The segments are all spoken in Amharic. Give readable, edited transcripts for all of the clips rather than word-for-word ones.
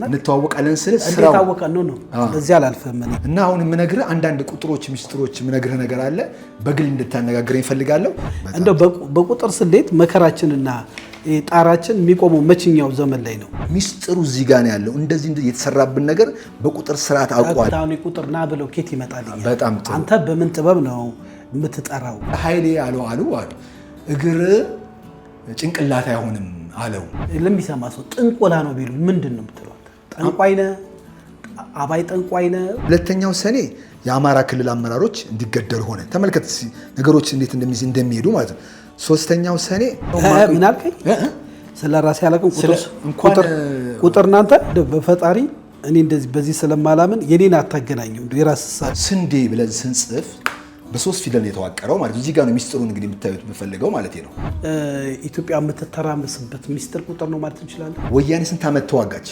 እንተዋወቃለን ስለ ስራው እንታወቀን ነው በዚህ አላልፈም እና አሁን የምነግርህ አንዳንድ ቁጥሮች ሚስጥሮች የምነግርህ ነገር አለ በግል እንድታነጋግረኝ ፈልጋለሁ እንደው በቁጥር ስሌት መከራችንና ጣራችን የሚቆመው መችኛው ዘመን ላይ ነው ሚስጥሩ እዚህ ጋር ነው ያለው እንደዚህ የተሰራብን ነገር በቁጥር ስርዓት አውቋል ታውኒ ቁጥር ና ብለው ኬት ይመጣልኛል በጣም ጥሩ አንተ በምን ጥበብ ነው የምትጠራው ኃይሌ አሉ እግር ጭንቅላት አይሆንም አለው ለሚሰማ ሰው ጥንቆላ ነው ቢሉ ምንድነው የምትለው ጠንቋይነ አባይ ጠንቋይነ ሁለተኛው ሰኔ የአማራ ክልል አመራሮች እንዲገደሉ ሆነ ተመልከት ነገሮች እንዴት እንደሚሄዱ ማለት ነው ሶስተኛው ሰኔ ምን አልከኝ ስለራሴ ያለቀም ቁጥር እናንተ በፈጣሪ እኔ እንደዚህ በዚህ ስለማላምን የኔን አታገናኙ የራስሳ ስንዴ ብለን ስንጽፍ በሶስት ፊደል ነው የተዋቀረው ማለት እዚህ ጋር ነው ሚስጥሩን እንግዲህ የምታዩት በፈልገው ማለት ነው ኢትዮጵያ የምትተራመስበት ሚስጥር ቁጥር ነው ማለት እንችላለን ወያኔ ስንት ዓመት ተዋጋች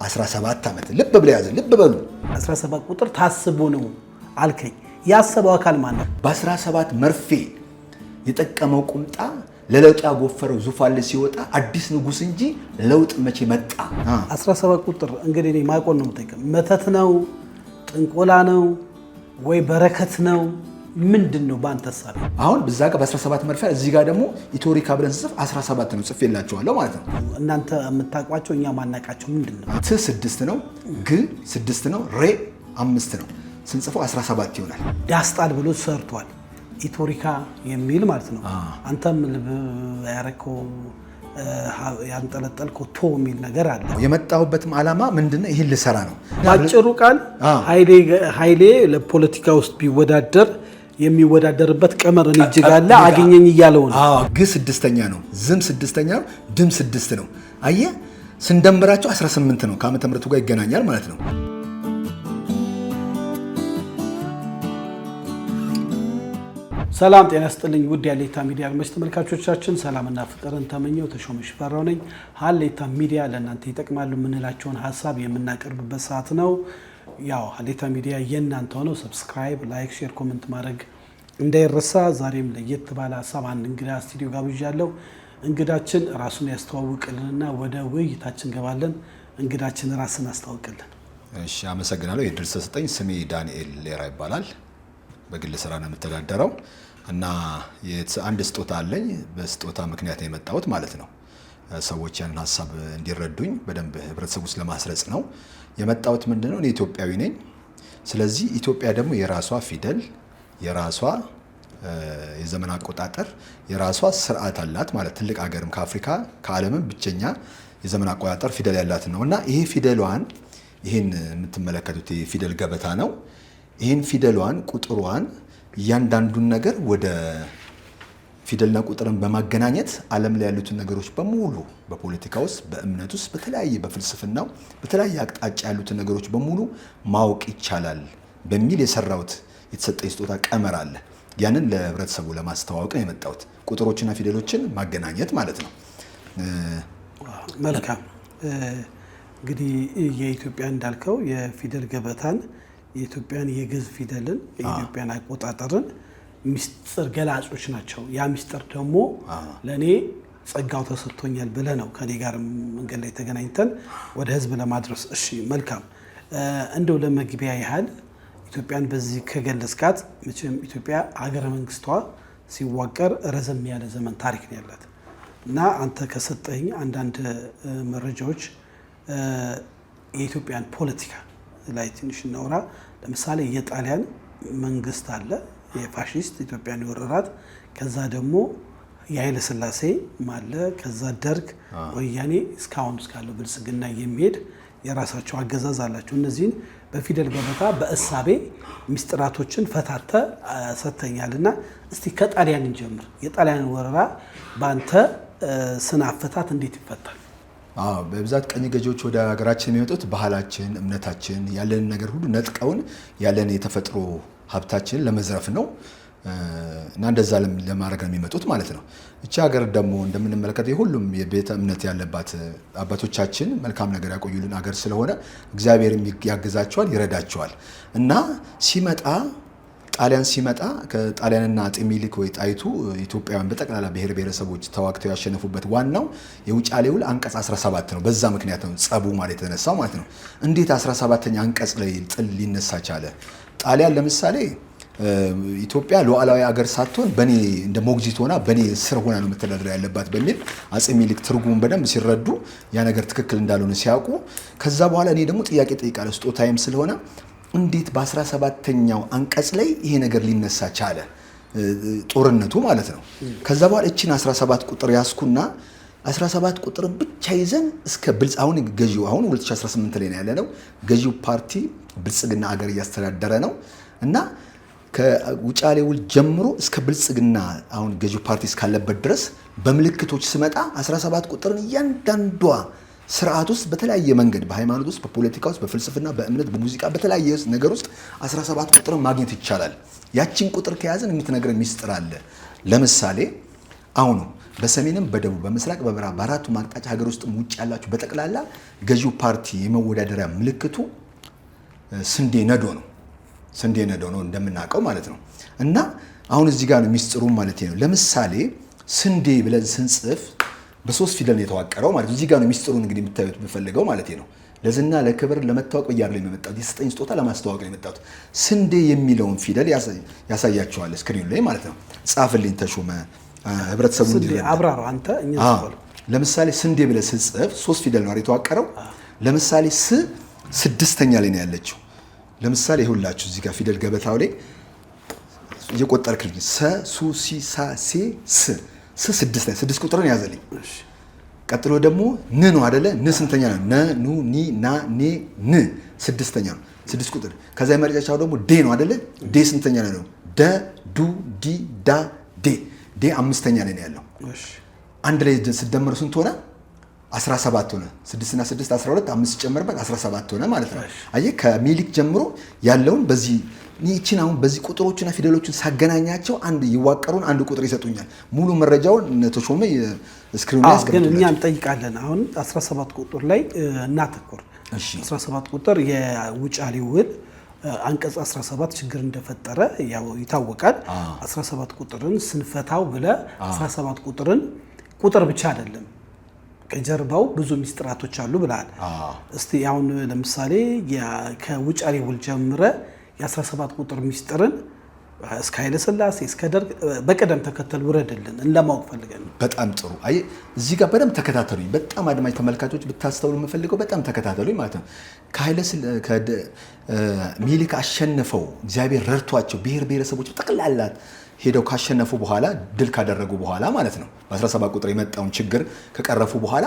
17 ዓመት ልብ ብለ ያዘ ልብ በሉ 17 ቁጥር ታስቦ ነው አልከኝ ያሰበው አካል ማለት ነው በ17 መርፌ የጠቀመው ቁምጣ ለለውጥ ያጎፈረው ዙፋን ላይ ሲወጣ አዲስ ንጉስ እንጂ ለውጥ መቼ መጣ 17 ቁጥር እንግዲህ እኔ ማይቆን ነው የምጠይቀው መተት ነው ጥንቆላ ነው ወይ በረከት ነው ምንድነው ባንተ ሐሳብ አሁን በዛ ጋር በ17 መርፌ እዚህ ጋር ደግሞ ኢቶሪካ ብለን ጽፍ 17 ነው ጽፌላችኋለሁ ማለት ነው እናንተ የምታውቋቸው እኛ ማናቃቸው ምንድነው ት 6 ነው ግ 6 ነው ሬ 5 ነው ስንጽፈው 17 ይሆናል ዳስጣል ብሎ ሰርቷል ኢቶሪካ የሚል ማለት ነው አንተም ያረከው ያንጠለጠልከው ቶ የሚል ነገር አለ የመጣሁበትም ዓላማ ምንድነው ይሄን ልሰራ ነው አጭሩ ቃል ኃይሌ ለፖለቲካ ውስጥ ቢወዳደር የሚወዳደርበት ቀመር እጅጋለ አገኘኝ እያለው ነው ግ 6ኛ ነው ዝም 6ኛ ነው ድም 6 ነው አየ ስንደምራቸው 18 ነው ከዓመተ ምህረቱ ጋር ይገናኛል ማለት ነው ሰላም ጤና ይስጥልኝ ውድ የሀሌታ ሚዲያ አድማጭ ተመልካቾቻችን ሰላምና ፍቅርን ተመኘው ተሾመ ሽፈራው ነኝ ሀሌታ ሚዲያ ለእናንተ ይጠቅማሉ የምንላቸውን ሀሳብ የምናቀርብበት ሰዓት ነው ያው ሀሌታ ሚዲያ የእናንተ ሆኖ ሰብስክራይብ ላይክ ሼር ኮሜንት ማድረግ እንዳይረሳ ዛሬም ለየት ባለ ሀሳብ አንድ እንግዳ ስቱዲዮ ጋብዣለሁ እንግዳችን ራሱን ያስተዋውቅልንና ወደ ውይይታችን ገባለን እንግዳችን ራስን አስተዋውቅልን እሺ አመሰግናለሁ የድል ሰጠኝ ስሜ ዳንኤል ሌራ ይባላል በግል ስራ ነው የምተዳደረው እና አንድ ስጦታ አለኝ በስጦታ ምክንያት ነው የመጣሁት ማለት ነው ሰዎች ያንን ሐሳብ እንዲረዱኝ በደንብ ህብረተሰቡ ውስጥ ለማስረጽ ነው የመጣሁት ምንድነው እኔ ኢትዮጵያዊ ነኝ ስለዚህ ኢትዮጵያ ደግሞ የራሷ ፊደል የራሷ የዘመን አቆጣጠር የራሷ ስርዓት አላት ማለት ትልቅ ሀገርም ከአፍሪካ ከዓለምም ብቸኛ የዘመን አቆጣጠር ፊደል ያላት ነውና ይሄ ፊደሏን ይሄን የምትመለከቱት የፊደል ገበታ ነው ይሄን ፊደሏን ቁጥሯን እያንዳንዱን ነገር ወደ ፊደልና ቁጥርን በማገናኘት ዓለም ላይ ያሉትን ነገሮች በሙሉ በፖለቲካ ውስጥ በእምነት ውስጥ በተለያየ በፍልስፍናው በተለያየ አቅጣጫ ያሉትን ነገሮች በሙሉ ማወቅ ይቻላል በሚል የሰራውት የተሰጠኝ ስጦታ ቀመር አለ ያንን ለህብረተሰቡ ለማስተዋወቅ ነው የመጣሁት ቁጥሮችና ፊደሎችን ማገናኘት ማለት ነው መልካም እንግዲህ የኢትዮጵያ እንዳልከው የፊደል ገበታን የኢትዮጵያን የግዕዝ ፊደልን የኢትዮጵያን አቆጣጠርን ሚስጥር ገላጮች ናቸው ያ ሚስጥር ደግሞ ለኔ ጸጋው ተሰጥቶኛል ብለ ነው ከኔ ጋር መንገድ ላይ ተገናኝተን ወደ ህዝብ ለማድረስ እሺ መልካም እንደው ለመግቢያ ያህል ኢትዮጵያን በዚህ ከገለጽካት መቼም ኢትዮጵያ ሀገረ መንግስቷ ሲዋቀር ረዘም ያለ ዘመን ታሪክ ነው ያላት እና አንተ ከሰጠኝ አንዳንድ መረጃዎች የኢትዮጵያን ፖለቲካ ላይ ትንሽ እናውራ ለምሳሌ የጣሊያን መንግስት አለ የፋሺስት ኢትዮጵያን ይወረራት ከዛ ደግሞ የኃይለ ሥላሴ ማለ ከዛ ደርግ ወያኔ እስካሁን እስካለው ብልጽግና የሚሄድ የራሳቸው አገዛዝ አላቸው እነዚህን በፊደል ገበታ በእሳቤ ሚስጥራቶችን ፈታተ ሰተኛልና እስቲ ከጣሊያን እንጀምር የጣሊያን ወረራ ባንተ ስነ አፈታት እንዴት ይፈታል በብዛት ቀኝ ገዢዎች ወደ ሀገራችን የሚመጡት ባህላችን እምነታችን ያለን ነገር ሁሉ ነጥቀውን ያለን የተፈጥሮ ሀብታችን ለመዝረፍ ነው እና እንደዛ ለማድረግ ነው የሚመጡት ማለት ነው እቺ ሀገር ደግሞ እንደምንመለከተው የሁሉም የቤተ እምነት ያለባት አባቶቻችን መልካም ነገር ያቆዩልን ሀገር ስለሆነ እግዚአብሔር ያግዛቸዋል ይረዳቸዋል እና ሲመጣ ጣሊያን ሲመጣ ከጣሊያንና አጤ ሚኒሊክ ወይ ጣይቱ ኢትዮጵያውያን በጠቅላላ ብሔር ብሔረሰቦች ተዋግተው ያሸነፉበት ዋናው የውጫሌ ውል አንቀጽ 17 ነው። በዛ ምክንያት ነው ጸቡ ማለት የተነሳው ማለት ነው። እንዴት 17ኛ አንቀጽ ላይ ጥል ሊነሳ ቻለ? ጣሊያን ለምሳሌ ኢትዮጵያ ሉዓላዊ አገር ሳትሆን በኔ እንደ ሞግዚት ሆና በኔ ስር ሆና ነው መተዳደር ያለባት በሚል አጼ ሚኒሊክ ትርጉሙን በደንብ ሲረዱ ያ ነገር ትክክል እንዳልሆነ ሲያውቁ ከዛ በኋላ እኔ ደግሞ ጥያቄ ጠይቃለሁ ስጦታይም ስለሆነ እንዴት በ17ኛው አንቀጽ ላይ ይሄ ነገር ሊነሳ ቻለ? ጦርነቱ ማለት ነው። ከዛ በኋላ እቺን 17 ቁጥር ያስኩና 17 ቁጥርን ብቻ ይዘን እስከ አሁን ገዢው አሁን 2018 ላይ ነው ያለነው። ገዢው ፓርቲ ብልጽግና አገር እያስተዳደረ ነው እና ከውጫሌ ውል ጀምሮ እስከ ብልጽግና አሁን ገዢው ፓርቲ እስካለበት ድረስ በምልክቶች ስመጣ 17 ቁጥርን እያንዳንዷ ስርዓት ውስጥ በተለያየ መንገድ በሃይማኖት ውስጥ፣ በፖለቲካ ውስጥ፣ በፍልስፍና፣ በእምነት፣ በሙዚቃ በተለያየ ነገር ውስጥ 17 ቁጥርን ማግኘት ይቻላል። ያቺን ቁጥር ከያዘን የምትነግረን ሚስጥር አለ። ለምሳሌ አሁኑ በሰሜንም በደቡብ በምስራቅ በምዕራብ በአራቱ አቅጣጫ ሀገር ውስጥ ውጭ ያላችሁ በጠቅላላ ገዢው ፓርቲ የመወዳደሪያ ምልክቱ ስንዴ ነዶ ነው። ስንዴ ነዶ ነው እንደምናውቀው ማለት ነው። እና አሁን እዚህ ጋር ነው ሚስጥሩ ማለት ነው። ለምሳሌ ስንዴ ብለን ስንጽፍ በ3 ፊደል ነው የተዋቀረው ማለት ነው። እዚህ ጋር ነው ሚስጥሩን እንግዲህ የምታዩት ብፈልገው ማለት ነው። ለዝና ለክብር ለመታወቅ በያር ላይ የመጣሁት የሰጠኝ ስጦታ ለማስተዋወቅ ነው የመጣሁት። ስንዴ የሚለውን ፊደል ያሳያቸዋል ስክሪኑ ላይ ማለት ነው። ጻፍልኝ ተሾመ ህብረተሰቡ እንዲረዳ አብራራ አንተ እኛ ለምሳሌ ስንዴ ብለህ ስትጽፍ 3 ፊደል ነው የተዋቀረው። ለምሳሌ ስድስተኛ ላይ ነው ያለችው። ለምሳሌ ይሁላችሁ እዚህ ጋር ፊደል ገበታው ላይ እየቆጠርክልኝ ሰ ሱ ሲ ሳ ሴ ስ 6 ቁጥርን ያዘልኝ። ቀጥሎ ደግሞ ን ነው አይደለ? ን ስንተኛ ነው? ነ ኑ ኒ ና ኔ ን 6ኛ ነው 6 ቁጥር። ከዛ የመጨረሻው ደግሞ ዴ ነው አይደለ? ዴ ስንተኛ ነው? ደ ዱ ዲ ዳ ዴ 5ኛ ላይ ነው ያለው። አንድ ላይ ስደምሩ ስንት ሆነ? 17 ሆነ። 6 እና 6 12 5 ጨምርበት 17 ሆነ ማለት ነው። አየህ ከሚኒሊክ ጀምሮ ያለውን በዚህ ይህችን አሁን በዚህ ቁጥሮችና ፊደሎችን ሳገናኛቸው አንድ ይዋቀሩን አንድ ቁጥር ይሰጡኛል። ሙሉ መረጃውን ተሾመ ስክሪኑ ላይ ያስቀምጣል። ግን እኛ እንጠይቃለን። አሁን 17 ቁጥር ላይ እናተኩር። 17 ቁጥር የውጫሌ ውል አንቀጽ 17 ችግር እንደፈጠረ ያው ይታወቃል። 17 ቁጥርን ስንፈታው ብለ 17 ቁጥርን ቁጥር ብቻ አይደለም ከጀርባው ብዙ ሚስጥራቶች አሉ ብለሃል። እስቲ አሁን ለምሳሌ ከውጫሌ ውል ጀምረ የ17 ቁጥር ሚስጥርን እስከ ኃይለ ሥላሴ እስከ ደርግ በቀደም ተከተል ውረድልን ለማወቅ ፈልገን። በጣም ጥሩ። አይ እዚህ ጋር በደንብ ተከታተሉኝ። በጣም አድማጭ ተመልካቾች ብታስተውሉ የምፈልገው በጣም ተከታተሉኝ ማለት ነው። ሚኒሊክ አሸንፈው እግዚአብሔር ረድቷቸው ብሔር ብሔረሰቦች ጠቅላላ ሄደው ካሸነፉ በኋላ ድል ካደረጉ በኋላ ማለት ነው በ17 ቁጥር የመጣውን ችግር ከቀረፉ በኋላ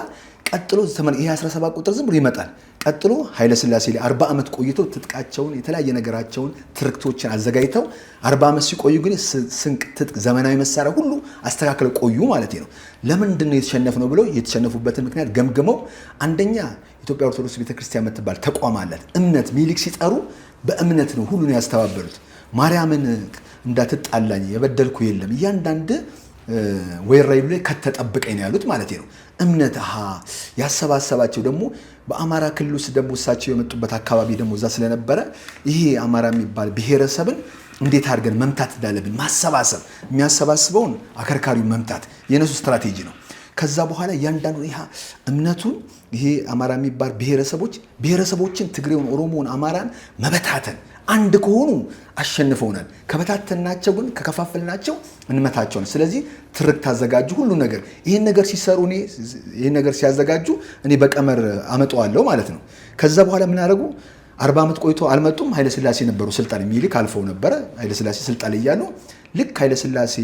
ቀጥሎ ይሄ 17 ቁጥር ዝም ብሎ ይመጣል። ቀጥሎ ኃይለ ሥላሴ ላይ 40 ዓመት ቆይተው ትጥቃቸውን የተለያየ ነገራቸውን ትርክቶችን አዘጋጅተው 40 ዓመት ሲቆዩ ግን ስንቅ፣ ትጥቅ፣ ዘመናዊ መሳሪያ ሁሉ አስተካክለው ቆዩ ማለት ነው። ለምንድን ነው የተሸነፍነው ብለው የተሸነፉበትን ምክንያት ገምግመው አንደኛ ኢትዮጵያ ኦርቶዶክስ ቤተክርስቲያን የምትባል ተቋም አላት። እምነት ሚኒሊክ ሲጠሩ በእምነት ነው ሁሉን ያስተባበሩት። ማርያምን እንዳትጣላኝ የበደልኩ የለም እያንዳንድ ወይራይሉ ላይ ከተጠብቀኝ ነው ያሉት ማለት ነው። እምነት ያሰባሰባቸው ደግሞ በአማራ ክልል ውስጥ ደግሞ እሳቸው የመጡበት አካባቢ ደግሞ እዛ ስለነበረ ይሄ አማራ የሚባል ብሔረሰብን እንዴት አድርገን መምታት እንዳለብን ማሰባሰብ፣ የሚያሰባስበውን አከርካሪውን መምታት የነሱ ስትራቴጂ ነው። ከዛ በኋላ እያንዳንዱ እምነቱን ይሄ አማራ የሚባል ብሔረሰቦችን ትግሬውን፣ ኦሮሞውን፣ አማራን መበታተን አንድ ከሆኑ አሸንፈውናል። ከበታተናቸው ግን ከከፋፈልናቸው እንመታቸው ነው። ስለዚህ ትርክት ታዘጋጁ ሁሉ ነገር ይሄን ነገር ሲሰሩ ይሄን ነገር ሲያዘጋጁ እኔ በቀመር አመጣዋለሁ ማለት ነው። ከዛ በኋላ ምን አደረጉ? 40 ዓመት ቆይቶ አልመጡም። ኃይለ ሥላሴ ነበሩ ስልጣን ሚኒሊክ አልፈው ነበረ። ኃይለ ሥላሴ ስልጣን ላይ እያሉ ልክ ኃይለ ሥላሴ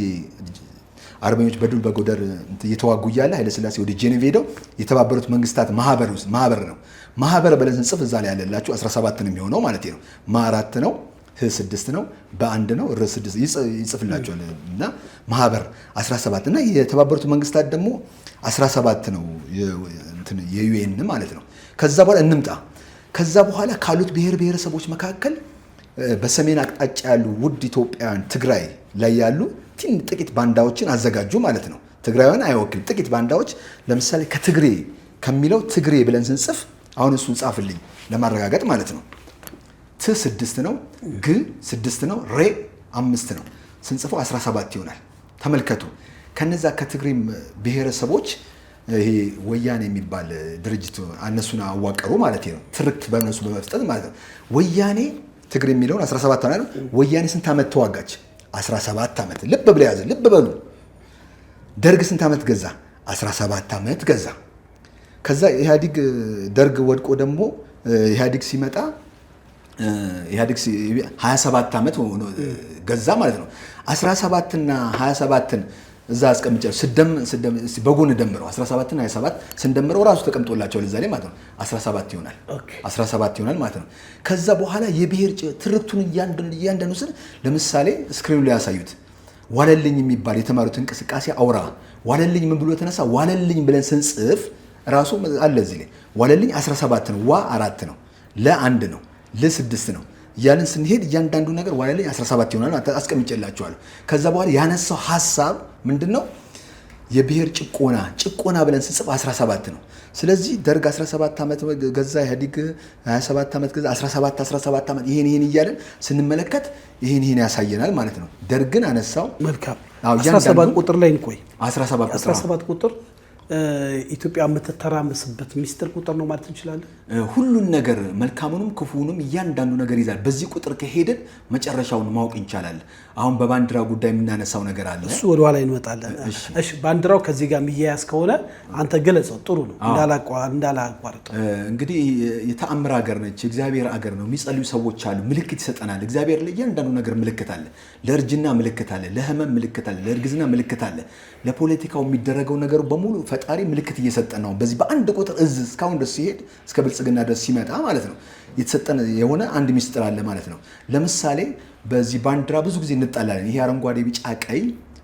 አርበኞች በዱል በጎደር እየተዋጉ እያለ ኃይለ ሥላሴ ወደ ጄኔቭ ሄደው የተባበሩት መንግስታት ማህበር ነው ማህበር ብለን ስንጽፍ እዛ ላይ ያለላችሁ 17 ነው የሚሆነው ማለት ነው። ማ4 ነው፣ ህ6 ነው፣ በ1 ነው፣ ር6 ይጽፍላችኋል እና ማህበር 17 እና የተባበሩት መንግስታት ደግሞ 17 ነው የዩኤን ማለት ነው። ከዛ በኋላ እንምጣ። ከዛ በኋላ ካሉት ብሔር ብሔረሰቦች መካከል በሰሜን አቅጣጫ ያሉ ውድ ኢትዮጵያውያን ትግራይ ላይ ያሉ ጥቂት ባንዳዎችን አዘጋጁ ማለት ነው። ትግራይን አይወክል ጥቂት ባንዳዎች ለምሳሌ ከትግሬ ከሚለው ትግሬ ብለን ስንጽፍ አሁን እሱን ጻፍልኝ ለማረጋገጥ ማለት ነው። ት6 ነው፣ ግ 6 ነው፣ ሬ 5 ነው ስንጽፈው 17 ይሆናል። ተመልከቱ። ከነዛ ከትግሬም ብሔረሰቦች ይሄ ወያኔ የሚባል ድርጅት እነሱን አዋቀሩ ማለት ነው። ትርክት በእነሱ በመፍጠት ማለት ነው። ወያኔ ትግሬ የሚለውን 17 ነው። ወያኔ ስንት ዓመት ተዋጋች? 17 ዓመት። ልብ ብለው ያዘ። ልብ በሉ። ደርግ ስንት ዓመት ገዛ? 17 ዓመት ገዛ። ከዛ ኢህአዲግ ደርግ ወድቆ ደግሞ ኢህአዲግ ሲመጣ ኢህአዲግ 27 ዓመት ገዛ ማለት ነው። 17 እና 27ን እዛ አስቀምጫለሁ። በጎን ደምረው 17 እና 27 ስንደምረው ራሱ ተቀምጦላቸው ለዛ ላይ ማለት ነው 17 ይሆናል። 17 ይሆናል ማለት ነው። ከዛ በኋላ የብሔር ትርክቱን እያንዳንዱ ስል ለምሳሌ ስክሪኑ ላይ ያሳዩት ዋለልኝ የሚባል የተማሩት እንቅስቃሴ አውራ ዋለልኝ ምን ብሎ ተነሳ? ዋለልኝ ብለን ስንጽፍ ራሱ አለ እዚህ ላይ ዋለልኝ 17 ነው። ዋ 4 ነው። ለ 1 ነው። ለ 6 ነው። ያንን ስንሄድ እያንዳንዱ ነገር ዋለልኝ 17 ይሆናል አስቀምጬላችኋለሁ። ከዛ በኋላ ያነሳው ሐሳብ ምንድነው? የብሔር ጭቆና ብለን ስንጽፍ 17 ነው። ስለዚህ ደርግ 17 ዓመት ገዛ፣ ኢህአዲግ 27 ዓመት ገዛ፣ 17 ዓመት ይሄን እያለን ስንመለከት ይሄን ያሳየናል ማለት ነው። ደርግን አነሳው። መልካም 17 ቁጥር ላይ እንቆይ። 17 ቁጥር ኢትዮጵያ የምትተራመስበት ሚስጥር ቁጥር ነው ማለት እንችላለን። ሁሉን ነገር መልካሙንም ክፉውንም እያንዳንዱ ነገር ይዛል። በዚህ ቁጥር ከሄድን መጨረሻውን ማወቅ ይቻላል። አሁን በባንዲራ ጉዳይ የምናነሳው ነገር አለ። እሱ ወደ ኋላ እንመጣለን። እሺ ባንዲራው ከዚህ ጋር የሚያያዝ ከሆነ አንተ ገለጸው። ጥሩ ነው እንዳላቋርጥ። እንግዲህ የተአምር ሀገር ነች፣ እግዚአብሔር ሀገር ነው። የሚጸልዩ ሰዎች አሉ። ምልክት ይሰጠናል እግዚአብሔር። ለእያንዳንዱ ነገር ምልክት አለ። ለእርጅና ምልክት አለ። ለህመም ምልክት አለ። ለእርግዝና ምልክት አለ። ለፖለቲካው የሚደረገው ነገር በሙሉ ፈጣሪ ምልክት እየሰጠን ነው። በዚህ በአንድ ቁጥር እስካሁን ድረስ ሲሄድ እስከ ብልጽግና ድረስ ሲመጣ ማለት ነው የተሰጠን የሆነ አንድ ሚስጥር አለ ማለት ነው። ለምሳሌ በዚህ ባንዲራ ብዙ ጊዜ እንጣላለን። ይሄ አረንጓዴ፣ ቢጫ፣ ቀይ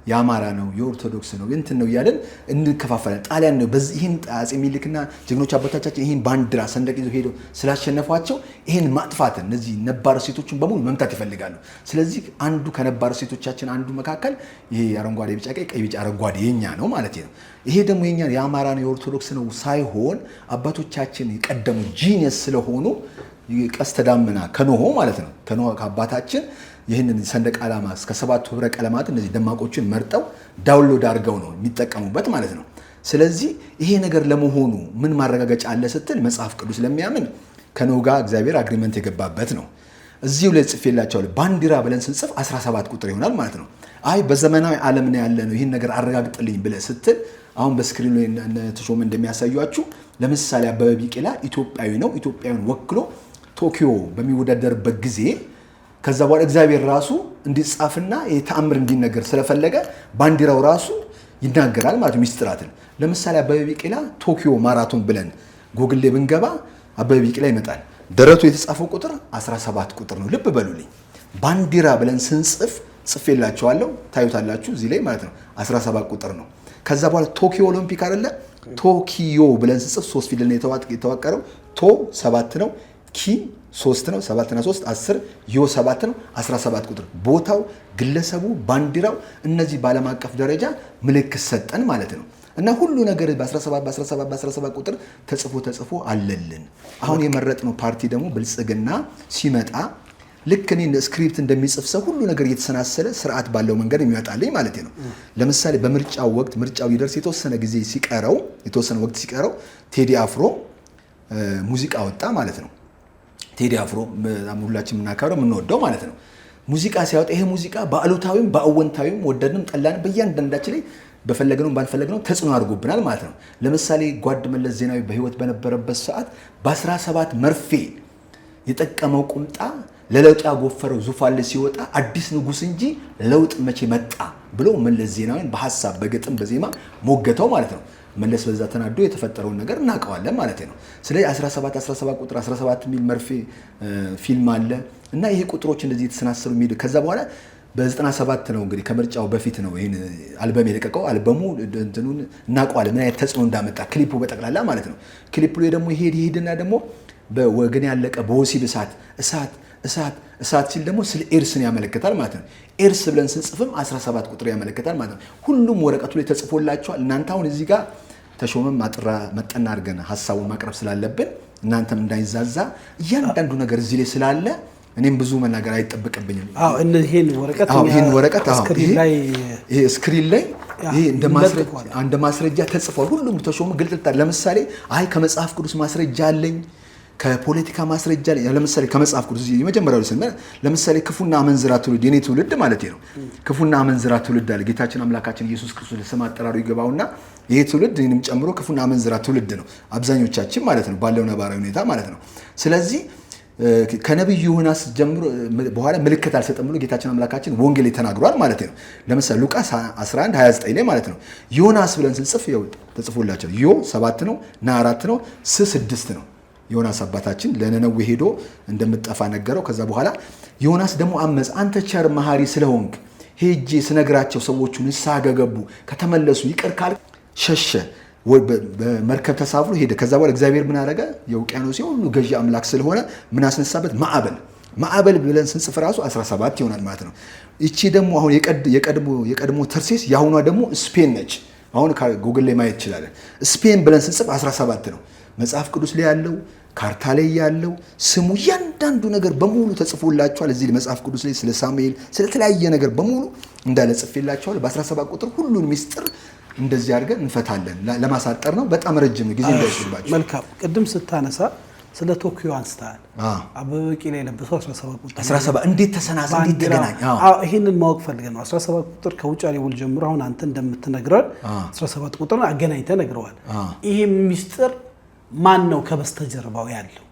የአማራ ነው የኦርቶዶክስ ነው እንትን ነው እያለን እንከፋፈላለን። ጣሊያን ነው በዚህ ይህን አፄ ሚኒሊክና ጀግኖች አባቶቻችን ይህን ባንዲራ ሰንደቅ ይዘው ሄደው ስላሸነፏቸው ይህን ማጥፋትን እነዚህ ነባር ሴቶችን በሙሉ መምታት ይፈልጋሉ። ስለዚህ አንዱ ከነባር ሴቶቻችን አንዱ መካከል ይሄ አረንጓዴ፣ ቢጫ፣ ቀይ፣ ቢጫ፣ አረንጓዴ የኛ ነው ማለት ነው። ይሄ ደግሞ የኛ የአማራ ነው የኦርቶዶክስ ነው ሳይሆን አባቶቻችን የቀደሙ ጂኒየስ ስለሆኑ ቀስተ ዳመና ከኖሆ ማለት ነው ከኖሆ ከአባታችን ይህንን ሰንደቅ ዓላማ እስከ 7 ህብረ ቀለማት እነዚህ ደማቆችን መርጠው ዳውንሎድ አድርገው ነው የሚጠቀሙበት ማለት ነው። ስለዚህ ይሄ ነገር ለመሆኑ ምን ማረጋገጫ አለ ስትል መጽሐፍ ቅዱስ ለሚያምን ከኖህ ጋር እግዚአብሔር አግሪመንት የገባበት ነው። እዚሁ ላይ ጽፌላቸዋለሁ። ባንዲራ ብለን ስንጽፍ 17 ቁጥር ይሆናል ማለት ነው። አይ በዘመናዊ ዓለም ነው ያለ ነው ይህን ነገር አረጋግጥልኝ ብለህ ስትል አሁን በስክሪኑ ላይ ተሾመ እንደሚያሳዩአችሁ ለምሳሌ አበበ ቢቂላ ኢትዮጵያዊ ነው። ኢትዮጵያዊን ወክሎ ቶኪዮ በሚወዳደርበት ጊዜ ከዛ በኋላ እግዚአብሔር ራሱ እንዲጻፍና የተአምር እንዲነገር ስለፈለገ ባንዲራው ራሱ ይናገራል ማለት ነው ሚስጥራትን። ለምሳሌ አበበ ቢቂላ ቶኪዮ ማራቶን ብለን ጎግል ላይ ብንገባ አበበ ቢቂላ ይመጣል። ደረቱ የተጻፈው ቁጥር 17 ቁጥር ነው። ልብ በሉልኝ። ባንዲራ ብለን ስንጽፍ ጽፌላችኋለሁ፣ ታዩታላችሁ እዚህ ላይ ማለት ነው 17 ቁጥር ነው። ከዛ በኋላ ቶኪዮ ኦሎምፒክ አይደለ? ቶኪዮ ብለን ስንጽፍ 3 ፊደል ነው የተዋቀረው። ቶ 7 ነው፣ ኪ 3 ነው፣ 7 እና 3 10፣ ዮ 7 ነው፣ 17 ቁጥር። ቦታው፣ ግለሰቡ፣ ባንዲራው እነዚህ በዓለም አቀፍ ደረጃ ምልክት ሰጠን ማለት ነው። እና ሁሉ ነገር በ17 ቁጥር ተጽፎ አለልን። አሁን የመረጥነው ፓርቲ ደግሞ ብልጽግና ሲመጣ ልክ እኔ ስክሪፕት እንደሚጽፍ ሰው ሁሉ ነገር እየተሰናሰለ ስርዓት ባለው መንገድ የሚመጣልኝ ማለት ነው። ለምሳሌ በምርጫው ወቅት ምርጫው ይደርስ የተወሰነ ወቅት ሲቀረው ቴዲ አፍሮ ሙዚቃ ወጣ ማለት ነው። ቴዲ አፍሮ ሁላችን የምናከብረው የምንወደው ማለት ነው። ሙዚቃ ሲያወጣ ይሄ ሙዚቃ በአሉታዊም በአወንታዊም ወደድንም ጠላንም በእያንዳንዳችን ላይ በፈለግነው ባልፈለግነው ተጽዕኖ አድርጎብናል ማለት ነው። ለምሳሌ ጓድ መለስ ዜናዊ በህይወት በነበረበት ሰዓት በ17 መርፌ የጠቀመው ቁምጣ ለለውጥ ያጎፈረው ዙፋን ላይ ሲወጣ አዲስ ንጉስ እንጂ ለውጥ መቼ መጣ ብሎ መለስ ዜናዊን በሐሳብ በግጥም በዜማ ሞገተው ማለት ነው። መለስ በዛ ተናዶ የተፈጠረውን ነገር እናውቀዋለን ማለት ነው። ስለዚህ 17 ቁጥር 17 የሚል መርፌ ፊልም አለ እና ይሄ ቁጥሮች እንደዚህ የተሰናሰሉ የሚሄዱ ከዛ በኋላ በ97 ነው እንግዲህ ከምርጫው በፊት ነው ይሄን አልበም የለቀቀው። አልበሙ እንትኑን እናውቀዋለን ምን አይነት ተጽዕኖ እንዳመጣ ክሊፑ በጠቅላላ ማለት ነው። ክሊፑ ላይ ደግሞ ይሄድና ደግሞ በወገን ያለቀ በወሲብ እሳት ሲል ደግሞ ስለ ኤርስን ያመለክታል ማለት ነው። ኤርስ ብለን ስንጽፍም 17 ቁጥር ያመለክታል ማለት ነው። ሁሉም ወረቀቱ ላይ ተጽፎላቸዋል። እናንተ አሁን እዚህ ጋር ተሾመም መጠና አድርገን ሀሳቡን ማቅረብ ስላለብን እናንተም እንዳይዛዛ እያንዳንዱ ነገር እዚህ ላይ ስላለ እኔም ብዙ መናገር አይጠበቅብኝም። ይሄን ወረቀት ስክሪን ላይ ይሄ እንደ ማስረጃ ተጽፏል። ሁሉም ተሾሙ ግልጥልጣ ለምሳሌ አይ ከመጽሐፍ ቅዱስ ማስረጃ አለኝ ከፖለቲካ ማስረጃ አለኝ። ለምሳሌ ከመጽሐፍ ቅዱስ የመጀመሪያው ለምሳሌ ክፉና አመንዝራ ትውልድ የኔ ትውልድ ማለት ነው። ክፉና አመንዝራ ትውልድ አለ ጌታችን አምላካችን ኢየሱስ ክርስቶስ ስም አጠራሩ ይገባውና ይሄ ትውልድ እኔንም ጨምሮ ክፉና አመንዝራ ትውልድ ነው አብዛኞቻችን ማለት ነው ባለው ነባራዊ ሁኔታ ማለት ነው። ስለዚህ ከነብዩ ዮናስ ጀምሮ በኋላ ምልክት አልሰጠም ብሎ ጌታችን አምላካችን ወንጌል ተናግሯል ማለት ነው። ለምሳሌ ሉቃስ 11:29 ላይ ማለት ነው ዮናስ ብለን ስንጽፍ ይኸው ተጽፎላቸው ዮ 7 ነው ና 4 ነው ስ 6 ነው። ዮናስ አባታችን ለነነዌ ሄዶ እንደምጠፋ ነገረው። ከዛ በኋላ ዮናስ ደግሞ አመፅ አንተ ቸር መሐሪ ስለሆንክ ሄጄ ስነግራቸው ሰዎቹ ንስሐ ገቡ ከተመለሱ ይቅር ካል ሸሸ በመርከብ ተሳፍሮ ሄደ። ከዛ በኋላ እግዚአብሔር ምን አደረገ? የውቅያኖስ ሁሉ ገዢ አምላክ ስለሆነ ምን አስነሳበት? ማዕበል ብለን ስንጽፍ ራሱ 17 ይሆናል ማለት ነው። እቺ ደግሞ አሁን የቀድሞ ተርሴስ የአሁኗ ደግሞ ስፔን ነች። አሁን ጉግል ላይ ማየት ይችላለን። ስፔን ብለን ስንጽፍ 17 ነው። መጽሐፍ ቅዱስ ላይ ያለው ካርታ ላይ ያለው ስሙ እያንዳንዱ ነገር በሙሉ ተጽፎላችኋል። እዚህ መጽሐፍ ቅዱስ ላይ ስለ ሳሙኤል ስለተለያየ ነገር በሙሉ እንዳለ ጽፌላችኋል። በ17 ቁጥር ሁሉን ሚስጥር እንደዚህ አድርገን እንፈታለን። ለማሳጠር ነው፣ በጣም ረጅም ጊዜ እንዳይወስድባችሁ። መልካም። ቅድም ስታነሳ ስለ ቶኪዮ አንስተሃል። አበበ ቢቂላ የለበሰው 17 ቁጥር 17 እንዴት ተሰናሰ እንዴት ተገናኝ? ይሄንን ማወቅ ፈልገን ነው። 17 ቁጥር ከውጫሌ ውል ጀምሮ አሁን አንተ እንደምትነግረን 17 ቁጥርን አገናኝተህ ነግረዋል። ይሄ ሚስጥር ማን ነው ከበስተጀርባው ያለው?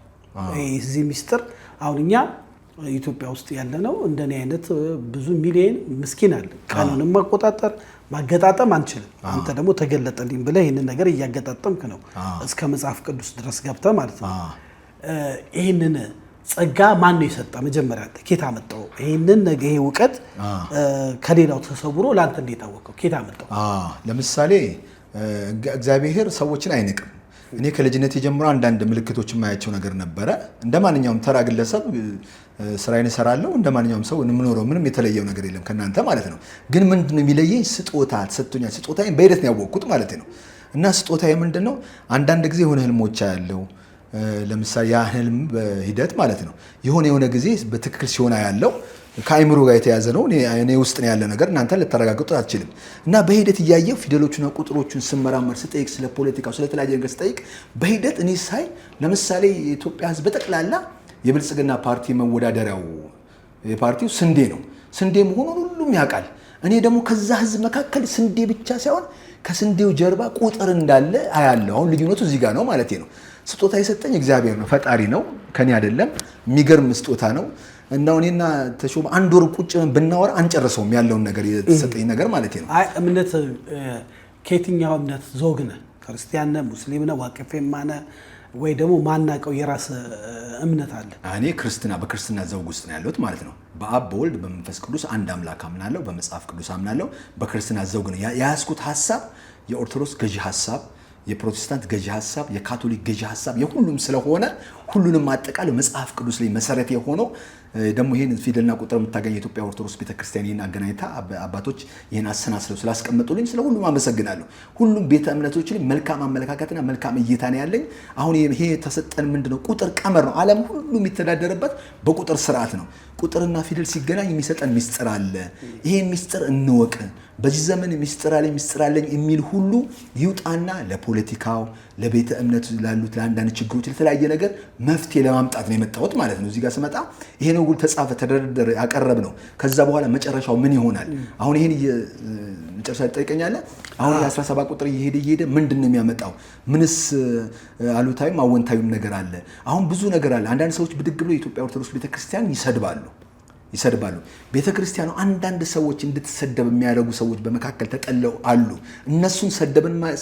እዚህ ሚስጥር አሁን እኛ ኢትዮጵያ ውስጥ ያለ ነው እንደኔ አይነት ብዙ ሚሊዮን ምስኪን አለ። ቀኑንም ማቆጣጠር ማገጣጠም አንችልም። አንተ ደግሞ ተገለጠልኝ ብለህ ይህንን ነገር እያገጣጠምክ ነው እስከ መጽሐፍ ቅዱስ ድረስ ገብተህ ማለት ነው። ይህንን ጸጋ ማን ነው የሰጠ? መጀመሪያ ኬት አመጣው? ይህንን ነገ ይሄ እውቀት ከሌላው ተሰውሮ ለአንተ እንዴት አወቀው? ኬት አመጣው? ለምሳሌ እግዚአብሔር ሰዎችን አይንቅም። እኔ ከልጅነት ጀምሮ አንዳንድ ምልክቶች የማያቸው ነገር ነበረ። እንደ ማንኛውም ተራ ግለሰብ ስራዬን እሰራለሁ። እንደ ማንኛውም ሰው የምኖረው ምንም የተለየው ነገር የለም ከእናንተ ማለት ነው። ግን ምንድነው የሚለየኝ? ስጦታ ተሰጥቶኛል። ስጦታዬን በሂደት ነው ያወቅኩት ማለት ነው። እና ስጦታዬ ምንድነው? አንዳንድ ጊዜ የሆነ ህልሞች ያለው ለምሳሌ ያ ህልም በሂደት ማለት ነው የሆነ ጊዜ በትክክል ሲሆን ያለው ከአይምሮ ጋር የተያዘ ነው። እኔ ውስጥ ነው ያለ ነገር እናንተ ልታረጋግጡት አትችልም። እና በሂደት እያየው ፊደሎቹና ቁጥሮቹን ስመራመር ስጠይቅ ስለ ፖለቲካው ስለተለያየ ነገር ስጠይቅ በሂደት እኔ ሳይ ለምሳሌ የኢትዮጵያ ህዝብ በጠቅላላ የብልጽግና ፓርቲ መወዳደሪያው የፓርቲው ስንዴ ነው። ስንዴ መሆኑን ሁሉም ያውቃል። እኔ ደግሞ ከዛ ህዝብ መካከል ስንዴ ብቻ ሳይሆን ከስንዴው ጀርባ ቁጥር እንዳለ አያለሁ። አሁን ልዩነቱ እዚህ ጋር ነው ማለት ነው። ስጦታ የሰጠኝ እግዚአብሔር ነው፣ ፈጣሪ ነው፣ ከኔ አይደለም። የሚገርም ስጦታ ነው። እና እኔና ተሾመ አንድ ወር ቁጭ ብናወራ አንጨርሰውም ያለውን ነገር የተሰጠኝ ነገር ማለት ነው። አይ እምነት ከየትኛው እምነት ዘውግ ነህ? ክርስቲያን ነህ? ሙስሊም ነህ? ዋቅፌማ ነህ? ወይ ደግሞ ማናቀው የራስ እምነት አለ? እኔ በክርስትና ዘውግ ውስጥ ነው ያለሁት ማለት ነው። በአብ በወልድ በመንፈስ ቅዱስ አንድ አምላክ አምናለሁ። በመጽሐፍ ቅዱስ አምናለሁ። በክርስትና ዘውግ ነው የያዝኩት ሀሳብ። የኦርቶዶክስ ገዢ ሀሳብ፣ የፕሮቴስታንት ገዢ ሀሳብ፣ የካቶሊክ ገዢ ሀሳብ የሁሉም ስለሆነ ሁሉንም አጠቃላይ መጽሐፍ ቅዱስ ላይ መሰረት የሆነው ደግሞ ይሄን ፊደልና ቁጥር የምታገኝ የኢትዮጵያ ኦርቶዶክስ ቤተክርስቲያን ይሄን አገናኝታ አባቶች ይሄን አሰናስለው ስላስቀመጡልኝ ስለ ሁሉም አመሰግናለሁ። ሁሉም ቤተ እምነቶች ላይ መልካም አመለካከትና መልካም እይታ ነው ያለኝ። አሁን ይሄ ተሰጠን ምንድነው? ቁጥር ቀመር ነው። ዓለም ሁሉ የሚተዳደርበት በቁጥር ስርዓት ነው። ቁጥርና ፊደል ሲገናኝ የሚሰጠን ሚስጥር አለ። ይሄ ሚስጥር እንወቅ። በዚህ ዘመን ሚስጥር አለኝ የሚል ሁሉ ይውጣና ለፖለቲካው፣ ለቤተ እምነት ላሉት ለአንዳንድ ችግሮች ለተለያየ ነገር መፍትሄ ለማምጣት ነው የመጣሁት ማለት ነው። እዚህ ጋር ስመጣ ይሄ ነው ጉል ተጻፈ ተደረደረ ያቀረብ ነው። ከዛ በኋላ መጨረሻው ምን ይሆናል? አሁን ይሄን መጨረሻ ትጠይቀኛለህ። አሁን የ17 ቁጥር እየሄደ ምንድን ነው የሚያመጣው? ምንስ አሉታዊም አወንታዊም ነገር አለ? አሁን ብዙ ነገር አለ። አንዳንድ ሰዎች ብድግ ብለው የኢትዮጵያ ኦርቶዶክስ ቤተክርስቲያን ይሰድባሉ። ቤተክርስቲያኑ አንዳንድ ሰዎች እንድትሰደብ የሚያደርጉ ሰዎች በመካከል ተጠለው አሉ። እነሱን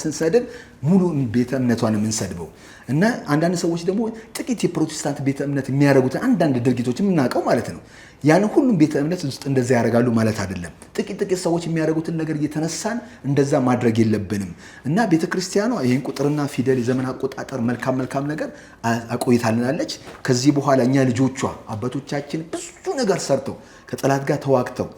ስንሰድብ ሙሉ ቤተ እምነቷን የምንሰድበው እና አንዳንድ ሰዎች ደግሞ ጥቂት የፕሮቴስታንት ቤተ እምነት የሚያደርጉትን አንዳንድ ድርጊቶች የምናውቀው ማለት ነው። ያን ሁሉም ቤተ እምነት ውስጥ እንደዛ ያደርጋሉ ማለት አይደለም። ጥቂት ሰዎች የሚያደርጉትን ነገር እየተነሳን እንደዛ ማድረግ የለብንም እና ቤተክርስቲያኗ ይህን ቁጥርና ፊደል የዘመን አቆጣጠር መልካም ነገር አቆይታልናለች። ከዚህ በኋላ እኛ ልጆቿ አባቶቻችን ብዙ ነገር ሰርተው ከጠላት ጋር ተዋግተው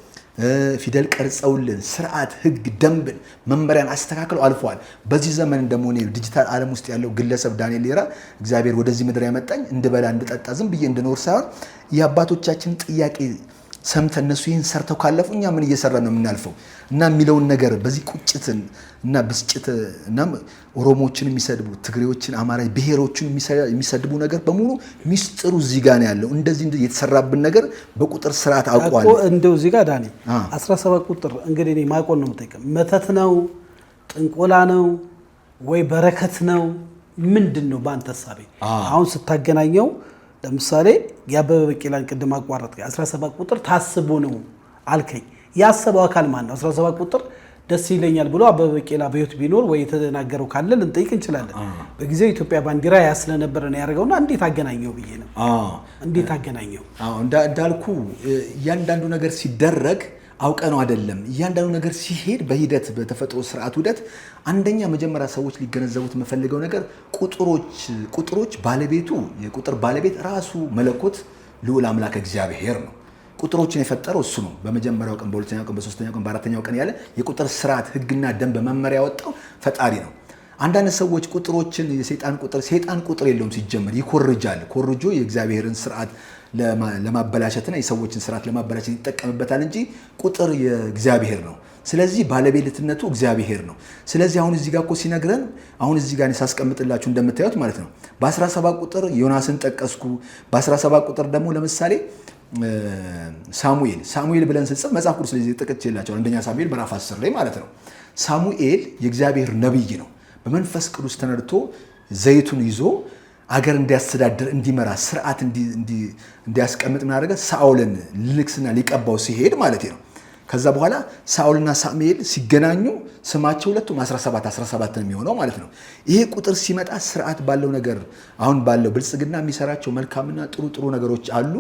ፊደል ቀርጸውልን ስርዓት፣ ህግ፣ ደንብን፣ መመሪያን አስተካክለው አልፈዋል። በዚህ ዘመን ደግሞ እኔ ዲጂታል ዓለም ውስጥ ያለው ግለሰብ ዳንኤል ሌራ እግዚአብሔር ወደዚህ ምድር ያመጣኝ እንድበላ እንድጠጣ ዝም ብዬ እንድኖር ሳይሆን የአባቶቻችን ጥያቄ ሰምተን እነሱ ይህን ሰርተው ካለፉ እኛ ምን እየሰራ ነው የምናልፈው እና የሚለውን ነገር በዚህ ቁጭትን እና ብስጭት እና ኦሮሞዎችን የሚሰድቡ ትግሬዎችን፣ አማራ ብሔሮችን የሚሰድቡ ነገር በሙሉ ሚስጥሩ እዚህ ጋር ነው ያለው። እንደዚህ የተሰራብን ነገር በቁጥር ስርዓት አውቀዋል። እንደው እዚህ ጋር ዳኒ 17 ቁጥር እንግዲህ እኔ ማቆን ነው የምጠይቀው። መተት ነው ጥንቆላ ነው ወይ በረከት ነው ምንድን ነው በአንተ ሐሳቤ? አሁን ስታገናኘው ለምሳሌ የአበበ ቢቂላን ቅድም አቋረጥ 17 ቁጥር ታስቦ ነው አልከኝ። ያሰበው አካል ማን ነው? 17 ቁጥር ደስ ይለኛል ብሎ አበበ ቢቂላ በህይወት ቢኖር ወይ የተናገረው ካለ ልንጠይቅ እንችላለን። በጊዜው ኢትዮጵያ ባንዲራ ያስለነበረ ነው ያደረገውና እንዴት አገናኘው ብዬ ነው። እንዴት አገናኘው? እንዳልኩ እያንዳንዱ ነገር ሲደረግ አውቀ ነው አይደለም። እያንዳንዱ ነገር ሲሄድ በሂደት በተፈጥሮ ስርዓት ውደት አንደኛ መጀመሪያ ሰዎች ሊገነዘቡት የምፈልገው ነገር ቁጥሮች ባለቤቱ የቁጥር ባለቤት ራሱ መለኮት ልዑል አምላክ እግዚአብሔር ነው። ቁጥሮችን የፈጠረው እሱ ነው። በመጀመሪያው ቀን፣ በሁለተኛው ቀን፣ በሶስተኛው ቀን፣ በአራተኛው ቀን ያለ የቁጥር ስርዓት ህግና ደንብ መመሪያ ያወጣው ፈጣሪ ነው። አንዳንድ ሰዎች ቁጥሮችን ሰይጣን ቁጥር የለውም ሲጀመር ይኮርጃል። ኮርጆ የእግዚአብሔርን ስርዓት ለማበላሸትና የሰዎችን ስርዓት ለማበላሸት ይጠቀምበታል እንጂ ቁጥር የእግዚአብሔር ነው። ስለዚህ ባለቤትነቱ እግዚአብሔር ነው። ስለዚህ አሁን እዚህ ጋር እኮ ሲነግረን አሁን እዚህ ጋር ሳስቀምጥላችሁ እንደምታዩት ማለት ነው በ17 ቁጥር ዮናስን ጠቀስኩ። በ17 ቁጥር ደግሞ ለምሳሌ ሳሙኤል ብለን ስንጽፍ መጽሐፍ ቅዱስ ላይ ጠቅሼላችኋለሁ። አንደኛ ሳሙኤል ምዕራፍ 10 ላይ ማለት ነው። ሳሙኤል የእግዚአብሔር ነብይ ነው። በመንፈስ ቅዱስ ተነድቶ ዘይቱን ይዞ አገር እንዲያስተዳድር እንዲመራ ስርዓት እንዲያስቀምጥ ምን አደረገ? ሳኦልን ልንግስና ሊቀባው ሲሄድ ማለት ነው። ከዛ በኋላ ሳኦልና ሳሙኤል ሲገናኙ ስማቸው ሁለቱም 17 ነው የሚሆነው ማለት ነው። ይሄ ቁጥር ሲመጣ ስርዓት ባለው ነገር አሁን ባለው ብልጽግና የሚሰራቸው መልካምና ጥሩ ነገሮች አሉ።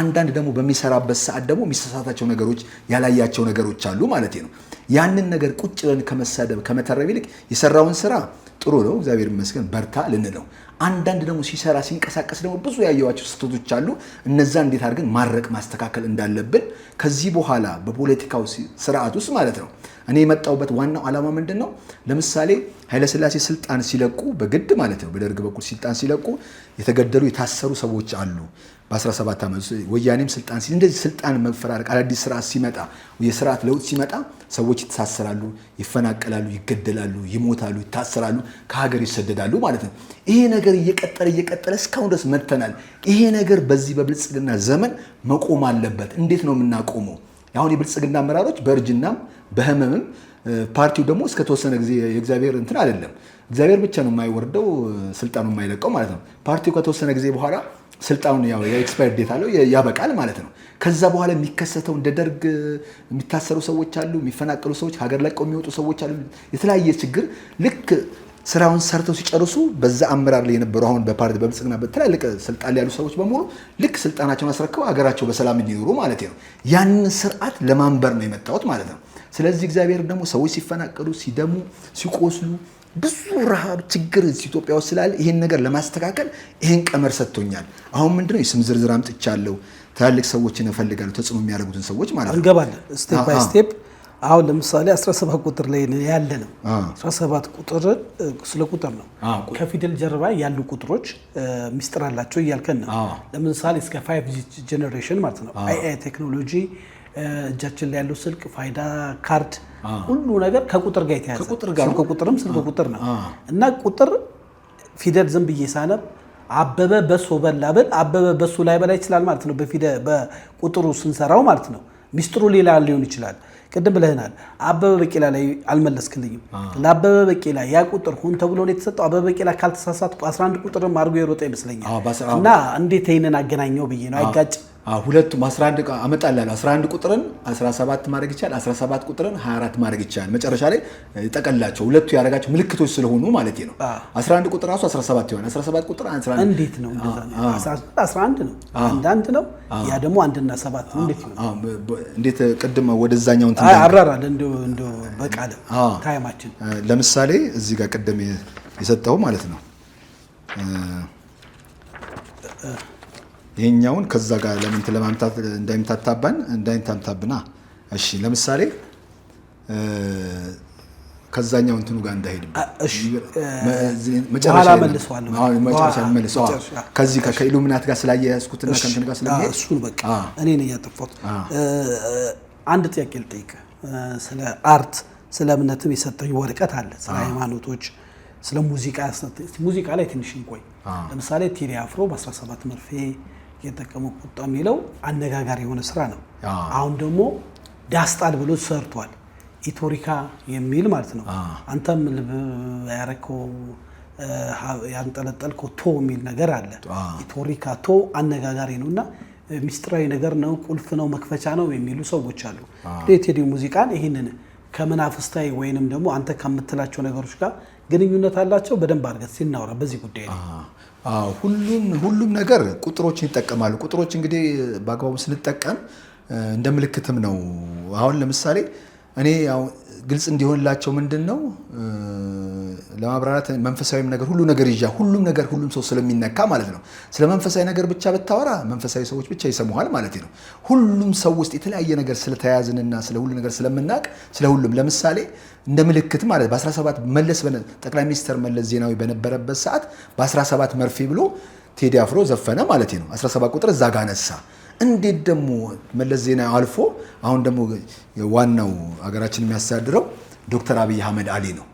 አንዳንድ ደግሞ በሚሰራበት ሰዓት ደግሞ የሚሳሳታቸው ነገሮች ያላያቸው ነገሮች አሉ ማለት ነው። ያንን ነገር ቁጭ ብለን ከመሳደብ ከመተረብ ይልቅ የሰራውን ስራ ጥሩ ነው እግዚአብሔር ይመስገን በርታ ልንለው። አንዳንድ ደግሞ ሲሰራ ሲንቀሳቀስ ደግሞ ብዙ ያየዋቸው ስህተቶች አሉ። እነዛ እንዴት አድርገን ማረቅ ማስተካከል እንዳለብን ከዚህ በኋላ በፖለቲካው ስርዓት ውስጥ ማለት ነው እኔ የመጣሁበት ዋናው ዓላማ ምንድን ነው? ለምሳሌ ኃይለሥላሴ ስልጣን ሲለቁ በግድ ማለት ነው በደርግ በኩል ስልጣን ሲለቁ የተገደሉ የታሰሩ ሰዎች አሉ። በ17 ዓመት ወያኔም ስልጣን እንደዚህ ስልጣን መፈራረቅ አዳዲስ ስርዓት ሲመጣ የስርዓት ለውጥ ሲመጣ ሰዎች ይታሰራሉ፣ ይፈናቀላሉ፣ ይገደላሉ፣ ይሞታሉ፣ ይታሰራሉ፣ ከሀገር ይሰደዳሉ ማለት ነው። ይሄ ነገር እየቀጠለ እስካሁን ድረስ መጥተናል። ይሄ ነገር በዚህ በብልጽግና ዘመን መቆም አለበት። እንዴት ነው የምናቆመው? አሁን የብልጽግና አመራሮች በእርጅናም በህመምም ፓርቲው ደግሞ እስከተወሰነ ጊዜ የእግዚአብሔር እንትን አይደለም። እግዚአብሔር ብቻ ነው የማይወርደው ስልጣኑ የማይለቀው ማለት ነው። ፓርቲው ከተወሰነ ጊዜ በኋላ ስልጣኑን ያው የኤክስፓየር ዴት አለው ያበቃል ማለት ነው። ከዛ በኋላ የሚከሰተው እንደ ደርግ የሚታሰሩ ሰዎች አሉ፣ የሚፈናቀሉ ሰዎች፣ ሀገር ለቀው የሚወጡ ሰዎች አሉ። የተለያየ ችግር ልክ ስራውን ሰርተው ሲጨርሱ በዛ አመራር ላይ የነበሩ አሁን በፓርቲ በብልጽግና በትላልቅ ስልጣን ላይ ያሉ ሰዎች በሙሉ ልክ ስልጣናቸውን አስረክበው ሀገራቸው በሰላም እንዲኖሩ ማለት ነው ያንን ስርዓት ለማንበር ነው የመጣሁት ማለት ነው። ስለዚህ እግዚአብሔር ደግሞ ሰዎች ሲፈናቀሉ፣ ሲደሙ፣ ሲቆስሉ ብዙ ረሃብ ችግር ኢትዮጵያ ውስጥ ስላለ ይሄን ነገር ለማስተካከል ይሄን ቀመር ሰጥቶኛል። አሁን ምንድነው የስም ዝርዝር አምጥቻለሁ። ትላልቅ ሰዎችን እፈልጋለሁ ተጽዕኖ የሚያደርጉትን ሰዎች ማለት ነው። እንገባለን ስቴፕ ባይ ስቴፕ። አሁን ለምሳሌ 17 ቁጥር ላይ ያለ ነው። 17 ቁጥር ስለ ቁጥር ነው። ከፊደል ጀርባ ያሉ ቁጥሮች ሚስጥር አላቸው እያልከን ነው። ለምሳሌ እስከ 5 ጄኔሬሽን ማለት ነው። AI ቴክኖሎጂ እጃችን ላይ ያለው ስልክ፣ ፋይዳ ካርድ፣ ሁሉ ነገር ከቁጥር ጋር የተያዘ ስልክ ቁጥርም ስልክ ቁጥር ነው እና ቁጥር ፊደል ዝም ብዬ ሳነብ አበበ በሶ በላ ብል አበበ በሶ ላይ በላ ይችላል ማለት ነው። በቁጥሩ ስንሰራው ማለት ነው። ሚስጥሩ ሌላ ሊሆን ይችላል። ቅድም ብለህናል። አበበ ቢቂላ ላይ አልመለስክልኝም። ለአበበ ቢቂላ ያ ቁጥር ሆን ተብሎ ነው የተሰጠው። አበበ ቢቂላ ካልተሳሳትኩ 11 ቁጥርም አድርጎ የሮጠ ይመስለኛል እና እንዴት ይሄንን አገናኘው ብዬ ነው። አይጋጭም? ሁለቱም 11 አመጣላለሁ። 11 ቁጥርን 17 ማድረግ ይቻላል። 17 ቁጥርን 24 ማድረግ ይቻላል። መጨረሻ ላይ ጠቀላቸው ሁለቱ ያደረጋቸው ምልክቶች ስለሆኑ ማለት ነው። 11 ቁጥር ራሱ 17 ይሆናል። 17 ቁጥር 11 እንዴት ነው እንደዛ ነው? 11 ነው አንድ ነው። ያ ደግሞ 1 እና 7 ነው። እንዴት ነው? እንዴት ቅድም ወደዛኛው እንትን አራራል እንደው በቃለ ታይማችን ለምሳሌ እዚህ ጋር ቅድም የሰጠው ማለት ነው ይሄኛውን ከዛ ጋር ለምን ለማምጣት እንዳይምታታብና እሺ ለምሳሌ ከዛኛው እንትኑ ጋር እንዳይሄድም መጨረሻ መልሰዋለሁ። መጨረሻ መልሰዋለሁ። ከዚህ ከኢሉሚናት ጋር ስላያያዝኩትና ከእንትን ጋር ስለሚሄድ እሱን በቃ እኔ ነኝ ያጠፋሁት። አንድ ጥያቄ ልጠይቅ። ስለ አርት ስለ እምነትም የሰጠኝ ወረቀት አለ። ስለ ሃይማኖቶች፣ ስለ ሙዚቃ ላይ ትንሽ እንቆይ። ለምሳሌ ቴዲ አፍሮ በ17 መርፌ የተጠቀመው ቁጣ የሚለው አነጋጋሪ የሆነ ስራ ነው። አሁን ደግሞ ዳስጣል ብሎ ሰርቷል። ኢቶሪካ የሚል ማለት ነው። አንተም ያረከው ያንጠለጠልከው ቶ የሚል ነገር አለ። ኢቶሪካ ቶ አነጋጋሪ ነውና ሚስጥራዊ ነገር ነው፣ ቁልፍ ነው፣ መክፈቻ ነው የሚሉ ሰዎች አሉ። ቴዲ ሙዚቃን ይሄንን ከመናፍስታዊ ወይንም ደግሞ አንተ ከምትላቸው ነገሮች ጋር ግንኙነት አላቸው? በደንብ አድርገን ሲናወራ በዚህ ጉዳይ ነው። ሁሉም ነገር ቁጥሮችን ይጠቀማሉ። ቁጥሮች እንግዲህ በአግባቡ ስንጠቀም እንደ ምልክትም ነው። አሁን ለምሳሌ እኔ ያው ግልጽ እንዲሆንላቸው ምንድነው ለማብራራት መንፈሳዊም ነገር ሁሉ ነገር ሁሉም ሰው ስለሚነካ ማለት ነው። ስለ መንፈሳዊ ነገር ብቻ ብታወራ መንፈሳዊ ሰዎች ብቻ ይሰሙሃል ማለት ነው። ሁሉም ሰው ውስጥ የተለያየ ነገር ስለተያያዝንና ስለ ሁሉ ነገር ስለምናቅ ስለ ሁሉም ለምሳሌ እንደ ምልክት ማለት በ17 ጠቅላይ ሚኒስትር መለስ ዜናዊ በነበረበት ሰዓት በ17 መርፌ ብሎ ቴዲ አፍሮ ዘፈነ ማለት ነው። 17 ቁጥር እዛ ጋር አነሳ። እንዴት ደግሞ መለስ ዜናዊ አልፎ አሁን ደግሞ ዋናው ሀገራችን የሚያስተዳድረው ዶክተር አብይ አህመድ አሊ ነው።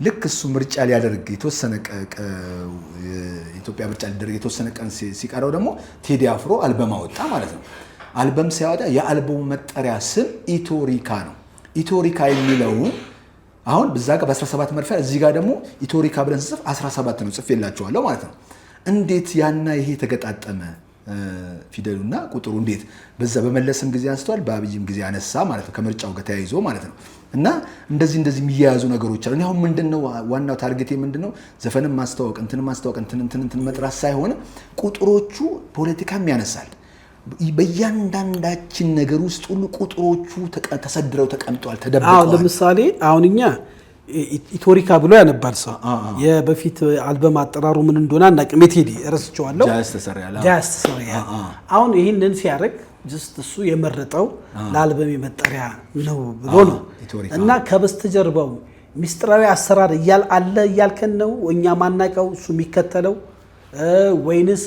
ልክ እሱ ምርጫ ሊያደርግ የተወሰነ ኢትዮጵያ ምርጫ ሊያደርግ የተወሰነ ቀን ሲቀረው ደግሞ ቴዲ አፍሮ አልበም አወጣ ማለት ነው። አልበም ሲያወጣ የአልበሙ መጠሪያ ስም ኢቶሪካ ነው። ኢቶሪካ የሚለው አሁን በዛ ጋር በ17 መርፌ እዚህ ጋር ደግሞ ኢቶሪካ ብለን ጽፍ 17 ነው ጽፌላችኋለሁ ማለት ነው። እንዴት ያና ይሄ ተገጣጠመ ፊደሉና ቁጥሩ እንዴት በዛ በመለስም ጊዜ አንስቷል በአብይም ጊዜ አነሳ ማለት ነው። ከምርጫው ጋር ተያይዞ ማለት ነው። እና እንደዚህ የሚያያዙ ነገሮች አሉ። አሁን ምንድነው ዋናው ታርጌቴ ምንድነው ዘፈንም ማስተዋወቅ እንትን መጥራት ሳይሆን ቁጥሮቹ ፖለቲካም ያነሳል። በእያንዳንዳችን ነገር ውስጥ ሁሉ ቁጥሮቹ ተሰድረው ተቀምጠዋል፣ ተደብቀዋል። ለምሳሌ አሁን እኛ ኢቶሪካ ብሎ ያነባል ሰው የበፊት አልበም አጠራሩ ምን እንደሆነ አናውቅም። ቴዲ እረስቸዋለሁ። ጃስት ተሰሪያ አሁን ይህንን ሲያደርግ ጀስት እሱ የመረጠው ለአልበም መጠሪያ ነው ብሎ ነው። እና ከበስተጀርባው ሚስጥራዊ አሰራር አለ እያልከን ነው እኛ ማናውቀው እሱ የሚከተለው ወይንስ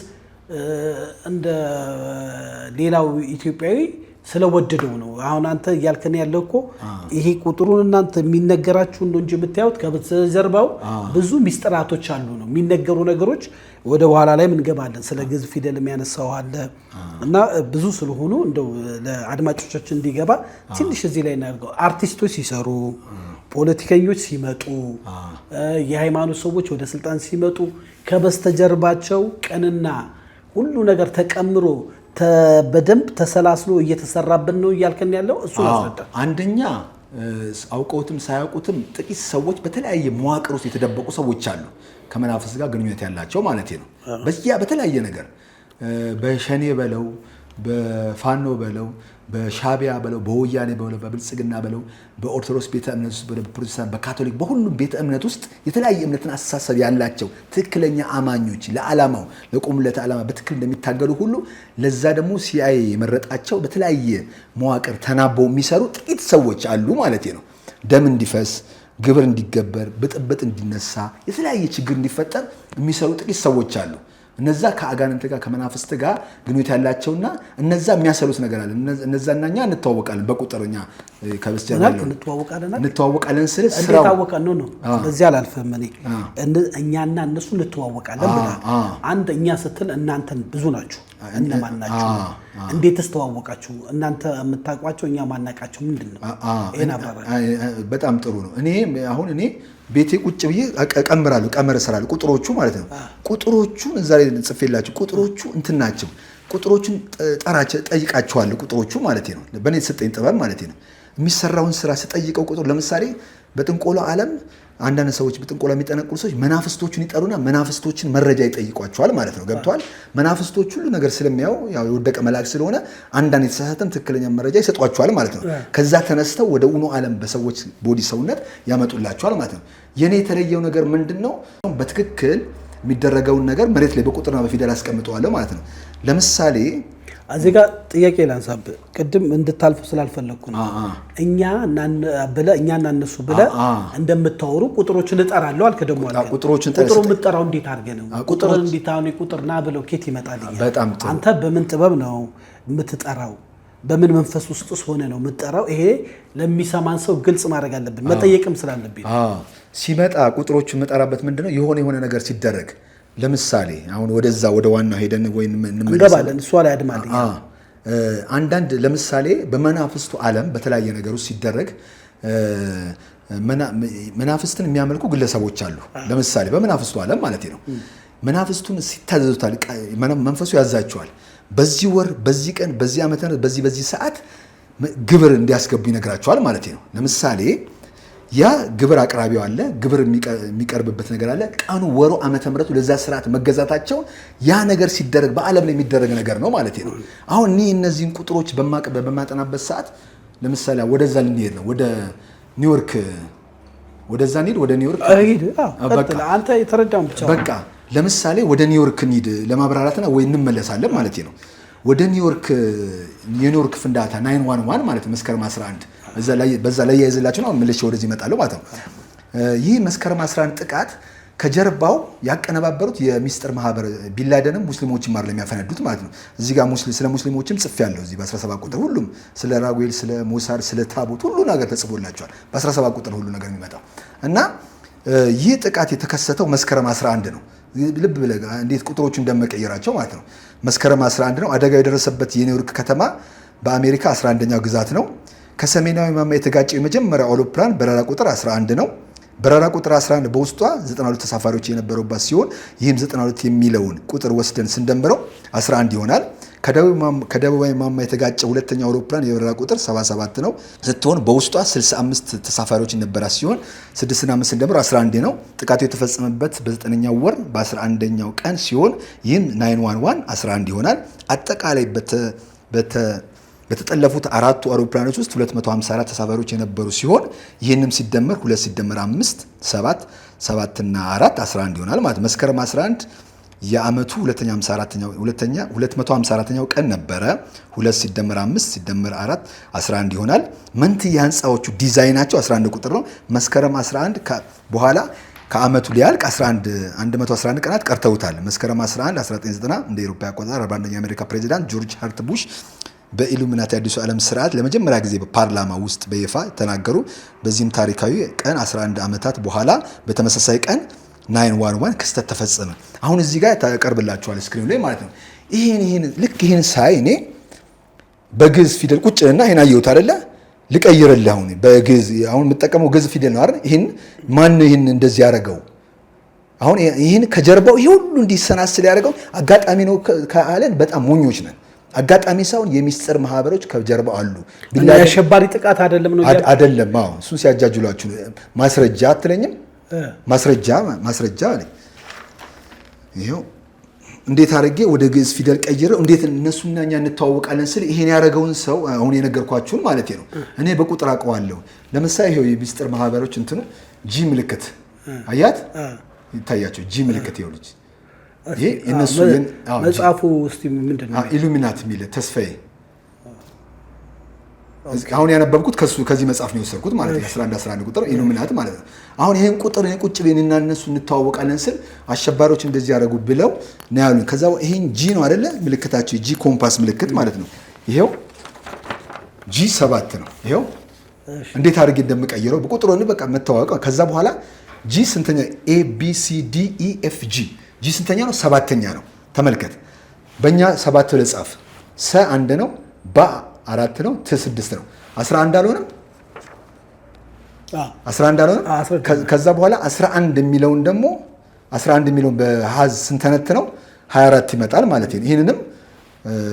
እንደ ሌላው ኢትዮጵያዊ ስለወደደው ነው? አሁን አንተ እያልከን ያለው እኮ ይሄ ቁጥሩን እናንተ የሚነገራችሁ ነው እንጂ የምታዩት ከበስተጀርባው ብዙ ሚስጥራቶች አሉ ነው የሚነገሩ ነገሮች። ወደ በኋላ ላይ እንገባለን። ስለ ግዕዝ ፊደል የሚያነሳው አለ እና ብዙ ስለሆኑ እንደው ለአድማጮቻችን እንዲገባ ትንሽ እዚህ ላይ እናድርገው። አርቲስቶች ሲሰሩ፣ ፖለቲከኞች ሲመጡ፣ የሃይማኖት ሰዎች ወደ ስልጣን ሲመጡ ከበስተጀርባቸው ቀንና ሁሉ ነገር ተቀምሮ በደንብ ተሰላስሎ እየተሰራብን ነው እያልከን ያለው እሱ አስረዳ። አንደኛ አውቀውትም ሳያውቁትም ጥቂት ሰዎች በተለያየ መዋቅር ውስጥ የተደበቁ ሰዎች አሉ፣ ከመናፍስ ጋር ግንኙነት ያላቸው ማለት ነው። በተለያየ ነገር በሸኔ በለው፣ በፋኖ በለው፣ በሻቢያ በለው፣ በወያኔ በለው፣ በብልጽግና በለው፣ በኦርቶዶክስ ቤተ እምነት ውስጥ በፕሮቴስታንት፣ በካቶሊክ፣ በሁሉም ቤተ እምነት ውስጥ የተለያየ እምነትን አስተሳሰብ ያላቸው ትክክለኛ አማኞች ለዓላማው ለቆሙለት ዓላማ በትክክል እንደሚታገሉ ሁሉ ለዛ ደግሞ ሲአይኤ የመረጣቸው በተለያየ መዋቅር ተናበው የሚሰሩ ጥቂት ሰዎች አሉ ማለት ነው። ደም እንዲፈስ፣ ግብር እንዲገበር፣ ብጥብጥ እንዲነሳ፣ የተለያየ ችግር እንዲፈጠር የሚሰሩ ጥቂት ሰዎች አሉ። እነዛ ከአጋንንት ጋር ከመናፍስት ጋር ግንኙነት ያላቸውና እነዛ የሚያሰሉት ነገር አለ። እነዛና እኛ እንተዋወቃለን። በቁጥርኛ ከበስተጀርባ እንተዋወቃለን ስለ ስራው እንተዋወቃለን ነው። በዚህ አላልፈም እኔ እኛና እነሱ እንተዋወቃለን ብላ አንድ እኛ ስትል እናንተን ብዙ ናችሁ። እነማን ናችሁ? እንዴት ተስተዋወቃችሁ? እናንተ የምታውቋቸው እኛ ማናውቃቸው ምንድነው? በጣም ጥሩ ነው። እኔ ቤቴ ቁጭ ብዬ ቀመር እሰራለሁ። ቁጥሮቹ ማለት ነው። ቁጥሮቹን እዛ ላይ ጽፌላችሁ ቁጥሮቹ እንትን ናቸው። ቁጥሮቹን ጠይቃቸዋለሁ። ቁጥሮቹ ማለት ነው። በእኔ የተሰጠኝ ጥበብ ማለት ነው። የሚሰራውን ስራ ስጠይቀው ቁጥሩ ለምሳሌ በጥንቆላ ዓለም አንዳንድ ሰዎች በጥንቆላ የሚጠነቁሉ ሰዎች መናፍስቶቹን ይጠሩና መናፍስቶችን መረጃ ይጠይቋቸዋል ማለት ነው። ገብቷል? መናፍስቶች ሁሉ ነገር ስለሚያው ያው የወደቀ መልአክ ስለሆነ አንዳንድ የተሳሳተም ትክክለኛ መረጃ ይሰጧቸዋል ማለት ነው። ከዛ ተነስተው ወደ ኡኖ ዓለም በሰዎች ቦዲ ሰውነት ያመጡላቸዋል ማለት ነው። የኔ የተለየው ነገር ምንድነው? በትክክል የሚደረገውን ነገር መሬት ላይ በቁጥርና በፊደል አስቀምጠዋለሁ ማለት ነው። ለምሳሌ እዚህ ጋር ጥያቄ ላንሳብህ። ቅድም እንድታልፉ ስላልፈለግኩ ነው። እኛና እነሱ ብለህ እንደምታወሩ ቁጥሮችን እጠራለሁ አልክ። ደግሞ አልክ ቁጥሩን የምትጠራው እንዴት አድርገህ ነው? ቁጥሩን እንዴት አሁን ቁጥር ና ብለው ኬት ይመጣልኛል? አንተ በምን ጥበብ ነው የምትጠራው? በምን መንፈስ ውስጥስ ሆነ ነው የምትጠራው? ይሄ ለሚሰማን ሰው ግልጽ ማድረግ አለብን፣ መጠየቅም ስላለብኝ። ሲመጣ ቁጥሮቹን የምጠራበት ምንድነው? የሆነ ነገር ሲደረግ ለምሳሌ አሁን ወደዛ ወደ ዋናው ሄደን ወይ እንገባለን። እሷ ላይ አድማልኝ አንዳንድ ለምሳሌ በመናፍስቱ ዓለም በተለያየ ነገር ውስጥ ሲደረግ መናፍስትን የሚያመልኩ ግለሰቦች አሉ። ለምሳሌ በመናፍስቱ ዓለም ማለት ነው። መናፍስቱን ሲታዘዙታል፣ መንፈሱ ያዛቸዋል። በዚህ ወር፣ በዚህ ቀን፣ በዚህ ዓመተ ምህረት፣ በዚህ ሰዓት ግብር እንዲያስገቡ ይነግራቸዋል ማለት ነው። ለምሳሌ ያ ግብር አቅራቢው አለ፣ ግብር የሚቀርብበት ነገር አለ። ቀኑ፣ ወሩ፣ ዓመተ ምህረቱ ለዛ ስርዓት መገዛታቸው ያ ነገር ሲደረግ በዓለም ላይ የሚደረግ ነገር ነው ማለት ነው። አሁን እነዚህን ቁጥሮች በማጠናበት ሰዓት ለምሳሌ ወደዛ ልንሄድ ነው፣ ወደ ኒውዮርክ፣ ወደዛ እንሂድ፣ ወደ ኒውዮርክ አንተ የተረዳውን ብቻ በቃ ለምሳሌ ወደ ኒውዮርክ እንሂድ ለማብራራትና ወይ እንመለሳለን ማለት ነው። ወደ ኒውዮርክ የኒውዮርክ ፍንዳታ 911 ማለት መስከረም 11 በዛ ላይ ያይዝላችሁ ነው። መልሼ ወደዚህ እመጣለሁ ማለት ነው። ይህ መስከረም 11 ጥቃት ከጀርባው ያቀነባበሩት የሚስጥር ማህበር ቢንላደንም ሙስሊሞችም ማር ለሚያፈነዱት ማለት ነው። እዚህ ጋር ስለ ሙስሊሞችም ጽፌያለሁ። እዚህ በ17 ቁጥር ሁሉም ስለ ራጉኤል፣ ስለ ሞሳድ፣ ስለ ታቦት ሁሉ ነገር ተጽፎላቸዋል። በ17 ቁጥር ሁሉ ነገር የሚመጣው እና ይህ ጥቃት የተከሰተው መስከረም 11 ነው። ልብ ብለህ እንዴት ቁጥሮቹ እንደመቀየራቸው ማለት ነው። መስከረም 11 ነው። አደጋው የደረሰበት የኒውዮርክ ከተማ በአሜሪካ 11ኛው ግዛት ነው። ከሰሜናዊ ማማ የተጋጨው የመጀመሪያው አውሮፕላን በረራ ቁጥር 11 ነው። በረራ ቁጥር 11 በውስጧ 92 ተሳፋሪዎች የነበሩባት ሲሆን ይህም 92 የሚለውን ቁጥር ወስደን ስንደምረው 11 ይሆናል። ከደቡባዊ ማማ የተጋጨው ሁለተኛው አውሮፕላን የበረራ ቁጥር 77 ነው ስትሆን በውስጧ 65 ተሳፋሪዎች የነበራት ሲሆን 6 እና 5 ስንደምረው 11 ነው። ጥቃቱ የተፈጸመበት በ9ኛው ወር በ11ኛው ቀን ሲሆን ይህም 911 11 ይሆናል። አጠቃላይ በተጠለፉት አራቱ አውሮፕላኖች ውስጥ 254 ተሳፋሪዎች የነበሩ ሲሆን ይህንም ሲደመር 2 ሲደመር 5 7 7 እና 4 11 ይሆናል ማለት መስከረም 11 የዓመቱ 254ኛው ቀን ነበረ። 2 ሲደመር 5 ሲደመር 4 11 ይሆናል። መንትያ ህንፃዎቹ ዲዛይናቸው 11 ቁጥር ነው። መስከረም 11 በኋላ ከዓመቱ ሊያልቅ 111 ቀናት ቀርተውታል። መስከረም 11 1990 እንደ አውሮፓ አቆጣጠር 41ኛው የአሜሪካ ፕሬዚዳንት ጆርጅ ሃርት ቡሽ በኢሉሚናቲ አዲሱ ዓለም ስርዓት ለመጀመሪያ ጊዜ በፓርላማ ውስጥ በይፋ ተናገሩ። በዚህም ታሪካዊ ቀን 11 ዓመታት በኋላ በተመሳሳይ ቀን 911 ክስተት ተፈጸመ። አሁን እዚህ ጋር ታቀርብላችኋል ስክሪን ላይ ማለት ነው። ይሄን ሳይ እኔ በግዕዝ ፊደል ቁጭና ይሄን አየሁት አይደለ? ልቀይርልህ። አሁን በግዕዝ አሁን የምጠቀመው ግዕዝ ፊደል ነው አይደል? ይሄን ማን ነው ይሄን እንደዚህ ያደረገው? አሁን ይሄን ከጀርባው ይሄ ሁሉ እንዲሰናስል ያደረገው አጋጣሚ ነው ካለን በጣም ሞኞች ነን። አጋጣሚ ሳይሆን የሚስጥር ማህበሮች ከጀርባው አሉ። የአሸባሪ ጥቃት አይደለም ነው አይደለም። አዎ እሱን ሲያጃጅሏችሁ ማስረጃ አትለኝም? ማስረጃ አለኝ። ይሄው እንዴት አድርጌ ወደ ግዕዝ ፊደል ቀይረው እንዴት እነሱና እኛ እንተዋወቃለን ስል ይሄን ያደረገውን ሰው አሁን የነገርኳችሁን ማለት ነው እኔ በቁጥር አውቀዋለሁ። ለምሳሌ ይሄው የሚስጥር ማህበሮች እንትኑ ጂ ምልክት አያት ይታያቸው። ጂ ምልክት ይኸው ልጅ ይሄ እነሱ መጽሐፉ እስቲ ምንድነው? ኢሉሚናት የሚል ተስፋዬ አሁን ያነበብኩት ከዚህ መጽሐፍ ነው የወሰድኩት ማለት ነው። 11 ቁጥር ኢሉሚናት ማለት ነው። አሁን ይሄን ቁጥር ቁጭ ብለንና እነሱ እንተዋወቃለን ስል አሸባሪዎች እንደዚህ ያደረጉ ብለው ነው ያሉኝ። ከዛ ይሄን ጂ ነው አይደለ ምልክታቸው፣ ጂ ኮምፓስ ምልክት ማለት ነው። ይሄው ጂ 7 ነው። ይሄው እንዴት አድርጌ እንደምቀይረው በቁጥሩ ነው በቃ መተዋወቅ። ከዛ በኋላ ጂ ስንተኛ? ኤ ቢ ሲ ዲ ኢ ኤፍ ጂ ጂ ስንተኛ ነው? 7ኛ ነው። ተመልከት። በእኛ 7 ብለህ ጻፍ። ሰ 1 ነው፣ ባ 4 ነው፣ ት 6 ነው። 11 አልሆነም? 11 አልሆነም? ከዛ በኋላ 11 የሚለውን ደግሞ 11 የሚለውን በሀዝ ስንተነት ነው 24 ይመጣል ማለት ነው። ይህንንም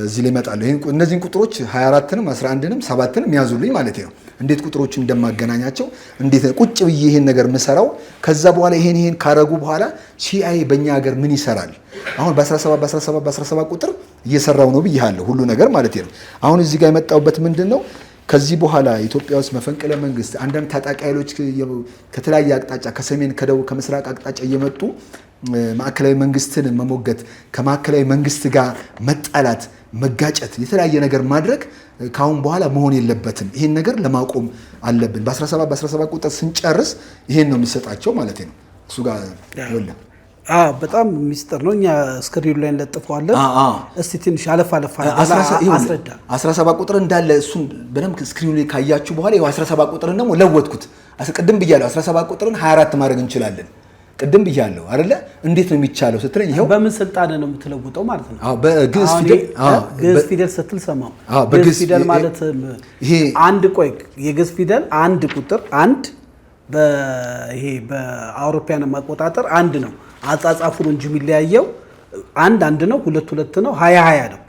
እዚህ ላይ ይመጣል። እነዚህን ቁጥሮች 24ንም 11ንም 7ንም ያዙልኝ ማለት ነው። እንዴት ቁጥሮችን እንደማገናኛቸው እንዴት ቁጭ ብዬ ይሄን ነገር ምሰራው። ከዛ በኋላ ይሄን ካረጉ በኋላ ሲአይኤ በእኛ ሀገር ምን ይሰራል? አሁን በ17 ቁጥር እየሰራው ነው ብያለሁ ሁሉ ነገር ማለት ነው። አሁን እዚህ ጋር የመጣውበት ምንድን ነው? ከዚህ በኋላ ኢትዮጵያ ውስጥ መፈንቅለ መንግስት አንዳንድ ታጣቂ ኃይሎች ከተለያየ አቅጣጫ ከሰሜን፣ ከደቡብ፣ ከምስራቅ አቅጣጫ እየመጡ ማዕከላዊ መንግስትን መሞገት፣ ከማዕከላዊ መንግስት ጋር መጣላት፣ መጋጨት፣ የተለያየ ነገር ማድረግ ካሁን በኋላ መሆን የለበትም። ይሄን ነገር ለማቆም አለብን። በ17 ቁጥር ስንጨርስ ይሄን ነው የሚሰጣቸው ማለት ነው። እሱ ጋር ይወለ በጣም ሚስጥር ነው። እኛ ስክሪኑ ላይ እንለጥፈዋለን። እስቲ ትንሽ አለፍ አስረዳ። 17 ቁጥር እንዳለ እሱን በደንብ ስክሪኑ ላይ ካያችሁ በኋላ ይኸው 17 ቁጥርን ደግሞ ለወጥኩት። ቅድም ብያለሁ 17 ቁጥርን 24 ማድረግ እንችላለን። ቅድም ብያለሁ አይደለ? እንዴት ነው የሚቻለው ስትለኝ ይኸው በምን ስልጣን ነው የምትለውጠው ማለት ነው። በግዕዝ ፊደል ስትል ሰማው። ግዕዝ ፊደል ማለት ይሄ አንድ የግዕዝ ፊደል አንድ ቁጥር አንድ ይሄ በአውሮፓውያን አቆጣጠር አንድ ነው። አጻጻፉ ነው እንጂ የሚለያየው አንድ ነው፣ ሁለት ነው፣ 20 ነው።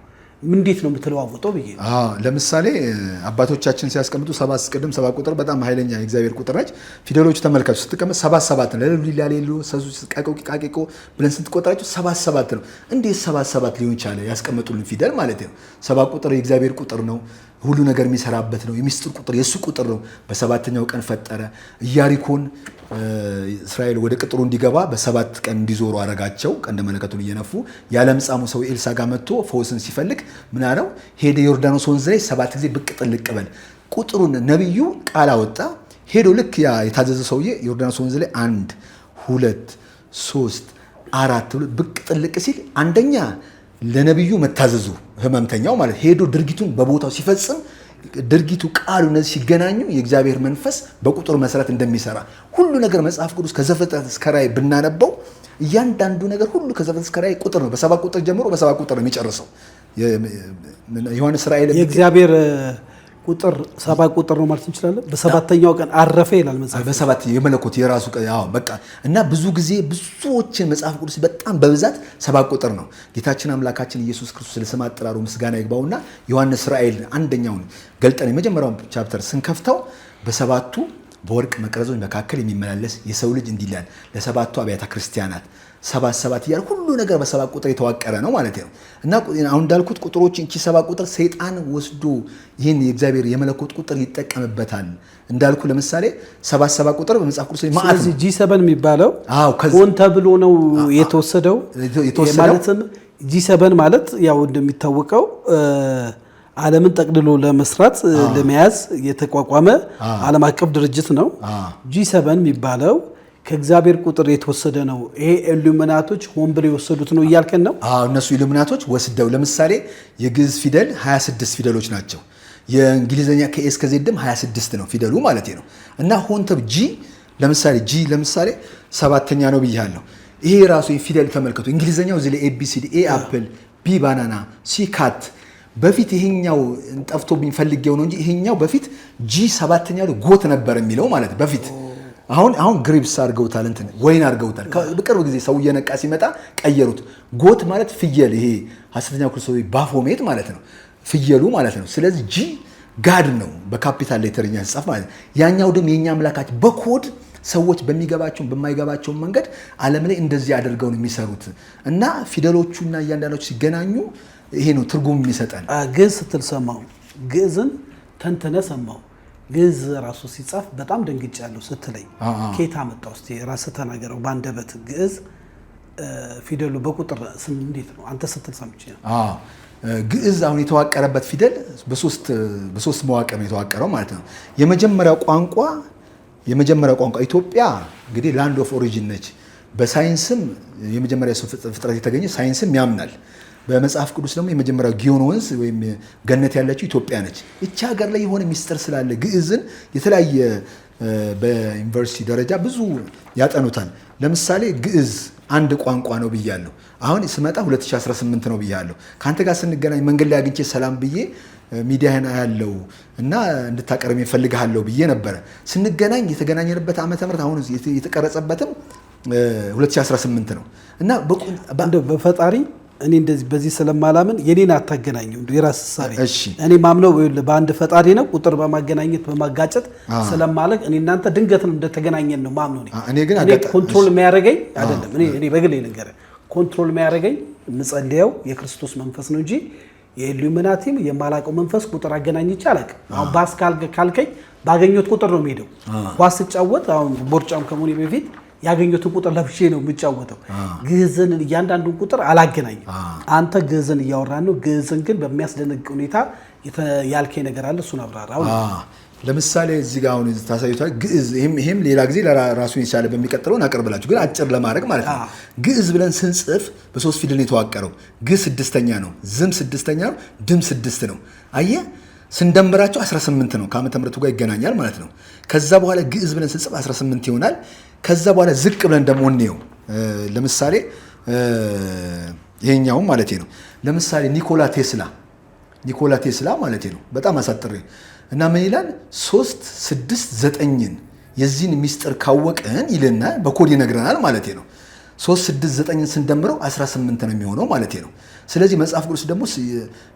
እንዴት ነው የምትለዋወጠው ብዬ ነው። ለምሳሌ አባቶቻችን ሲያስቀምጡ 7 ቁጥር በጣም ኃይለኛ የእግዚአብሔር ቁጥር ነች። ፊደሎቹ ተመልካቹ ስትቀመጥ 7 ነው። ለሌሉ ሰሱ ቃቂቆ ብለን ስትቆጥራቸው 7 ነው። እንዴት 7 ሊሆን ይችላል? ያስቀመጡልን ፊደል ማለት ነው። 7 ቁጥር የእግዚአብሔር ቁጥር ነው። ሁሉ ነገር የሚሰራበት ነው። የሚስጥር ቁጥር የሱ ቁጥር ነው። በሰባተኛው ቀን ፈጠረ። ኢያሪኮን እስራኤል ወደ ቅጥሩ እንዲገባ በ7 ቀን እንዲዞሩ አረጋቸው። ቀንደ መለከቱን እየነፉ ያለምጻሙ ሰው ኤልሳ ጋር መጥቶ ፈውስን ሲፈልግ ምን አለው? ሄደ ዮርዳኖስ ወንዝ ላይ 7 ጊዜ ብቅ ጥልቅ በል። ቁጥሩን ነብዩ ቃል አወጣ። ሄዶ ልክ ያ የታዘዘ ሰውዬ ዮርዳኖስ ወንዝ ላይ 1 2 3 4 ብሎ ብቅ ጥልቅ ሲል አንደኛ ለነብዩ መታዘዙ ህመምተኛው ማለት ሄዶ ድርጊቱን በቦታው ሲፈጽም ድርጊቱ ቃሉ እነዚህ ሲገናኙ የእግዚአብሔር መንፈስ በቁጥር መሰረት እንደሚሰራ ሁሉ ነገር መጽሐፍ ቅዱስ ከዘፍጥረት እስከ ራዕይ ብናነበው እያንዳንዱ ነገር ሁሉ ከዘፍጥረት እስከ ራዕይ ቁጥር ነው። በ7 ቁጥር ጀምሮ በ7 ቁጥር ነው የሚጨርሰው። ዮሐንስ ራዕይ የእግዚአብሔር ቁጥር 7 ቁጥር ነው ማለት እንችላለን። በሰባተኛው ቀን አረፈ ይላል መጽሐፍ። በሰባት የመለኮት የራሱ በቃ እና ብዙ ጊዜ ብዙዎችን መጽሐፍ ቅዱስ በጣም በብዛት 7 ቁጥር ነው። ጌታችን አምላካችን ኢየሱስ ክርስቶስ ለስም አጠራሩ ምስጋና ይግባውና ዮሐንስ ራዕይ አንደኛውን ገልጠን የመጀመሪያውን ቻፕተር ስንከፍተው በሰባቱ በወርቅ መቅረዞች መካከል የሚመላለስ የሰው ልጅ እንዲህ ይላል ለሰባቱ አብያተ ክርስቲያናት 7 እያለ ሁሉ ነገር በ7 ቁጥር የተዋቀረ ነው ማለት ነው። እና አሁን እንዳልኩት ቁጥሮች እንቺ 7 ቁጥር ሰይጣን ወስዶ ይህን የእግዚአብሔር የመለኮት ቁጥር ይጠቀምበታል። እንዳልኩ ለምሳሌ 7 ቁጥር በመጽሐፍ ቅዱስ ላይ ማለት ነው። G7 የሚባለው ሆን ተብሎ ነው የተወሰደው። ማለትም G7 ማለት ያው እንደሚታወቀው ዓለምን ጠቅልሎ ለመስራት ለመያዝ የተቋቋመ ዓለም አቀፍ ድርጅት ነው። G7 የሚባለው ከእግዚአብሔር ቁጥር የተወሰደ ነው። ይሄ ኢሉሚናቶች ሆን ብለው የወሰዱት ነው እያልከን ነው? እነሱ ኢሉሚናቶች ወስደው ለምሳሌ የግዕዝ ፊደል 26 ፊደሎች ናቸው። የእንግሊዝኛ ከኤስ ከዜድም 26 ነው ፊደሉ ማለት ነው። እና ሆን ተብ ጂ ለምሳሌ 7ኛ ነው ብያለሁ። ይሄ ራሱ ፊደል ተመልከቱ። እንግሊዝኛው እዚህ ላይ ኤቢሲዲ ኤ አፕል፣ ቢ ባናና፣ ሲ ካት። በፊት ይሄኛው ጠፍቶብኝ ፈልጌው ነው እንጂ ይሄኛው በፊት ጂ 7ኛ ላይ ጎት ነበር የሚለው ማለት በፊት አሁን ግሪፕስ አድርገውታል፣ እንትን ወይን አድርገውታል። በቅርብ ጊዜ ሰው እየነቃ ሲመጣ ቀየሩት። ጎት ማለት ፍየል፣ ይሄ ሐሰተኛው ክርስቶስ ባፎሜት ማለት ነው፣ ፍየሉ ማለት ነው። ስለዚህ ጂ ጋድ ነው በካፒታል ሌተርኛ ሲጻፍ ማለት ነው። ያኛው ደግሞ የኛ አምላካችን በኮድ ሰዎች በሚገባቸው በማይገባቸው መንገድ ዓለም ላይ እንደዚህ አድርገው ነው የሚሰሩት። እና ፊደሎቹና እያንዳንዶቹ ሲገናኙ ይሄ ነው ትርጉም የሚሰጠን። ግዕዝ ስትል ሰማው፣ ግዕዝን ተንተነ ሰማው። ግዕዝ ራሱ ሲጻፍ በጣም ደንግጫለሁ ስትለኝ ከየት አመጣው? እስቲ ራስህ ተናገረው በአንደበት። ግዕዝ ፊደሉ በቁጥር ስም እንዴት ነው አንተ ስትል ሰምቼ ነው። ግዕዝ አሁን የተዋቀረበት ፊደል በሶስት መዋቅር ነው የተዋቀረው ማለት ነው። የመጀመሪያው ቋንቋ ኢትዮጵያ እንግዲህ ላንድ ኦፍ ኦሪጂን ነች። በሳይንስም የመጀመሪያ ሰው ፍጥረት የተገኘ ሳይንስም ያምናል። በመጽሐፍ ቅዱስ ደግሞ የመጀመሪያው ጊዮን ወንዝ ወይም ገነት ያለችው ኢትዮጵያ ነች። እቺ ሀገር ላይ የሆነ ሚስጥር ስላለ ግዕዝን የተለያየ በዩኒቨርሲቲ ደረጃ ብዙ ያጠኑታል። ለምሳሌ ግዕዝ አንድ ቋንቋ ነው ብያለሁ። አሁን ስመጣ 2018 ነው ብያለሁ። ከአንተ ጋር ስንገናኝ መንገድ ላይ አግኝቼ ሰላም ብዬ ሚዲያህን አያለው እና እንድታቀርብ እፈልግሃለሁ ብዬ ነበረ። ስንገናኝ የተገናኘንበት ዓመተ ምህረት አሁን የተቀረጸበትም 2018 ነው እና በፈጣሪ እኔ እንደዚህ በዚህ ስለማላምን የኔን አታገናኘው እንዴ የራስ ሳሪ እኔ ማምነው በአንድ ፈጣሪ ነው። ቁጥር በማገናኘት በማጋጨት ስለማለቅ እኔ እናንተ ድንገት ነው እንደተገናኘን ነው ማምነው። እኔ ኮንትሮል የሚያደርገኝ አይደለም። እኔ በግሌ ነገር ኮንትሮል የሚያደርገኝ ምጸልየው የክርስቶስ መንፈስ ነው እንጂ የኢሉሚናቲም የማላቀው መንፈስ ቁጥር አገናኝቼ አላውቅም። አሁን ባስካል ካልከኝ ባገኘሁት ቁጥር ነው የሚሄደው። ኳስ ስጫወት አሁን ቦርጫም ከመሆኔ በፊት ያገኘሁትን ቁጥር ለብሼ ነው የምጫወተው። ግዕዝን እያንዳንዱን ቁጥር አላገናኝም። አንተ ግዕዝን እያወራን ነው። ግዕዝን ግን በሚያስደንቅ ሁኔታ ያልከኝ ነገር አለ፣ እሱን አብራራው። ለምሳሌ እዚህ ጋር አሁን ታሳዩታል ግዕዝ። ይሄም ሌላ ጊዜ ለራሱን የቻለ በሚቀጥለው አቀርብላችሁ፣ ግን አጭር ለማድረግ ማለት ነው። ግዕዝ ብለን ስንጽፍ በ3 ፊደል ነው የተዋቀረው። ግ 6ኛ ነው፣ ዝም 6ኛ ነው፣ ድም 6 ነው። አየህ ስንደምራቸው 18 ነው። ከዓመተ ምሕረቱ ጋር ይገናኛል ማለት ነው። ከዛ በኋላ ግዕዝ ብለን ስንጽፍ 18 ይሆናል። ከዛ በኋላ ዝቅ ብለን ደግሞ እንየው። ለምሳሌ ይሄኛውም ማለት ነው። ለምሳሌ ኒኮላ ቴስላ ማለት ነው። በጣም አሳጥሬ እና ምን ይላል 3 6 9ን የዚህን ሚስጥር ካወቅን ይልና በኮድ ይነግረናል ማለት ነው። 3 6 9ን ስንደምረው 18 ነው የሚሆነው ማለት ነው። ስለዚህ መጽሐፍ ቅዱስ ደግሞ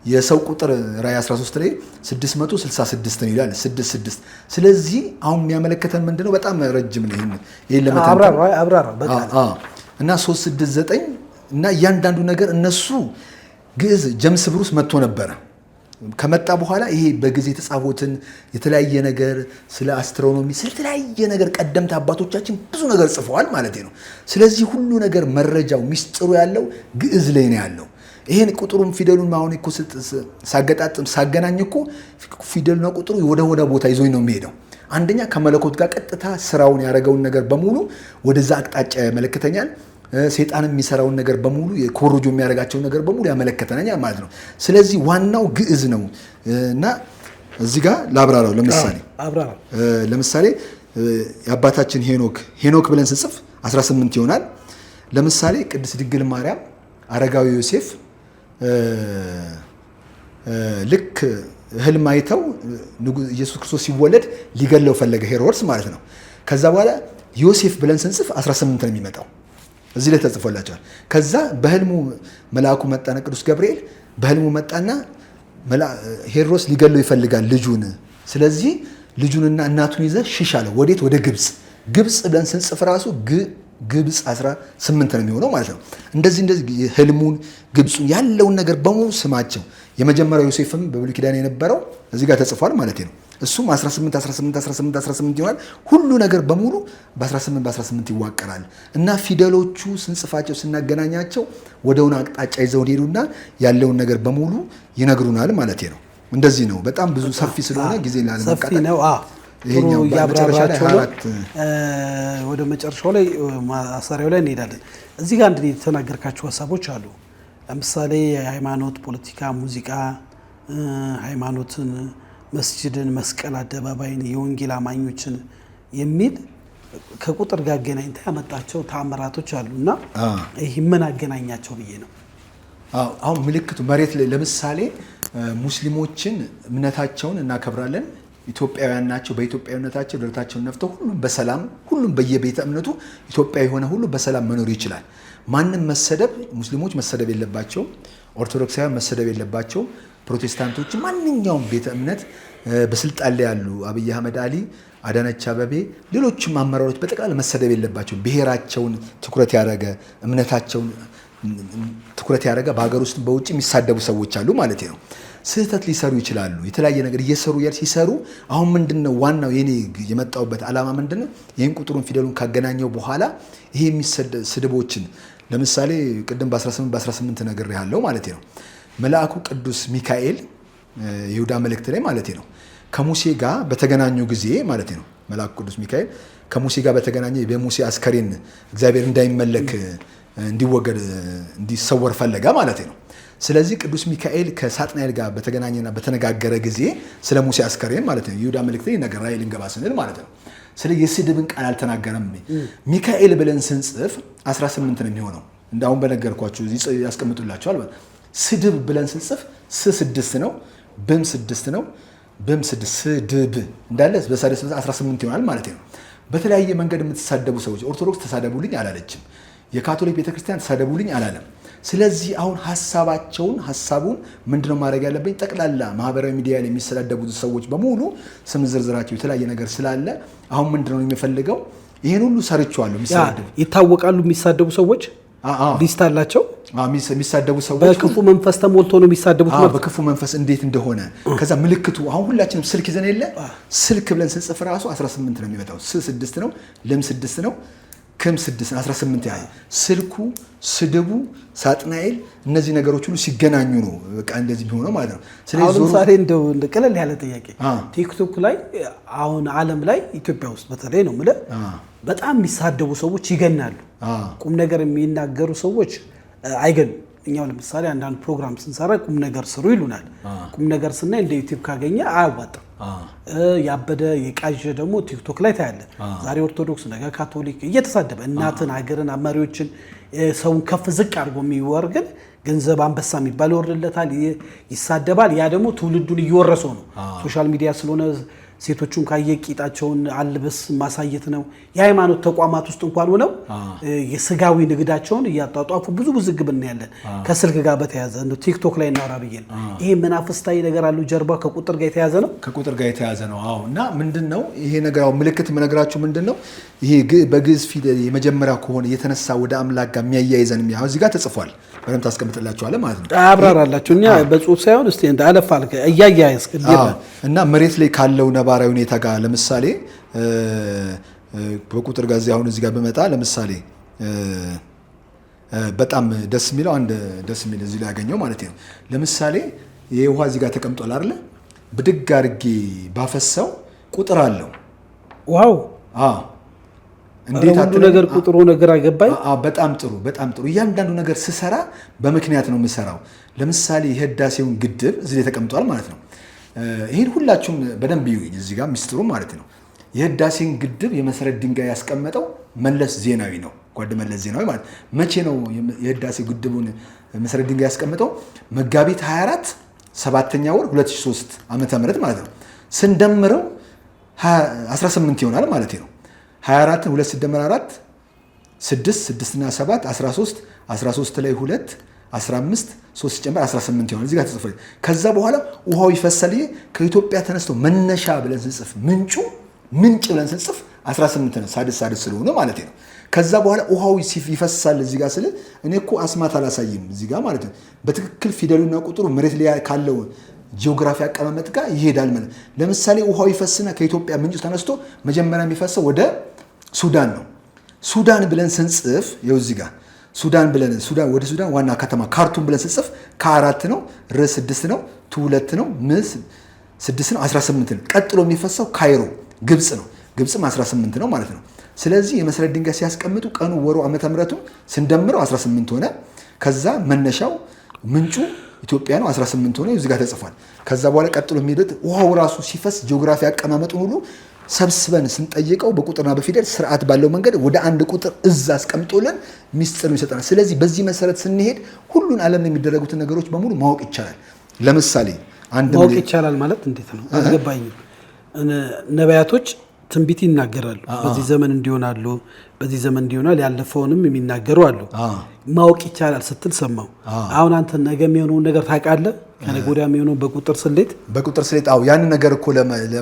የሰው ቁጥር ራዕይ 13 ላይ 666 ነው ይላል 66። ስለዚህ አሁን የሚያመለክተን ምንድነው? በጣም ረጅም ነው። ይሄን ለመተንተን አብራራ እና 3 6 9 እና እያንዳንዱ ነገር እነሱ ግዕዝ ጀምስ ብሩስ መጥቶ ነበረ። ከመጣ በኋላ ይሄ በጊዜ የተጻፉትን የተለያየ ነገር ስለ አስትሮኖሚ ስለተለያየ ነገር ቀደምት አባቶቻችን ብዙ ነገር ጽፈዋል ማለት ነው። ስለዚህ ሁሉ ነገር መረጃው ሚስጥሩ ያለው ግዕዝ ላይ ነው ያለው። ይሄን ቁጥሩን ፊደሉን አሁን እኮ ሳገናኝ እኮ ፊደሉና ቁጥሩ ወደ ቦታ ይዞኝ ነው የሚሄደው። አንደኛ ከመለኮት ጋር ቀጥታ ስራውን ያደረገውን ነገር በሙሉ ወደዛ አቅጣጫ ያመለክተኛል። ሰይጣን የሚሰራውን ነገር በሙሉ ኮሮጆ የሚያደርጋቸውን ነገር በሙሉ ያመለክተናል ማለት ነው። ስለዚህ ዋናው ግዕዝ ነው እና እዚህ ጋር ላብራራው። ለምሳሌ የአባታችን ሄኖክ ብለን ስንጽፍ 18 ይሆናል። ለምሳሌ ቅድስት ድንግል ማርያም፣ አረጋዊ ዮሴፍ ልክ ህልም አይተው ኢየሱስ ክርስቶስ ሲወለድ ሊገለው ፈለገ ሄሮድስ ማለት ነው። ከዛ በኋላ ዮሴፍ ብለን ስንጽፍ 18 ነው የሚመጣው። እዚህ ላይ ተጽፎላቸዋል። ከዛ በህልሙ መልአኩ መጣና ቅዱስ ገብርኤል በህልሙ መጣና ሄሮድስ ሊገለው ይፈልጋል ልጁን። ስለዚህ ልጁንና እናቱን ይዘ ሽሽ አለ። ወዴት? ወደ ግብፅ ብለን ስንጽፍ ራሱ ግብፅ 18 ነው የሚሆነው ማለት ነው። እንደዚህ ህልሙን ግብፁን ያለውን ነገር በሙሉ ስማቸው የመጀመሪያው ዮሴፍም በብሉይ ኪዳን የነበረው እዚህ ጋር ተጽፏል ማለት ነው። እሱም 18 ይሆናል። ሁሉ ነገር በሙሉ በ18 ይዋቀራል እና ፊደሎቹ ስንጽፋቸው ስናገናኛቸው ወደሆነ አቅጣጫ ይዘው ሄዱና ያለውን ነገር በሙሉ ይነግሩናል ማለት ነው። እንደዚህ ነው። በጣም ብዙ ሰፊ ስለሆነ ጊዜ ላለመቃጠል ይሄኛው ያብራራቸው ነው። ወደ መጨረሻው ላይ ማሰሪያው ላይ እንሄዳለን። እዚህ ጋር እንድን የተናገርካቸው ሀሳቦች አሉ። ለምሳሌ የሃይማኖት፣ ፖለቲካ፣ ሙዚቃ፣ ሃይማኖትን፣ መስጂድን፣ መስቀል አደባባይን፣ የወንጌል አማኞችን የሚል ከቁጥር ጋር አገናኝተህ ያመጣቸው ተአምራቶች አሉና ይህ ምን አገናኛቸው ብዬ ነው። አሁን ምልክቱ መሬት ላይ ለምሳሌ ሙስሊሞችን እምነታቸውን እናከብራለን። ኢትዮጵያውያን ናቸው። በኢትዮጵያዊነታቸው ደረታቸውን ነፍተው ሁሉም በሰላም ሁሉም በየቤተ እምነቱ ኢትዮጵያዊ የሆነ ሁሉ በሰላም መኖር ይችላል። ማንም መሰደብ ሙስሊሞች መሰደብ የለባቸውም። ኦርቶዶክሳውያን መሰደብ የለባቸውም። ፕሮቴስታንቶች ማንኛውም ቤተ እምነት በስልጣን ላይ ያሉ አብይ አህመድ አሊ፣ አዳነች አበቤ፣ ሌሎችም አመራሮች በጠቅላላ መሰደብ የለባቸውም። ብሔራቸውን ትኩረት ያደረገ እምነታቸውን ትኩረት ያደረገ በሀገር ውስጥ በውጭ የሚሳደቡ ሰዎች አሉ ማለት ነው። ስህተት ሊሰሩ ይችላሉ። የተለያየ ነገር እየሰሩ ሲሰሩ አሁን ምንድነው ዋናው የኔ የመጣውበት ዓላማ ምንድነው? ይህን ቁጥሩን ፊደሉን ካገናኘው በኋላ ይሄ ስድቦችን ለምሳሌ ቅድም በ18 ነገር ያለው ማለት ነው። መልአኩ ቅዱስ ሚካኤል ይሁዳ መልእክት ላይ ማለት ነው ከሙሴ ጋር በተገናኙ ጊዜ ማለት ነው። መልአኩ ቅዱስ ሚካኤል ከሙሴ ጋር በተገናኘ በሙሴ አስከሬን እግዚአብሔር እንዳይመለክ እንዲወገድ እንዲሰወር ፈለጋ ማለት ነው። ስለዚህ ቅዱስ ሚካኤል ከሳጥናኤል ጋር በተገናኘና በተነጋገረ ጊዜ ስለ ሙሴ አስከሬን ማለት ነው ይሁዳ መልእክት ላይ ነገር ራእይ ልንገባ ስንል ማለት ነው። ስለዚህ የስድብን ቃል አልተናገረም። ሚካኤል ብለን ስንጽፍ 18 ነው የሚሆነው። እንዳሁን በነገርኳችሁ እዚህ ያስቀምጡላችኋል። ስድብ ብለን ስንጽፍ ስ6 ነው፣ ብም 6 ነው፣ ብም 6 ስድብ እንዳለ በሳደስ 18 ይሆናል ማለት ነው። በተለያየ መንገድ የምትሳደቡ ሰዎች ኦርቶዶክስ ተሳደቡልኝ አላለችም። የካቶሊክ ቤተክርስቲያን ተሳደቡልኝ አላለም። ስለዚህ አሁን ሀሳቡን ምንድነው ማድረግ ያለብኝ? ጠቅላላ ማህበራዊ ሚዲያ ላይ የሚሰዳደቡት ሰዎች በሙሉ ስም ዝርዝራቸው የተለያየ ነገር ስላለ አሁን ምንድነው የሚፈልገው? ይሄን ሁሉ ሰርቻለሁ። የሚሳደቡ ይታወቃሉ። የሚሳደቡ ሰዎች ሊስት አላቸው። የሚሳደቡ ሰዎች በክፉ መንፈስ ተሞልቶ ነው የሚሳደቡት። በክፉ መንፈስ እንዴት እንደሆነ ከዛ ምልክቱ አሁን ሁላችንም ስልክ ይዘን የለ ስልክ ብለን ስንጽፍ ራሱ 18 ነው የሚመጣው። ስ 6 ነው፣ ለም 6 ነው፣ ክም 6 18 ያህል ስልኩ ስድቡ ሳጥናኤል እነዚህ ነገሮች ሁሉ ሲገናኙ ነው በቃ እንደዚህ ቢሆነው ማለት ነው። ስለዚህ አሁን ምሳሌ እንደው ቀለል ያለ ጥያቄ ቲክቶክ ላይ አሁን ዓለም ላይ ኢትዮጵያ ውስጥ በተለይ ነው ማለት በጣም የሚሳደቡ ሰዎች ይገናሉ። ቁም ነገር የሚናገሩ ሰዎች አይገኑም። እኛው ለምሳሌ አንዳንድ ፕሮግራም ስንሰራ ቁም ነገር ስሩ ይሉናል። ቁም ነገር ስናይ እንደ ዩቲዩብ ካገኘ አያዋጣም። ያበደ የቃዥ ደግሞ ቲክቶክ ላይ ታያለ። ዛሬ ኦርቶዶክስ ነገ ካቶሊክ እየተሳደበ እናትን፣ ሀገርን፣ አማሪዎችን ሰውን ከፍ ዝቅ አድርጎ የሚወር ግን ገንዘብ አንበሳ የሚባል ይወርድለታል፣ ይሳደባል። ያ ደግሞ ትውልዱን እየወረሰው ነው። ሶሻል ሚዲያ ስለሆነ ሴቶቹን ካየ ቂጣቸውን አልበስ ማሳየት ነው። የሃይማኖት ተቋማት ውስጥ እንኳን ሆነው የስጋዊ ንግዳቸውን እያጣጣፉ ብዙ ውዝግብ እናያለን። ከስልክ ጋር በተያያዘ እንደው ቲክቶክ ላይ እናወራ ብዬ ነው። ይሄ መናፍስታዊ ነገር አለው ጀርባ ከቁጥር ጋር የተያዘ ነው። ከቁጥር ጋር የተያዘ ነው። አዎ። እና ምንድነው ይሄ ነገር ምልክት የምነግራችሁ ምንድነው ይሄ በግዕዝ ፊደል የመጀመሪያው ከሆነ የተነሳ ወደ አምላክ ጋር የሚያያይዘን የሚያው እዚህ ጋር ተጽፏል። በደምብ ታስቀምጥላችኋለህ ማለት ነው። አብራራላችሁ እኛ በጽሁፍ ሳይሆን እስቲ እንደ አለፋል እያያይስ እና መሬት ላይ ካለው ነባራዊ ሁኔታ ጋር ለምሳሌ በቁጥር ጋር አሁን እዚህ ጋር በመጣ ለምሳሌ በጣም ደስ የሚለው አንድ ደስ የሚል እዚህ ላይ ያገኘው ማለት ነው። ለምሳሌ የውሃ እዚህ ጋር ተቀምጧል አይደል? ብድግ አድርጌ ባፈሰው ቁጥር አለው ዋው! እንዴት አጥቶ ነገር ቁጥሩ ነገር አገባኝ። በጣም ጥሩ በጣም ጥሩ። እያንዳንዱ ነገር ስሰራ በምክንያት ነው የምሰራው። ለምሳሌ የህዳሴውን ግድብ እዚህ ላይ ተቀምጧል ማለት ነው። ይሄን ሁላችሁም በደንብ ይዩኝ እዚህ ጋር ሚስጥሩ ማለት ነው። የህዳሴን ግድብ የመሰረት ድንጋይ ያስቀመጠው መለስ ዜናዊ ነው። ጓድ መለስ ዜናዊ ማለት መቼ ነው የህዳሴ ግድቡን መሰረት ድንጋይ ያስቀመጠው? መጋቢት 24 7ኛ ወር 2003 ዓመተ ምህረት ማለት ነው። ስንደምረው 18 ይሆናል ማለት ነው። 24ን 2 ሲደመር 4 6 6 እና 7 13 13 ላይ 2 15 3 ሲጨመር 18 ይሆናል። እዚህ ጋር ተጽፏል። ከዛ በኋላ ውሃው ይፈሳል። ከኢትዮጵያ ተነስቶ መነሻ ብለን ስንጽፍ ምንጭ ብለን ስንጽፍ 18 ነው። ሳድስ ስለሆነ ማለት ነው። ከዛ በኋላ ውሃው ይፈሳል። እዚህ ጋር ስለ እኔ እኮ አስማት አላሳይም እዚህ ጋር ማለት ነው። በትክክል ፊደሉና ቁጥሩ መሬት ላይ ካለው ጂኦግራፊ አቀማመጥ ጋር ይሄዳል ማለት። ለምሳሌ ውሃው ይፈስና ከኢትዮጵያ ምንጭ ተነስቶ መጀመሪያ የሚፈሰው ወደ ሱዳን ነው። ሱዳን ብለን ስንጽፍ ይኸው እዚህ ጋር ሱዳን ብለን ወደ ሱዳን ዋና ከተማ ካርቱም ብለን ስንጽፍ ከ4 ነው፣ ር 6 ነው፣ ቱ 2 ነው፣ ም 6 ነው፣ 18 ነው። ቀጥሎ የሚፈሰው ካይሮ ግብጽ ነው። ግብጽም 18 ነው ማለት ነው። ስለዚህ የመሰረት ድንጋይ ሲያስቀምጡ ቀኑ፣ ወሩ፣ ዓመተ ምህረቱ ስንደምረው 18 ሆነ። ከዛ መነሻው ምንጩ ኢትዮጵያ ነው 18 ሆነ እዚህ ጋር ተጽፏል። ከዛ በኋላ ቀጥሎ የሚሄዱት ውሃው ራሱ ሲፈስ ጂኦግራፊ አቀማመጡን ሁሉ ሰብስበን ስንጠይቀው በቁጥርና በፊደል ስርዓት ባለው መንገድ ወደ አንድ ቁጥር እዛ አስቀምጦልን ሚስጥር ይሰጠናል። ስለዚህ በዚህ መሰረት ስንሄድ ሁሉን ዓለም የሚደረጉትን ነገሮች በሙሉ ማወቅ ይቻላል። ለምሳሌ ማወቅ ይቻላል ማለት እንዴት ነው? አልገባኝም። ነቢያቶች ትንቢት ይናገራሉ። በዚህ ዘመን እንዲሆናሉ፣ በዚህ ዘመን እንዲሆናል፣ ያለፈውንም የሚናገሩ አሉ። ማወቅ ይቻላል ስትል ሰማው። አሁን አንተ ነገ የሚሆነውን ነገር ታውቃለህ? ከነገ ወዲያ የሚሆነውን በቁጥር ስሌት አዎ፣ ያንን ነገር እኮ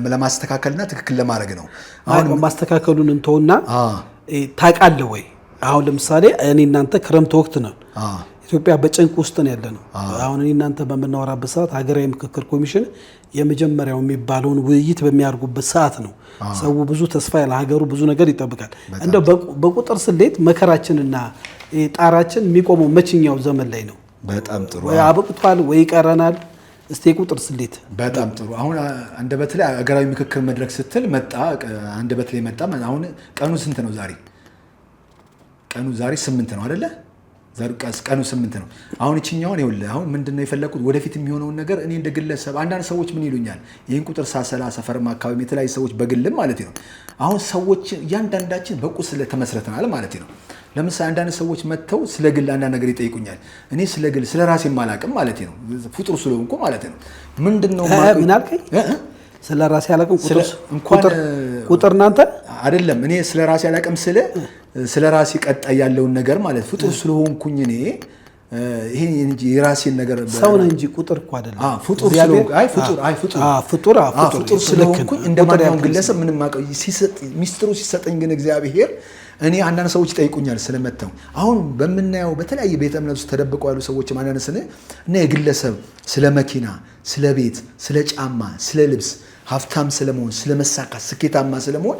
ለማስተካከልና ትክክል ለማድረግ ነው። አሁን ማስተካከሉን እንተውና ታውቃለህ ወይ? አሁን ለምሳሌ እኔ እናንተ ክረምት ወቅት ነው፣ ኢትዮጵያ በጭንቅ ውስጥ ነው ያለ ነው። አሁን እኔ እናንተ በምናወራበት ሰዓት ሀገራዊ ምክክር ኮሚሽን የመጀመሪያው የሚባለውን ውይይት በሚያደርጉበት ሰዓት ነው። ሰው ብዙ ተስፋ ያለ ሀገሩ ብዙ ነገር ይጠብቃል። እንደው በቁጥር ስሌት መከራችንና ጣራችን የሚቆመው መችኛው ዘመን ላይ ነው? በጣም ጥሩ። ወይ አበቅቷል ወይ ይቀረናል? እስቲ የቁጥር ስሌት በጣም ጥሩ። አሁን አንደበት ላይ ሀገራዊ ምክክር መድረክ ስትል መጣ፣ አንደበት ላይ መጣ። አሁን ቀኑ ስንት ነው ዛሬ? ቀኑ ዛሬ 8 ነው አይደለ? ቀኑ 8 ነው። አሁን እችኛውን ይኸውልህ፣ አሁን ምንድነው የፈለኩት ወደፊት የሚሆነውን ነገር እኔ እንደ ግለሰብ፣ አንዳንድ ሰዎች ምን ይሉኛል፣ ይህን ቁጥር ሳሰላ ሰፈርም አካባቢ የተለያዩ ሰዎች በግልም ማለት ነው። አሁን ሰዎች እያንዳንዳችን በቁስ ተመስርተናል ማለት ነው። ለምሳሌ አንዳንድ ሰዎች መጥተው ስለ ግል አንዳንድ ነገር ይጠይቁኛል። እኔ ስለ ግል ስለ ራሴ ማላቅም ማለት ነው፣ ፍጡር ስለሆንኩ ማለት ነው። ምንድነው ምን አልከኝ? ስለ ራሴ አላቅም ቁጥር እናንተ አይደለም። እኔ ስለ ራሴ አላቅም ስለ ራሴ ቀጣይ ያለውን ነገር ማለት ፍጡር ስለሆንኩኝ እኔ ይሄ እንጂ የራሴን ነገር ሰው ነው እንጂ ቁጥር እኮ አይደለም። ፍጡር ስለሆንኩኝ እንደማንኛውም ግለሰብ ምንም አቀው ሚስጥሩ ሲሰጠኝ ግን እግዚአብሔር እኔ አንዳንድ ሰዎች ይጠይቁኛል ስለመተው አሁን በምናየው በተለያየ ቤተ እምነት ውስጥ ተደብቀው ያሉ ሰዎች ማንነስነ እና የግለሰብ ስለ መኪና ስለ ቤት፣ ስለ ጫማ፣ ስለ ልብስ ሀብታም ስለመሆን ስለመሳካት ስኬታማ ስለመሆን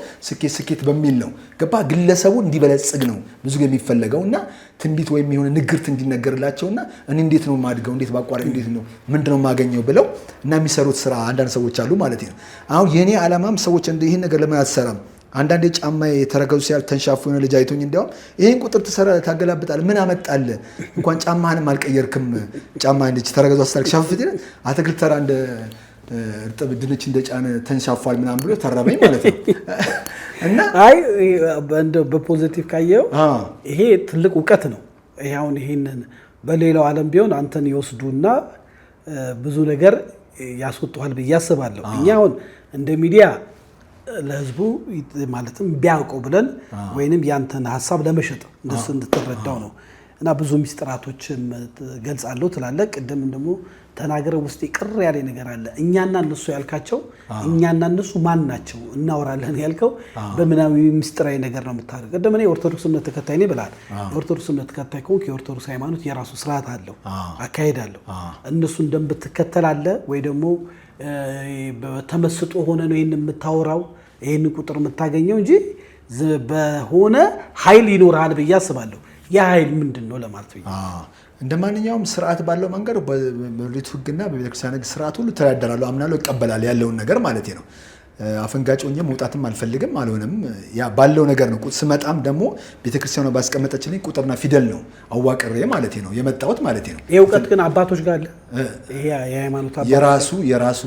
ስኬት በሚል ነው ገባ ግለሰቡ እንዲበለጽግ ነው ብዙ የሚፈልገው እና ትንቢት ወይም የሆነ ንግርት እንዲነገርላቸውና እኔ እንዴት ነው ማድገው እንዴት ባቋረጥ እንዴት ነው ምንድነው ማገኘው ብለው እና የሚሰሩት ስራ አንዳንድ ሰዎች አሉ ማለት ነው። አሁን የኔ ዓላማም ሰዎች ይሄን ነገር ለምን አትሰራም አንዳንዴ ጫማ የተረገዙ ሲያል ተንሻፉ የሆነ ልጅ አይቶኝ እንዲያውም ይሄን ቁጥር ትሰራ ታገላብጣል ምን አመጣለ እንኳን ጫማህንም አልቀየርክም ጫማ እንዴት ተረገዙ አስተካክ ሻፍት ይላል አትክልት ተራ እንደ እርጥብ ድንች እንደጫነ ተንሻፋል ምናምን ብሎ ተረበኝ ማለት ነው። እና አይ በፖዚቲቭ ካየው ይሄ ትልቅ ዕውቀት ነው። ይሄውን ይሄንን በሌላው ዓለም ቢሆን አንተን ይወስዱና ብዙ ነገር ያስወጣዋል ብዬ አስባለሁ። እኛ አሁን እንደ ሚዲያ ለህዝቡ ማለትም ቢያውቀው ብለን ወይንም ያንተን ሐሳብ ለመሸጥ እንደሱ እንድትረዳው ነው። እና ብዙ ሚስጥራቶችን ገልጻለሁ ትላለህ። ቅድም ደግሞ ተናገረ ውስጥ ቅር ያለ ነገር አለ። እኛና እነሱ ያልካቸው እኛና እነሱ ማን ናቸው እናወራለን ያልከው በምናዊ ሚስጥራዊ ነገር ነው የምታደርገው። ቅድም እኔ ኦርቶዶክስ እምነት ተከታይ ነኝ ብለሃል። የኦርቶዶክስ እምነት ተከታይ ከሆንክ የኦርቶዶክስ ሃይማኖት የራሱ ስርዓት አለው፣ አካሄድ አለው። እነሱ እንደምትከተላለህ ወይ ደግሞ በተመስጦ ሆነ ነው ይሄን የምታወራው ይሄን ቁጥር የምታገኘው እንጂ በሆነ ኃይል ይኖርሃል ብዬ አስባለሁ። ያ ኃይል ምንድነው ለማለት ነው? እንደማንኛውም ስርዓት ባለው መንገድ በቤተ ሕግና በቤተክርስቲያን ሕግ ስርዓት ሁሉ ተዳደራለሁ አምናለሁ እቀበላለሁ ያለውን ነገር ማለት ነው። አፈንጋጭ ሆኜ መውጣትም አልፈልግም አልሆነም ያ ባለው ነገር ነው። ስመጣም ደግሞ ቤተክርስቲያኗ ባስቀመጠችልኝ ቁጥርና ፊደል ነው አዋቅሬ ማለት ነው የመጣሁት ማለት ነው። ይሄ ዕውቀት ግን አባቶች ጋር አለ። ይሄ የሃይማኖት አባቶች የራሱ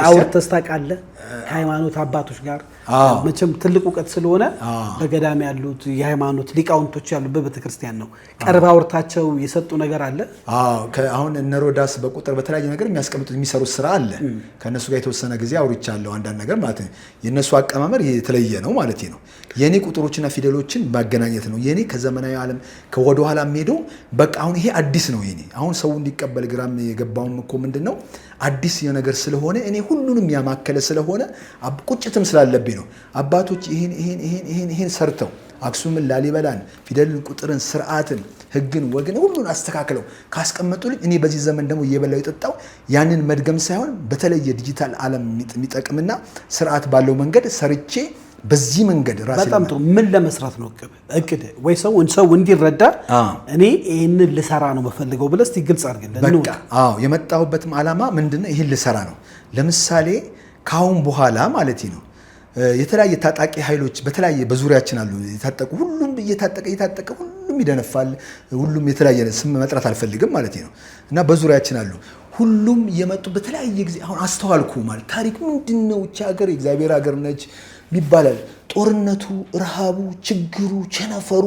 አውርተህ ታውቃለህ ከሃይማኖት አባቶች ጋር መቼም ትልቅ ዕውቀት ስለሆነ በገዳም ያሉት የሃይማኖት ሊቃውንቶች ያሉበት ቤተክርስቲያን ነው። ቀርባ አውርታቸው የሰጡ ነገር አለ። አሁን እነ ሮዳስ በቁጥር በተለያየ ነገር የሚያስቀምጡት የሚሰሩት ስራ አለ። ከነሱ ጋር የተወሰነ ጊዜ አውርቻለሁ አንዳንድ ነገር ማለት ነው። የነሱ አቀማመር የተለየ ነው ማለት ነው። የኔ ቁጥሮችና ፊደሎችን ማገናኘት ነው የኔ ከዘመናዊ ዓለም ከወደ ኋላ ሄደው በቃ አሁን ይሄ አዲስ ነው የኔ አሁን ሰው እንዲቀበል ግራም የገባውም እኮ ምንድነው አዲስ ነገር ስለሆነ እኔ ሁሉንም ያማከለ ስለሆነ ቁጭትም ስላለብኝ ነው። አባቶች ይሄን ሰርተው አክሱምን ላሊበላን ፊደልን ቁጥርን ስርዓትን ሕግን ወግን ሁሉን አስተካክለው ካስቀመጡልኝ እኔ በዚህ ዘመን ደግሞ እየበላው የጠጣው ያንን መድገም ሳይሆን በተለየ ዲጂታል ዓለም የሚጠቅምና ስርዓት ባለው መንገድ ሰርቼ በዚህ መንገድ ራሴ በጣም ጥሩ ምን ለመስራት ነው እቅድ ወይ ሰው እንዲረዳ እኔ ይሄንን ልሰራ ነው መፈልገው ብለህ እስቲ ግልጽ አድርግልን። በቃ የመጣሁበትም ዓላማ ምንድነው ይሄን ልሰራ ነው። ለምሳሌ ካሁን በኋላ ማለት ነው የተለያየ ታጣቂ ኃይሎች በተለያየ በዙሪያችን አሉ የታጠቁ ሁሉም እየታጠቀ ሁሉም ይደነፋል ሁሉም የተለያየ ስም መጥራት አልፈልግም ማለት ነው። እና በዙሪያችን አሉ ሁሉም የመጡ በተለያየ ጊዜ አሁን አስተዋልኩ ማለት ታሪክ ምንድነው እቺ ሀገር የእግዚአብሔር ሀገር ነች ይባላል። ጦርነቱ ረሃቡ ችግሩ ቸነፈሩ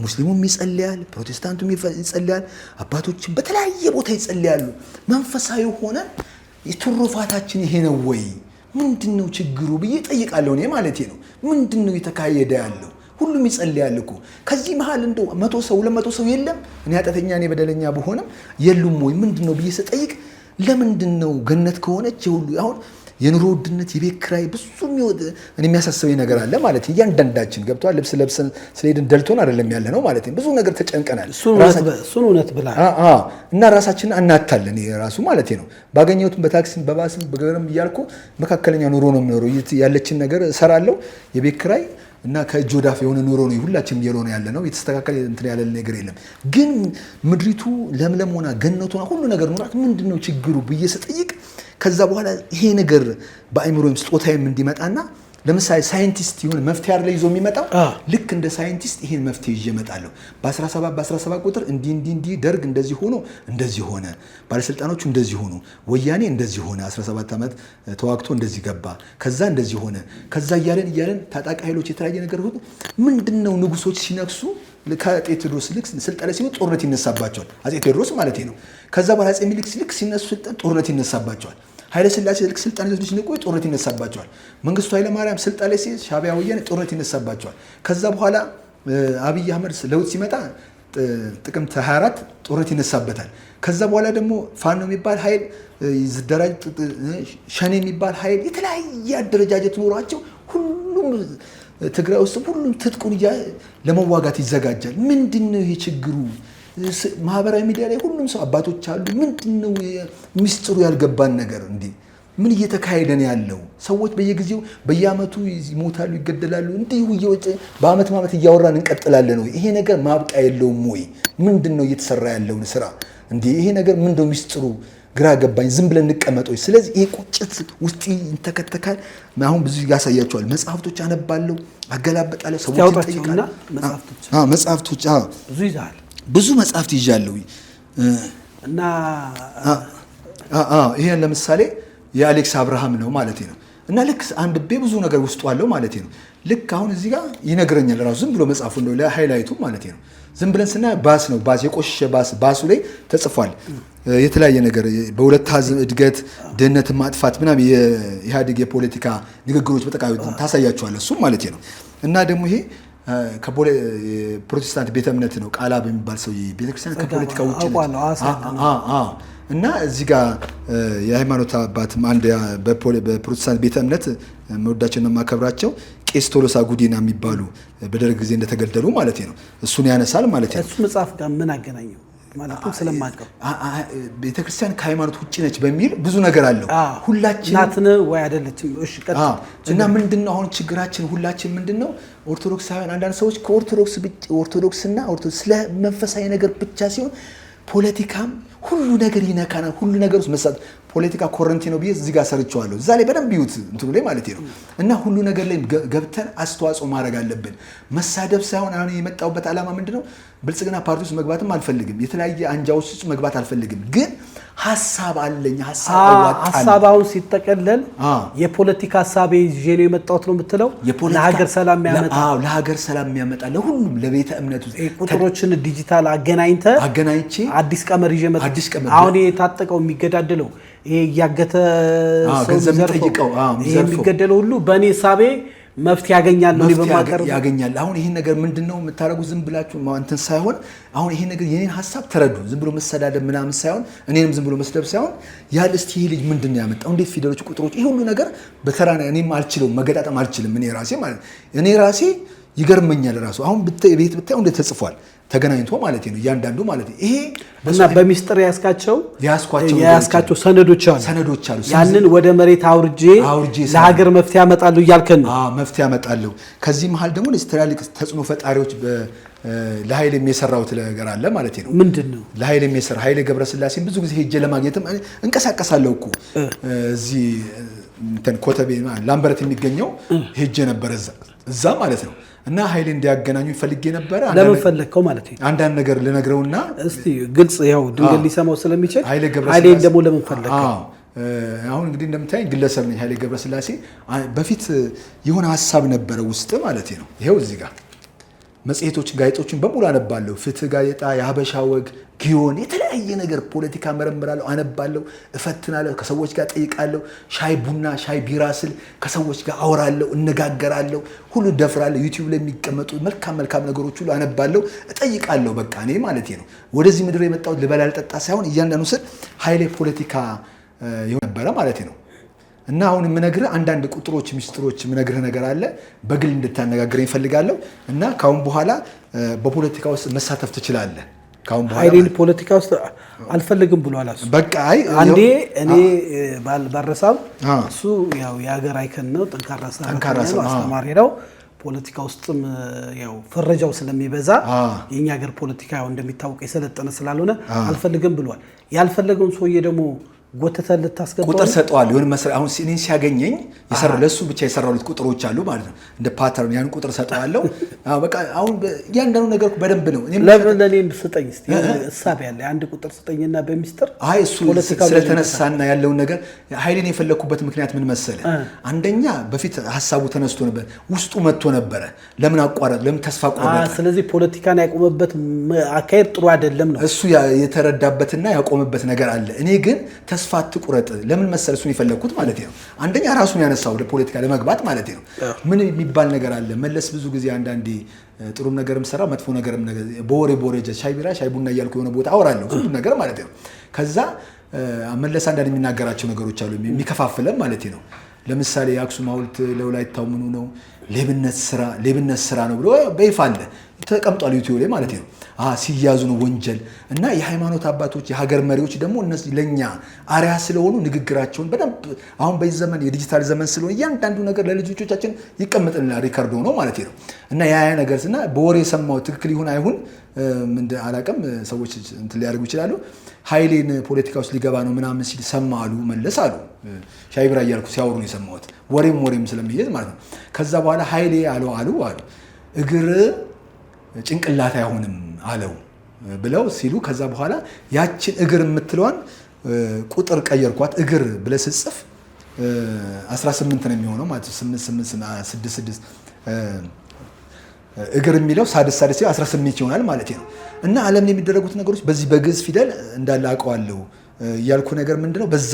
ሙስሊሙም ይጸልያል ፕሮቴስታንቱም ይጸልያል አባቶች በተለያየ ቦታ ይጸልያሉ። መንፈሳዊ ሆነ የትሩፋታችን ይሄ ነው ወይ ምንድነው ችግሩ ብዬ ጠይቃለሁ እኔ ማለት ነው። ምንድነው የተካሄደ ያለው ሁሉም ይጸልያል እኮ ከዚህ መሃል እንደው 100 ሰው 200 ሰው የለም እኔ ኃጢአተኛ እኔ በደለኛ በሆነም የሉም ወይ ምንድነው ብዬ ስጠይቅ ለምንድነው ገነት ከሆነች ሁሉ አሁን የኑሮ ውድነት የቤት ኪራይ ብዙ የሚያሳስበኝ ነገር አለ ማለት እያንዳንዳችን ገብቷል። ልብስ ለብሰን ስለሄድን ደልቶን አይደለም ያለ ነው ማለት ብዙ ነገር ተጨንቀናል። እሱን እውነት ብላ እና ራሳችንን አናታለን ራሱ ማለት ነው። ባገኘሁትም በታክሲም በባስም በገበረም እያልኩ መካከለኛ ኑሮ ነው የምኖረው ያለችን ነገር እሰራለሁ የቤት ኪራይ እና ከእጅ ወዳፍ የሆነ ኑሮ ነው ሁላችንም እየኖርን ያለ ነው። የተስተካከለ እንትን ያለ ነገር የለም። ግን ምድሪቱ ለምለም ሆና ገነቱ ሆና ሁሉ ነገር ኖራት ምንድነው ችግሩ ብዬ ስጠይቅ ከዛ በኋላ ይሄ ነገር በአእምሮም ስጦታዬም እንዲመጣና ለምሳሌ ሳይንቲስት ይሁን መፍትሄ አይደል ይዞ የሚመጣው ልክ እንደ ሳይንቲስት ይሄን መፍትሄ ይዤ እመጣለሁ። በ17 ቁጥር እንዲ ደርግ እንደዚህ ሆኖ እንደዚህ ሆነ ባለስልጣኖቹ እንደዚህ ሆኑ ወያኔ እንደዚህ ሆነ 17 ዓመት ተዋግቶ እንደዚህ ገባ ከዛ እንደዚህ ሆነ ከዛ እያለን ታጣቂ ኃይሎች የተለያየ ነገር ሁሉ ምንድነው ንጉሶች ሲነክሱ ከአፄ ቴዎድሮስ ልክ ስልጣን ላይ ሲሆን ጦርነት ይነሳባቸዋል። አፄ ቴዎድሮስ ማለት ነው። ከዛ በኋላ አፄ ሚኒሊክ ልክ ሲነሱ ስልጣን ጦርነት ይነሳባቸዋል። ኃይለ ሥላሴ ልክ ስልጣን ይዘው ሲነቁ ጦርነት ይነሳባቸዋል። መንግስቱ ኃይለ ማርያም ስልጣን ላይ ሲይዝ ሻዕቢያ ወያኔ ጦርነት ይነሳባቸዋል። ከዛ በኋላ አብይ አህመድ ለውጥ ሲመጣ ጥቅምት 24 ጦርነት ይነሳበታል። ከዛ በኋላ ደግሞ ፋኖ የሚባል ኃይል ይዝደራጅ ሸኔ የሚባል ኃይል የተለያየ አደረጃጀት ኖሯቸው ሁሉም ትግራይ ውስጥ ሁሉም ትጥቁን ለመዋጋት ይዘጋጃል። ምንድነው ይሄ ችግሩ ማህበራዊ ሚዲያ ላይ ሁሉም ሰው አባቶች አሉ። ምንድነው ሚስጥሩ ያልገባን ነገር እንዴ? ምን እየተካሄደ ነው ያለው? ሰዎች በየጊዜው በየአመቱ ይሞታሉ፣ ይገደላሉ። እንዲሁ በአመት ማመት እያወራን እንቀጥላለን ወይ? ይሄ ነገር ማብቂያ የለውም ወይ? ምንድነው እየተሰራ ያለው ስራ እንዴ? ይሄ ነገር ምንድነው ሚስጥሩ? ግራ ገባኝ። ዝም ብለን እንቀመጥ ወይ? ስለዚህ ይሄ ቁጭት ውስጥ ይንተከተካል። አሁን ብዙ ያሳያቸዋል። መጽሐፍቶች አነባለሁ፣ አገላበጣለሁ፣ ሰዎች ይጠይቃሉ። መጽሐፍቶች ብዙ ይዛል፣ ብዙ መጽሐፍት ይዣለሁ እና ይሄን ለምሳሌ የአሌክስ አብርሃም ነው ማለት ነው። እና ልክ አንብቤ ብዙ ነገር ውስጡ አለው ማለት ነው። ልክ አሁን እዚህ ጋር ይነግረኛል ራሱ ዝም ብሎ መጽሐፉ ነው ለሃይላይቱ ማለት ነው። ዝም ብለን ስናይ ባስ ነው፣ ባስ የቆሸሸ ባሱ ላይ ተጽፏል የተለያየ ነገር በሁለት አሃዝ እድገት፣ ድህነትን ማጥፋት ምናምን የኢህአዴግ የፖለቲካ ንግግሮች በጠቃሚ ታሳያቸዋል እሱም ማለት ነው። እና ደግሞ ይሄ ፕሮቴስታንት ቤተ እምነት ነው ቃላ በሚባል ሰው ቤተክርስቲያን ከፖለቲካ ውጭ ነው። እና እዚህ ጋር የሃይማኖት አባትም አንድ በፕሮቴስታንት ቤተ እምነት መወዳቸውና ማከብራቸው ቄስ ቶሎሳ ጉዲና የሚባሉ በደርግ ጊዜ እንደተገደሉ ማለት ነው። እሱን ያነሳል ማለት ነው። እሱ መጽሐፍ ጋር ምን አገናኘው? ማለትም ስለማቀው ቤተክርስቲያን ከሃይማኖት ውጭ ነች በሚል ብዙ ነገር አለው። ሁላችን ናትን ወይ አይደለችም? እሺ ቀጥታ እና ምንድነው አሁን ችግራችን? ሁላችን ምንድነው ኦርቶዶክሳውያን አንዳንድ ሰዎች ኦርቶዶክስና ስለ መንፈሳዊ ነገር ብቻ ሲሆን ፖለቲካም ሁሉ ነገር ይነካናል። ሁሉ ነገር ውስጥ መሳት ፖለቲካ ኮረንቲ ነው ብዬ እዚህ ጋር ሰርቼዋለሁ። እዛ ላይ በደንብ ይዩት እንትኑ ላይ ማለት ነው። እና ሁሉ ነገር ላይ ገብተን አስተዋጽኦ ማድረግ አለብን። መሳደብ ሳይሆን አሁን የመጣሁበት ዓላማ ምንድነው? ብልጽግና ፓርቲ ውስጥ መግባትም አልፈልግም። የተለያየ አንጃዎች ውስጥ መግባት አልፈልግም። ግን ሀሳብ አለኝ። ሀሳባውን ሲጠቀለል የፖለቲካ ሀሳቤ ይዤ ነው የመጣሁት ነው የምትለው። ለሀገር ሰላም የሚያመጣ ለሀገር ሰላም የሚያመጣ ለሁሉም ለቤተ እምነቱ ቁጥሮችን ዲጂታል አገናኝቼ አዲስ ቀመር ይዤ መጣሁ። አሁን የታጠቀው የሚገዳደለው ይሄ እያገተ ሰው ዘርፈው ይሄ የሚገደለው ሁሉ በእኔ ሀሳቤ መፍትሄ ያገኛል ነው በማቀርብ ያገኛል። አሁን ይሄን ነገር ምንድነው የምታረጉት? ዝም ብላችሁ እንትን ሳይሆን አሁን ይሄን ነገር የኔን ሐሳብ ተረዱ። ዝም ብሎ መሰዳደብ ምናምን ሳይሆን እኔንም ዝም ብሎ መስደብ ሳይሆን ያል እስቲ ይሄ ልጅ ምንድነው ያመጣው? እንዴት ፊደሎች፣ ቁጥሮች ይሄ ሁሉ ነገር በተራና እኔም አልችለውም መገጣጠም አልችልም። እኔ ራሴ ማለት እኔ ራሴ ይገርመኛል ራሱ አሁን ቤት ብታይ እንዴት ተጽፏል ተገናኝቶ ማለት ነው እያንዳንዱ ማለት ነው። ይሄ እና በሚስጥር ያስካቸው ሰነዶች አሉ። ያንን ወደ መሬት አውርጄ ለሀገር መፍትሄ ያመጣሉ እያልከን ነው? መፍትሄ ያመጣሉ። ከዚህ መሃል ደግሞ ትላልቅ ተጽዕኖ ፈጣሪዎች ለኃይል የሚሰራውት ነገር አለ ማለት ነው። ምንድነው ለኃይል የሚሰራ ኃይሌ ገብረስላሴን ብዙ ጊዜ ሄጄ ለማግኘትም እንቀሳቀሳለሁ እኮ እዚህ እንትን ኮተቤ ላምበረት የሚገኘው ሄጄ ነበር እዛ ማለት ነው። እና ኃይሌ እንዲያገናኙ ፈልጌ ነበር። ለምን ፈለግከው ማለት ነው? አንዳንድ ነገር ልነግረውና እስቲ ግልጽ ያው ድንገት ሊሰማው ስለሚችል ኃይሌ ደግሞ ለምን ፈለግከው? አሁን እንግዲህ እንደምታየኝ ግለሰብ ነኝ። ኃይሌ ገብረስላሴ በፊት የሆነ ሀሳብ ነበረ ውስጥ ማለት ነው። ይሄው እዚህ ጋር መጽሔቶችን፣ ጋዜጦችን በሙሉ አነባለሁ። ፍትህ ጋዜጣ፣ የሀበሻ ወግ፣ ጊዮን፣ የተለያየ ነገር ፖለቲካ መረምራለሁ፣ አነባለሁ፣ እፈትናለሁ፣ ከሰዎች ጋር ጠይቃለሁ። ሻይ ቡና፣ ሻይ ቢራ ስል ከሰዎች ጋር አወራለሁ፣ እነጋገራለሁ፣ ሁሉ ደፍራለሁ። ዩቲዩብ ላይ የሚቀመጡ መልካም ነገሮች ሁሉ አነባለሁ፣ እጠይቃለሁ። በቃ እኔ ማለት ነው ወደዚህ ምድር የመጣሁት ልበላ ልጠጣ ሳይሆን እያንዳንዱ ስል ኃይሌ ፖለቲካ ነበረ ማለት ነው። እና አሁን የምነግርህ አንዳንድ ቁጥሮች፣ ሚስጥሮች የምነግርህ ነገር አለ። በግል እንድታነጋግረኝ እፈልጋለሁ። እና ካሁን በኋላ በፖለቲካ ውስጥ መሳተፍ ትችላለህ። ካሁን በኋላ ኃይሌን ፖለቲካ ውስጥ አልፈልግም ብሏል። በቃ አንዴ እኔ ባልረሳም እሱ ያው የሀገር አይከን ነው፣ ጠንካራ ሰው አስተማሪ ነው። ፖለቲካ ውስጥም ያው ፍረጃው ስለሚበዛ የኛ ሀገር ፖለቲካ ያው እንደሚታወቅ የሰለጠነ ስላልሆነ አልፈልግም ብሏል። ያልፈለገውን ሰውዬ ደግሞ ጎተተን ልታስገባው ቁጥር ሰጠዋል። ይሁን መሰለህ አሁን እኔን ሲያገኘኝ ለሱ ብቻ የሰራሉት ቁጥሮች አሉ ማለት ነው። እንደ ፓተርን ያን ቁጥር ሰጠዋለሁ። በቃ አሁን እያንዳንዱ ነገር በደንብ ነው። ለምን ለኔ ስጠኝ እስቲ እሳብ ያለ አንድ ቁጥር ስጠኝና በሚስጥር እሱ ስለተነሳና ያለውን ነገር ኃይሌን የፈለኩበት ምክንያት ምን መሰለህ? አንደኛ በፊት ሀሳቡ ተነስቶ ነበር፣ ውስጡ መጥቶ ነበረ። ለምን አቋረጥ? ለምን ተስፋ ቆረጠ? ስለዚህ ፖለቲካን ያቆመበት አካሄድ ጥሩ አይደለም ነው እሱ የተረዳበትና ያቆመበት ነገር አለ። እኔ ግን ተስፋ አትቁረጥ። ለምን መሰለህ እሱን የፈለኩት ማለት ነው። አንደኛ ራሱን ያነሳው ወደ ፖለቲካ ለመግባት ማለት ነው። ምን የሚባል ነገር አለ መለስ ብዙ ጊዜ አንዳንዴ ጥሩም ነገርም ሰራ መጥፎ ነገርም ነገር በወሬ ሻይ ቢራ ሻይ ቡና እያልኩ የሆነ ቦታ አወራለሁ ሁሉ ነገር ማለት ነው። ከዛ መለስ አንዳንድ የሚናገራቸው ነገሮች አሉ የሚከፋፍለን ማለት ነው። ለምሳሌ የአክሱም ሐውልት ለወላይታው ምኑ ነው ሌብነት ስራ ነው ብሎ በይፋ አለ። ተቀምጧል ዩቲዩብ ላይ ማለት ነው። ሲያዙ ነው ወንጀል እና የሃይማኖት አባቶች የሀገር መሪዎች ደግሞ እነዚህ ለኛ አሪያ ስለሆኑ ንግግራቸውን በደንብ አሁን በዚህ ዘመን የዲጂታል ዘመን ስለሆነ እያንዳንዱ ነገር ለልጆቻችን ይቀመጥልናል ሪካርዶ ነው ማለት ነው። እና ያ ነገርና በወሬ የሰማው ትክክል ይሁን አይሁን ምን አላውቅም፣ ሰዎች እንትን ሊያደርጉ ይችላሉ። ኃይሌን ፖለቲካ ውስጥ ሊገባ ነው ምናምን ሲል ሰማሉ መለስ አሉ። ሻይ ብራ እያልኩ ሲያወሩ ነው የሰማሁት፣ ወሬም ስለሚይዝ ማለት ነው። ከዛ በኋላ ኃይሌ አሉ እግር ጭንቅላት አይሆንም አለው ብለው ሲሉ ከዛ በኋላ ያችን እግር የምትለዋን ቁጥር ቀየርኳት። እግር ብለህ ስትጽፍ 18 ነው የሚሆነው ማለት ነው። 8 እግር የሚለው ሳድስ 18 ይሆናል ማለት ነው። እና ዓለም የሚደረጉት ነገሮች በዚህ በግዕዝ ፊደል እንዳለ አውቀዋለሁ ያልኩ ነገር ምንድነው በዛ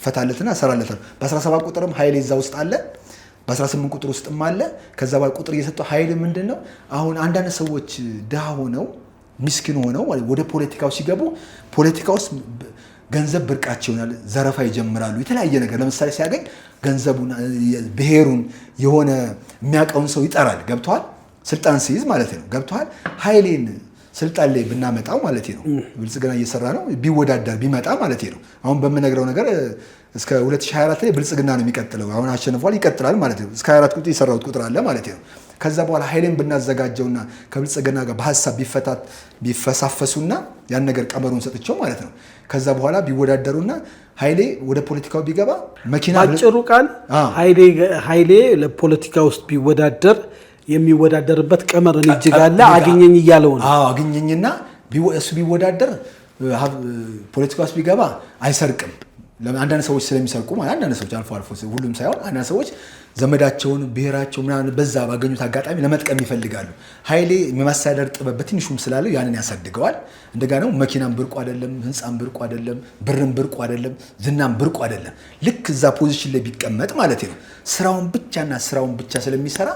ፈታለትና ሰራለታል። በ17 ቁጥርም ኃይሌ እዛ ውስጥ አለ፣ በ18 ቁጥር ውስጥም አለ። ከዛ በኋላ ቁጥር እየሰጠው ኃይል ምንድነው አሁን አንዳንድ ሰዎች ድሃ ሆነው ሚስኪን ሆነው ወደ ፖለቲካው ሲገቡ ፖለቲካ ውስጥ ገንዘብ ብርቃቸው ይሆናል፣ ዘረፋ ይጀምራሉ። የተለያየ ነገር ለምሳሌ ሲያገኝ ገንዘቡን ብሔሩን የሆነ የሚያውቀውን ሰው ይጠራል። ገብቷል? ስልጣን ሲይዝ ማለት ነው። ገብቷል? ኃይሌን ስልጣን ላይ ብናመጣው ማለት ነው ብልጽግና እየሰራ ነው ቢወዳደር ቢመጣ ማለት ነው። አሁን በምነግረው ነገር እስከ 2024 ላይ ብልጽግና ነው የሚቀጥለው። አሁን አሸንፏል ይቀጥላል ማለት ነው። እስከ 24 ቁጥር የሰራውት ቁጥር አለ ማለት ነው። ከዛ በኋላ ኃይሌን ብናዘጋጀውና ከብልጽግና ጋር በሐሳብ ቢፈሳፈሱና ያን ነገር ቀመሩን ሰጥቸው ማለት ነው። ከዛ በኋላ ቢወዳደሩና ኃይሌ ወደ ፖለቲካው ቢገባ መኪና ባጭሩ ቃል ኃይሌ ለፖለቲካ ውስጥ ቢወዳደር የሚወዳደርበት ቀመር እጅግ አለ አግኘኝ እያለው ነው። አግኘኝና እሱ ቢወዳደር ፖለቲካ ውስጥ ቢገባ አይሰርቅም። አንዳንድ ሰዎች ስለሚሰርቁ ማለት አንዳንድ ሰዎች አልፎ ሁሉም ሳይሆን አንዳንድ ሰዎች ዘመዳቸውን ብሔራቸው ምናምን በዛ ባገኙት አጋጣሚ ለመጥቀም ይፈልጋሉ። ኃይሌ የማስተዳደር ጥበብ በትንሹም ስላለው ያንን ያሳድገዋል። እንደገና ደግሞ መኪናም ብርቁ አይደለም፣ ህንፃም ብርቁ አይደለም፣ ብርም ብርቁ አይደለም፣ ዝናም ብርቁ አይደለም። ልክ እዛ ፖዚሽን ላይ ቢቀመጥ ማለት ነው ስራውን ብቻ ስለሚሰራ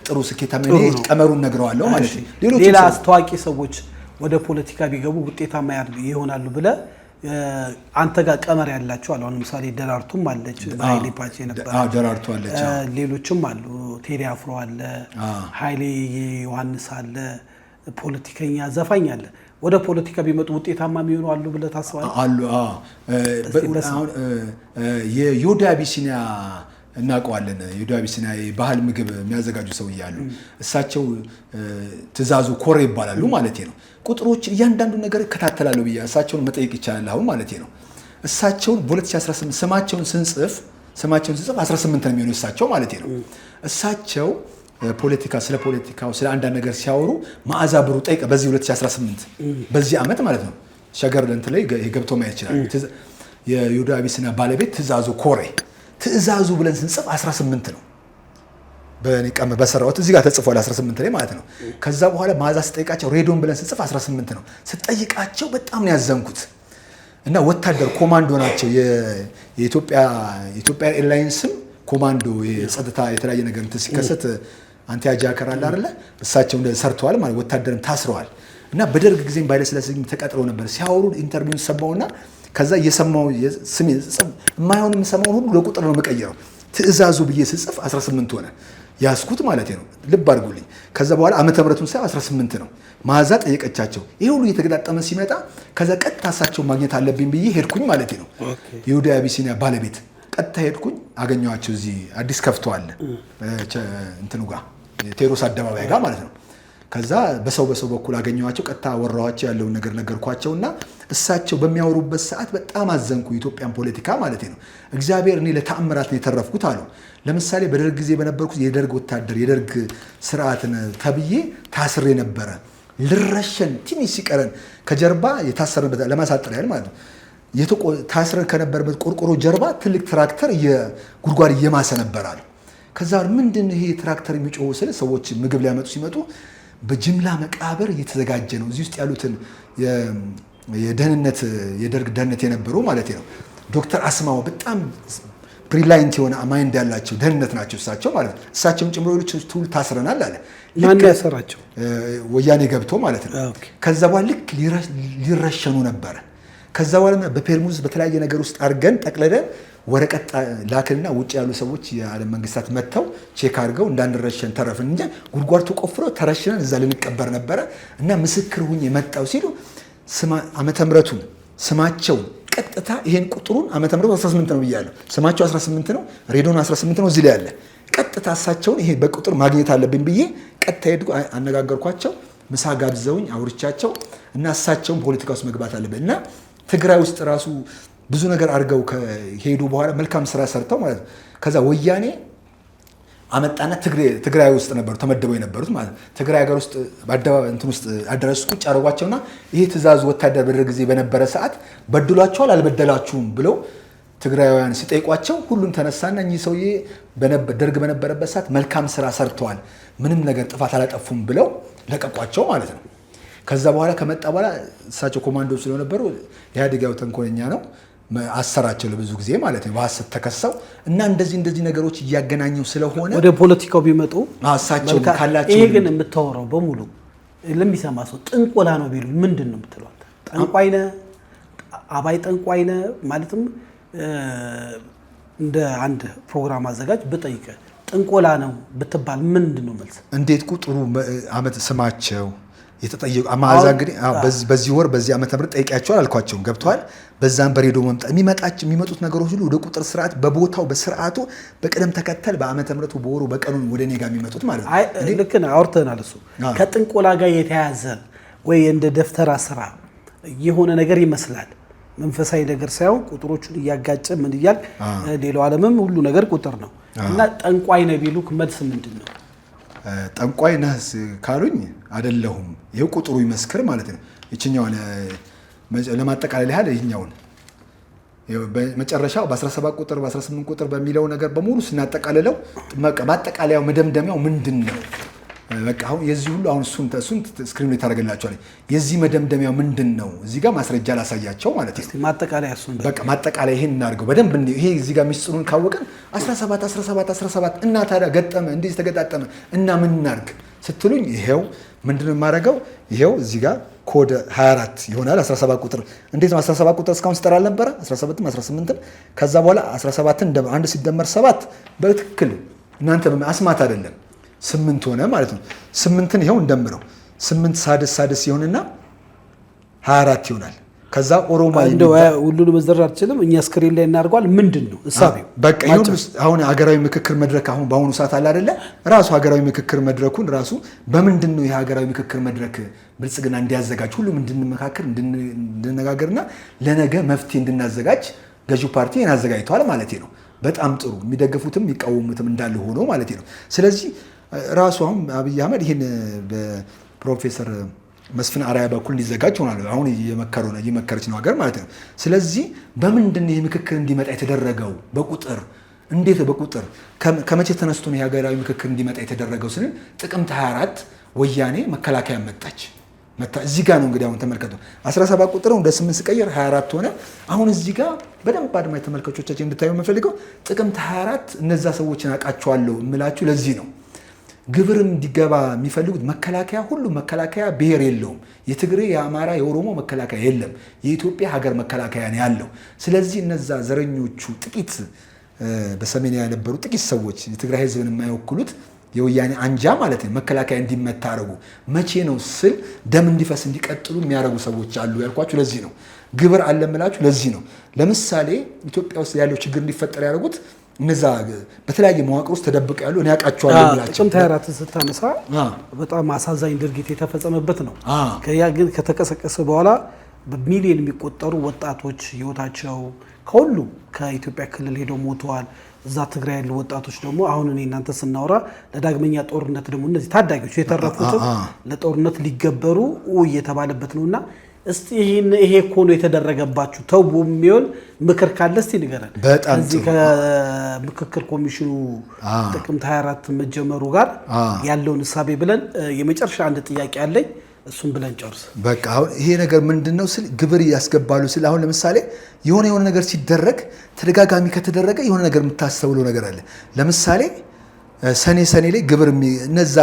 ጥሩ ስኬታማ ቀመሩን ነግረዋለሁ ማለት ነው። ሌላ አስተዋቂ ሰዎች ወደ ፖለቲካ ቢገቡ ውጤታማ ይሆናሉ ብለህ አንተ ጋር ቀመር ያላቸው አሉ። ለምሳሌ ደራርቱም አለች፣ ኃይሌ ፓቼ ነበር። ደራርቱ አለች። ሌሎችም አሉ። ቴዲ አፍሮ አለ፣ ኃይሌ ዮሐንስ አለ፣ ፖለቲከኛ ዘፋኝ አለ። ወደ ፖለቲካ ቢመጡ ውጤታማ የሚሆኑ አሉ ብለህ ታስባለህ? አሉ። አሁን የዮዳ አቢሲኒያ እናውቀዋለን። የዮዳ አቢሲኒያ ባህል ምግብ የሚያዘጋጁ ሰው እያሉ እሳቸው ትእዛዙ ኮሬ ይባላሉ ማለት ነው። ቁጥሮች እያንዳንዱ ነገር እከታተላለሁ ብዬ እሳቸውን መጠየቅ ይቻላል አሁን ማለት ነው። እሳቸውን በ2018 ስማቸውን ስንጽፍ 18 ነው የሚሆነው እሳቸው ማለት ነው። እሳቸው ስለ ፖለቲካው ስለ አንዳንድ ነገር ሲያወሩ መዓዛ ብሩ ጠይቀ በዚህ 2018 በዚህ ዓመት ማለት ነው ሸገር እንትን ላይ ገብቶ ማየት ይችላል። የዮዳ አቢሲኒያ ባለቤት ትእዛዙ ኮሬ ትእዛዙ ብለን ስንጽፍ 18 ነው። በኒቀም በሰራውት እዚህ ጋር ተጽፏል 18 ላይ ማለት ነው። ከዛ በኋላ ማዛ ስጠይቃቸው ሬዲዮን ብለን ስንጽፍ 18 ነው። ስጠይቃቸው በጣም ነው ያዘንኩት። እና ወታደር ኮማንዶ ናቸው። የኢትዮጵያ ኤርላይንስም ኮማንዶ የጸጥታ የተለያየ ነገር እንትን ሲከሰት አንተ ያጃከር አለ አይደለ እሳቸው ሰርተዋል ማለት ወታደርም ታስረዋል። እና በደርግ ጊዜም ባይለስላሴም ተቀጥረው ነበር። ሲያወሩ ኢንተርቪውን ሰማውና ከዛ እየሰማው ስሜ የማይሆን የምሰማውን ሁሉ ለቁጥር ነው መቀየረው። ትእዛዙ ብዬ ስጽፍ 18 ሆነ ያስኩት ማለት ነው። ልብ አድርጉልኝ። ከዛ በኋላ ዓመተ ምሕረቱን ሳይ 18 ነው። ማዛ ጠየቀቻቸው። ይሄ ሁሉ እየተገጣጠመ ሲመጣ ከዛ ቀጥታ እሳቸው ማግኘት አለብኝ ብዬ ሄድኩኝ ማለት ነው። የዮዳ አቢሲኒያ ባለቤት ቀጥታ ሄድኩኝ፣ አገኘኋቸው። እዚህ አዲስ ከፍተዋል እንትኑ ጋር ቴዎድሮስ አደባባይ ጋር ማለት ነው። ከዛ በሰው በኩል አገኘኋቸው። ቀጥታ ወራኋቸው፣ ያለውን ነገር ነገርኳቸውና እሳቸው በሚያወሩበት ሰዓት በጣም አዘንኩ። የኢትዮጵያን ፖለቲካ ማለት ነው። እግዚአብሔር እኔ ለተአምራት ነው የተረፍኩት አሉ። ለምሳሌ በደርግ ጊዜ በነበርኩት የደርግ ወታደር የደርግ ስርዓትን ተብዬ ታስሬ ነበረ። ልረሸን ትንሽ ሲቀረን ከጀርባ የታሰርንበት ለማሳጠር ያህል ማለት ነው ታስረን ከነበረበት ቆርቆሮ ጀርባ ትልቅ ትራክተር ጉድጓድ እየማሰ ነበር አሉ። ከዛ ምንድን ይሄ ትራክተር የሚጮኸው ስለ ሰዎች ምግብ ሊያመጡ ሲመጡ በጅምላ መቃብር እየተዘጋጀ ነው። እዚህ ውስጥ ያሉትን የደርግ ደህንነት የነበሩ ማለት ነው ዶክተር አስማው በጣም ብሪላይንት የሆነ ማይንድ ያላቸው ደህንነት ናቸው እሳቸው ማለት ነው። እሳቸውም ጭምሮ ሌሎች ሁሉ ታስረናል አለ። ማን ያሰራቸው? ወያኔ ገብቶ ማለት ነው። ከዛ በኋላ ልክ ሊረሸኑ ነበረ። ከዛ በኋላ በፔርሙዝ በተለያየ ነገር ውስጥ አድርገን ጠቅልለን ወረቀት ላክልና ውጭ ያሉ ሰዎች የዓለም መንግስታት መጥተው ቼክ አድርገው እንዳንረሸን ተረፍን እንጂ ጉድጓድ ተቆፍሮ ተረሽነን እዛ ልንቀበር ነበረ እና ምስክር ሁኝ የመጣው ሲሉ ዓመተ ምሕረቱን ስማቸውን ቀጥታ ይሄን ቁጥሩን ዓመተ ምሕረቱ 18 ነው ብያለሁ። ስማቸው 18 ነው፣ ሬዲዮን 18 ነው እዚህ ላይ ያለ። ቀጥታ እሳቸውን ይሄ በቁጥር ማግኘት አለብኝ ብዬ ቀጥታ ሄድኩ፣ አነጋገርኳቸው፣ ምሳ ጋብዘውኝ አውርቻቸው እና እሳቸውን ፖለቲካ ውስጥ መግባት አለብን እና ትግራይ ውስጥ ራሱ ብዙ ነገር አድርገው ከሄዱ በኋላ መልካም ስራ ሰርተው ማለት ነው። ከዛ ወያኔ አመጣና ትግራይ ውስጥ ነበሩ ተመደበው የነበሩት ማለት ነው። ትግራይ ሀገር ውስጥ በአደባባይ እንትን ውስጥ አዳራሽ ቁጭ አድርጓቸውና ይሄ ትእዛዝ ወታደር በደርግ ጊዜ በነበረ ሰዓት በድሏቸዋል አልበደላችሁም ብለው ትግራውያን ሲጠይቋቸው ሁሉም ተነሳና እኚህ ሰውዬ ደርግ በነበረበት ሰዓት መልካም ስራ ሰርተዋል፣ ምንም ነገር ጥፋት አላጠፉም ብለው ለቀቋቸው ማለት ነው። ከዛ በኋላ ከመጣ በኋላ እሳቸው ኮማንዶ ስለነበሩ ኢህአዴግ ያው ተንኮለኛ ነው አሰራቸው ለብዙ ጊዜ ማለት ነው በሐሰት ተከሰው እና እንደዚህ ነገሮች እያገናኘው ስለሆነ ወደ ፖለቲካው ቢመጡ እሳቸው ካላቸው ይሄ ግን የምታወራው በሙሉ ለሚሰማ ሰው ጥንቆላ ነው ቢሉ ምንድን ነው የምትለው? ጠንቋይ ነህ አባይ ጠንቋይ ነህ ማለትም እንደ አንድ ፕሮግራም አዘጋጅ ብጠይቀ ጥንቆላ ነው ብትባል ምንድን ነው መልስ? እንዴት ቁጥሩ አመት ስማቸው የተጠየቁ ማዛ እንግዲህ በዚህ ወር በዚህ ዓመተ ምህረት ጠይቂያቸዋል አልኳቸውም ገብተዋል። በዛም በሬዲዮ መምጣት የሚመጡት ነገሮች ሁሉ ወደ ቁጥር ስርዓት በቦታው በስርዓቱ በቅደም ተከተል በዓመተ ምህረቱ በወሩ በቀኑ ወደ እኔ ጋር የሚመጡት ማለት ነው። ልክ ነው አውርተናል። እሱ ከጥንቆላ ጋር የተያያዘ ወይ እንደ ደፍተራ ስራ የሆነ ነገር ይመስላል። መንፈሳዊ ነገር ሳይሆን ቁጥሮቹን እያጋጨ ምን እያል ሌላው ዓለምም ሁሉ ነገር ቁጥር ነው እና ጠንቋይ ነው ቢሉክ መልስ ምንድን ነው? ጠንቋይ ነህ ካሉኝ አይደለሁም፣ ይሄው ቁጥሩ ይመስክር ማለት ነው። ይችኛውን ለማጠቃለል ያህል ይህኛውን በመጨረሻው በ17 ቁጥር በ18 ቁጥር በሚለው ነገር በሙሉ ስናጠቃልለው ማጠቃለያው መደምደሚያው ምንድን ነው? በቃ አሁን የዚህ ሁሉ አሁን እሱን ስክሪን ላይ ታደርግላችኋል። የዚህ መደምደሚያው ምንድን ነው? እዚህ ጋር ማስረጃ ላሳያቸው ማለት ነው። ማጠቃለያ እሱን በቃ ማጠቃለያ ይሄን እናድርገው በደንብ ይሄ እዚህ ጋር ሚስጥሩን ካወቀን 17 እና ታዲያ ገጠመ እንደዚህ ተገጣጠመ እና ምን እናድርግ ስትሉኝ ይሄው ምንድነው የማደርገው? ይሄው እዚህ ጋር ኮድ 24 ይሆናል 17 ቁጥር። እንዴት ነው 17 ቁጥር እስካሁን ስጠራ አልነበረ 17ም 18ም ከዛ በኋላ 17ን አንድ ሲደመር 7 በትክክል እናንተ አስማት አይደለም 8 ሆነ ማለት ነው። 8ን ይሄው እንደምረው 8 ሳድስ ይሆንና 24 ይሆናል። ከዛ ኦሮማይ እንደው ሁሉንም መዘርዘር አልችልም። እኛ ስክሪን ላይ እናርጓል። ምንድነው እሳቤው? በቃ ይሁን አሁን ሀገራዊ ምክክር መድረክ አሁን በአሁኑ ሰዓት አለ አይደለ? ራሱ ሀገራዊ ምክክር መድረኩን ራሱ በምንድነው የሀገራዊ ምክክር መድረክ ብልጽግና እንዲያዘጋጅ ሁሉም እንድንመካከር እንድነጋገርና ለነገ መፍትሄ እንድናዘጋጅ ገዢው ፓርቲ አዘጋጅቷል ማለት ነው። በጣም ጥሩ የሚደግፉትም የሚቃወሙትም እንዳለ ሆኖ ማለት ነው። ስለዚህ ራሱ አሁን አብይ አህመድ ይሄን በፕሮፌሰር መስፍን አርአያ በኩል እንዲዘጋጅ ሆናል። አሁን እየመከረች ነው ሀገር ማለት ነው። ስለዚህ በምንድን ነው ምክክር እንዲመጣ የተደረገው? በቁጥር እንዴት በቁጥር ከመቼ ተነስቶ ነው የሀገራዊ ምክክር እንዲመጣ የተደረገው ስንል ጥቅምት 24 ወያኔ መከላከያ መጣች። እዚህ ጋር ነው እንግዲህ አሁን ተመልከቱ 17 ቁጥር ወደ 8 ሲቀየር 24 ሆነ። አሁን እዚህ ጋር በደንብ አድማጭ ተመልካቾቻችን እንድታዩ የምፈልገው ጥቅምት 24 እነዛ ሰዎችን አውቃቸዋለሁ እምላችሁ ለዚህ ነው። ግብር እንዲገባ የሚፈልጉት መከላከያ ሁሉ መከላከያ ብሔር የለውም። የትግሬ፣ የአማራ፣ የኦሮሞ መከላከያ የለም። የኢትዮጵያ ሀገር መከላከያ ነው ያለው። ስለዚህ እነዛ ዘረኞቹ ጥቂት በሰሜን የነበሩ ጥቂት ሰዎች የትግራይ ሕዝብን የማይወክሉት የወያኔ አንጃ ማለት ነው መከላከያ እንዲመታ አደረጉ። መቼ ነው ስል ደም እንዲፈስ እንዲቀጥሉ የሚያደርጉ ሰዎች አሉ ያልኳችሁ ለዚህ ነው። ግብር አለ የምላችሁ ለዚህ ነው። ለምሳሌ ኢትዮጵያ ውስጥ ያለው ችግር እንዲፈጠር ያደረጉት እነዛ በተለያየ መዋቅር ውስጥ ተደብቀው ያሉ እኔ ያውቃቸዋለሁ ብላችሁ ጥቅምት 24 ስታነሳ በጣም አሳዛኝ ድርጊት የተፈጸመበት ነው። ከያ ግን ከተቀሰቀሰ በኋላ በሚሊዮን የሚቆጠሩ ወጣቶች ህይወታቸው ከሁሉ ከኢትዮጵያ ክልል ሄደው ሞተዋል። እዛ ትግራይ ያሉ ወጣቶች ደግሞ አሁን እኔ እናንተ ስናወራ ለዳግመኛ ጦርነት ደግሞ እነዚህ ታዳጊዎች የተረፉት ለጦርነት ሊገበሩ እየተባለበት ነውና እስቲ ይሄ እኮ ነው የተደረገባችሁ ተው የሚሆን ምክር ካለ እስቲ ንገረን። እዚህ ከምክክር ኮሚሽኑ ጥቅምት 24 መጀመሩ ጋር ያለውን እሳቤ ብለን የመጨረሻ አንድ ጥያቄ አለኝ እሱን ብለን ጨርስ። በቃ አሁን ይሄ ነገር ምንድነው ስል ግብር ያስገባሉ ስል አሁን ለምሳሌ የሆነ ነገር ሲደረግ ተደጋጋሚ ከተደረገ የሆነ ነገር የምታስተውለው ነገር አለ። ለምሳሌ ሰኔ ላይ ግብር እነዛ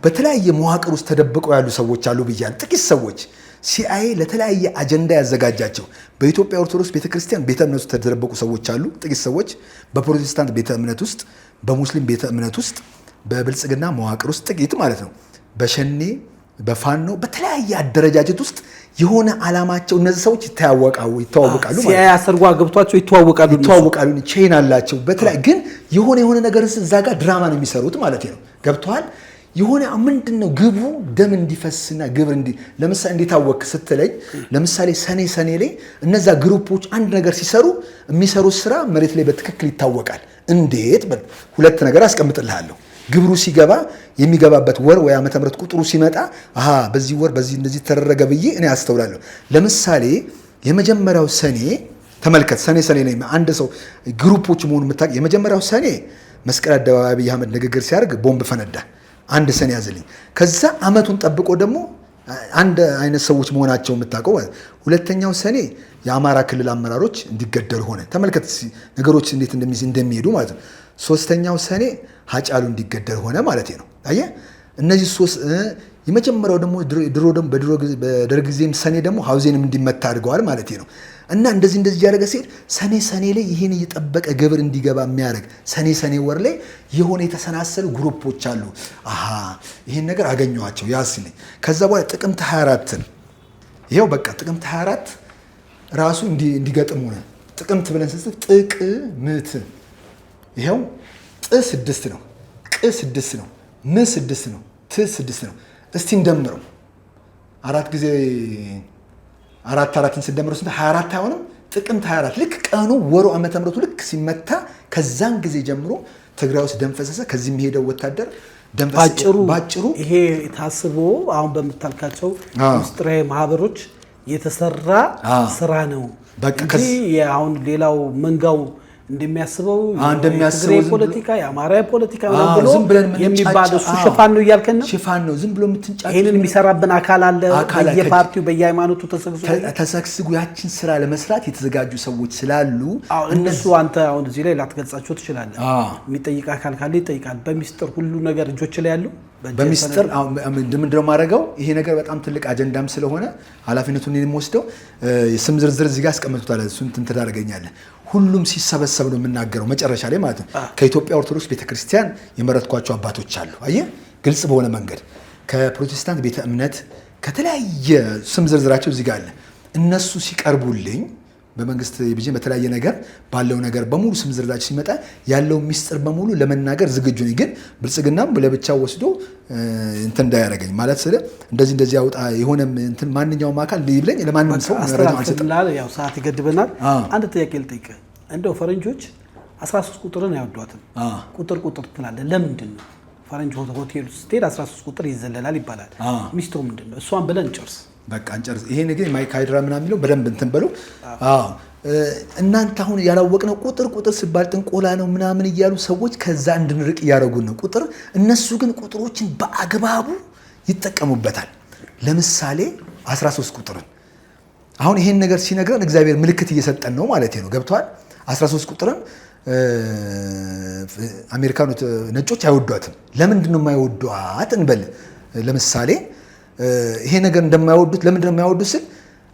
በተለያየ መዋቅር ውስጥ ተደብቀው ያሉ ሰዎች አሉ ብያለሁ። ጥቂት ሰዎች ሲአይኤ ለተለያየ አጀንዳ ያዘጋጃቸው በኢትዮጵያ ኦርቶዶክስ ቤተክርስቲያን ቤተ እምነት ውስጥ የተደበቁ ሰዎች አሉ፣ ጥቂት ሰዎች በፕሮቴስታንት ቤተ እምነት ውስጥ፣ በሙስሊም ቤተ እምነት ውስጥ፣ በብልጽግና መዋቅር ውስጥ ጥቂት ማለት ነው፣ በሸኔ በፋኖ በተለያየ አደረጃጀት ውስጥ የሆነ ዓላማቸው እነዚህ ሰዎች ይተዋወቃሉ ማለት ሲአይኤ አሰርጓ ገብቷቸው ይተዋወቃሉ። ቼን አላቸው በተለያየ ግን የሆነ ነገር እዛ ጋር ድራማ ነው የሚሰሩት ማለት ነው። ገብተዋል። የሆነ ምንድነው ግቡ ደም እንዲፈስና ግብር ለምሳሌ እንዲታወቅ ስትለኝ ለምሳሌ ሰኔ ላይ እነዛ ግሩፖች አንድ ነገር ሲሰሩ የሚሰሩት ስራ መሬት ላይ በትክክል ይታወቃል። እንዴት ሁለት ነገር አስቀምጥልሃለሁ። ግብሩ ሲገባ የሚገባበት ወር ወይ ዓመተ ምህረት ቁጥሩ ሲመጣ በዚህ ወር በዚህ እንደዚህ ተደረገ ብዬ እኔ አስተውላለሁ። ለምሳሌ የመጀመሪያው ሰኔ ተመልከት። ሰኔ ላይ አንድ ሰው ግሩፖች መሆኑ የምታውቅ የመጀመሪያው ሰኔ መስቀል አደባባይ አብይ አህመድ ንግግር ሲያደርግ ቦምብ ፈነዳ። አንድ ሰኔ ያዝልኝ። ከዛ አመቱን ጠብቆ ደግሞ አንድ አይነት ሰዎች መሆናቸው የምታውቀው። ሁለተኛው ሰኔ የአማራ ክልል አመራሮች እንዲገደሉ ሆነ። ተመልከት ነገሮች እንዴት እንደሚሄዱ ማለት ነው። ሶስተኛው ሰኔ ሀጫሉ እንዲገደል ሆነ ማለት ነው። አየህ እነዚህ ሶስት። የመጀመሪያው ደግሞ በደርግ ጊዜም ሰኔ ደግሞ ሀውዜንም እንዲመታ አድርገዋል ማለት ነው። እና እንደዚህ እያደረገ ሲሄድ ሰኔ ላይ ይህን እየጠበቀ ግብር እንዲገባ የሚያደርግ ሰኔ ወር ላይ የሆነ የተሰናሰሉ ግሩፖች አሉ። ይህን ነገር አገኘኋቸው ያስልኝ። ከዛ በኋላ ጥቅምት 24ን ይኸው በቃ ጥቅምት 24 ራሱ እንዲገጥም ሆነ። ጥቅምት ብለን ስንጽፍ ጥቅምት ይኸው ጥ6 ነው፣ ቅ6 ነው፣ ም6 ነው፣ ት6 ነው። እስቲ እንደምረው አራት ጊዜ አራትን ስንደምረው 24 አይሆንም? ጥቅምት 24 ልክ ቀኑ ወሩ ዓመተ ምህረቱ ልክ ሲመታ ከዛን ጊዜ ጀምሮ ትግራይ ውስጥ ደም ፈሰሰ። ከዚህ የሚሄደው ወታደር ደም ፈሰሰ። ባጭሩ ይሄ ታስቦ አሁን በምታልካቸው ምስጢራዊ ማህበሮች የተሰራ ስራ ነው። በቃ አሁን ሌላው መንጋው እንደሚያስበው የትግራይ ፖለቲካ የአማራ ፖለቲካ ነው ብሎ የሚባለው እሱ ሽፋን ነው እያልከን ነው። ሽፋን ነው ዝም ብሎ የምትንጫጭ። ይሄንን የሚሰራብን አካል አለ። በየፓርቲው በየሃይማኖቱ ተሰግስጉ ያችን ስራ ለመስራት የተዘጋጁ ሰዎች ስላሉ እነሱ አንተ አሁን እዚህ ላይ ላትገልጻቸው ትችላለህ። የሚጠይቅ አካል ካለ ይጠይቃል። በሚስጥር ሁሉ ነገር እጆች ላይ ያሉ በሚስጥር ምንድነው ማድረገው? ይሄ ነገር በጣም ትልቅ አጀንዳም ስለሆነ ኃላፊነቱን የምወስደው የስም ዝርዝር እዚህ ጋር አስቀምጡታል። እሱን እንትን ታደርገኛለህ። ሁሉም ሲሰበሰብ ነው የምናገረው መጨረሻ ላይ ማለት ነው። ከኢትዮጵያ ኦርቶዶክስ ቤተክርስቲያን የመረጥኳቸው አባቶች አሉ። አየህ ግልጽ በሆነ መንገድ ከፕሮቴስታንት ቤተ እምነት ከተለያየ ስም ዝርዝራቸው እዚህ ጋር አለ። እነሱ ሲቀርቡልኝ በመንግስት ቢጂን በተለያየ ነገር ባለው ነገር በሙሉ ስም ዝርዝራቸው ሲመጣ ያለው ሚስጥር በሙሉ ለመናገር ዝግጁ ነኝ። ግን ብልጽግናም ለብቻው ወስዶ እንትን እንዳያደርገኝ ማለት ስለ እንደዚህ ያውጣ የሆነ እንትን ማንኛውም አካል ሊብለኝ ለማንም ሰው መረጃ አልሰጥም። ያው ሰዓት ይገድበናል። አንድ ጥያቄ ልጠይቅህ። እንደው ፈረንጆች 13 ቁጥርን አይወዷትም። ቁጥር ትላለህ። ለምንድን ነው ፈረንጅ ሆቴል ውስጥ ስትሄድ 13 ቁጥር ይዘለላል ይባላል? ሚስጥሩ ምንድን ነው? እሷን ብለን እንጨርስ። በቃ እንጨርስ። ይሄ ነገር ማይክ ሃይድራ ምናምን የሚለው በደንብ እንትን በለው። እናንተ አሁን ያላወቅነው ቁጥር ሲባል ጥንቆላ ነው ምናምን እያሉ ሰዎች ከዛ እንድንርቅ እያደረጉን ነው። እነሱ ግን ቁጥሮችን በአግባቡ ይጠቀሙበታል። ለምሳሌ 13 ቁጥርን አሁን ይሄን ነገር ሲነግረን እግዚአብሔር ምልክት እየሰጠን ነው ማለት ነው። ገብቷል? 13 ቁጥርን አሜሪካኖች ነጮች አይወዷትም። ለምንድን ነው የማይወዷት እንበል። ለምሳሌ ይሄ ነገር እንደማይወዱት ለምንድን ነው የማይወዱት ስል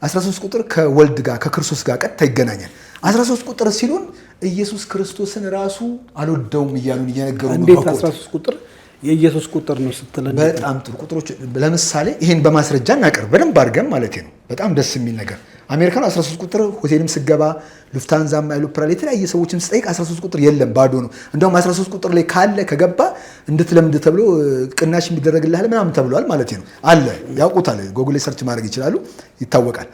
13 ቁጥር ከወልድ ጋር ከክርስቶስ ጋር ቀጥታ ይገናኛል። 13 ቁጥር ሲሉን ኢየሱስ ክርስቶስን ራሱ አልወደውም እያሉን እየነገሩ ነው። እንዴት 13 ቁጥር የኢየሱስ ቁጥር ነው ስትለን? በጣም ጥሩ ቁጥሮች ለምሳሌ ይሄን በማስረጃ እናቀርብ በደንብ አድርገን ማለት ነው። በጣም ደስ የሚል ነገር አሜሪካን 13 ቁጥር ሆቴልም ስገባ ሉፍታንዛም አይሉፕራል የተለያየ ሰዎችን ስጠይቅ 13 ቁጥር የለም ባዶ ነው። እንደውም 13 ቁጥር ላይ ካለ ከገባ እንድትለምድ ተብሎ ቅናሽ የሚደረግልህ ምናምን ተብሏል ማለት ነው። አለ ያውቁታል። ጎግል ላይ ሰርች ማድረግ ይችላሉ፣ ይታወቃል።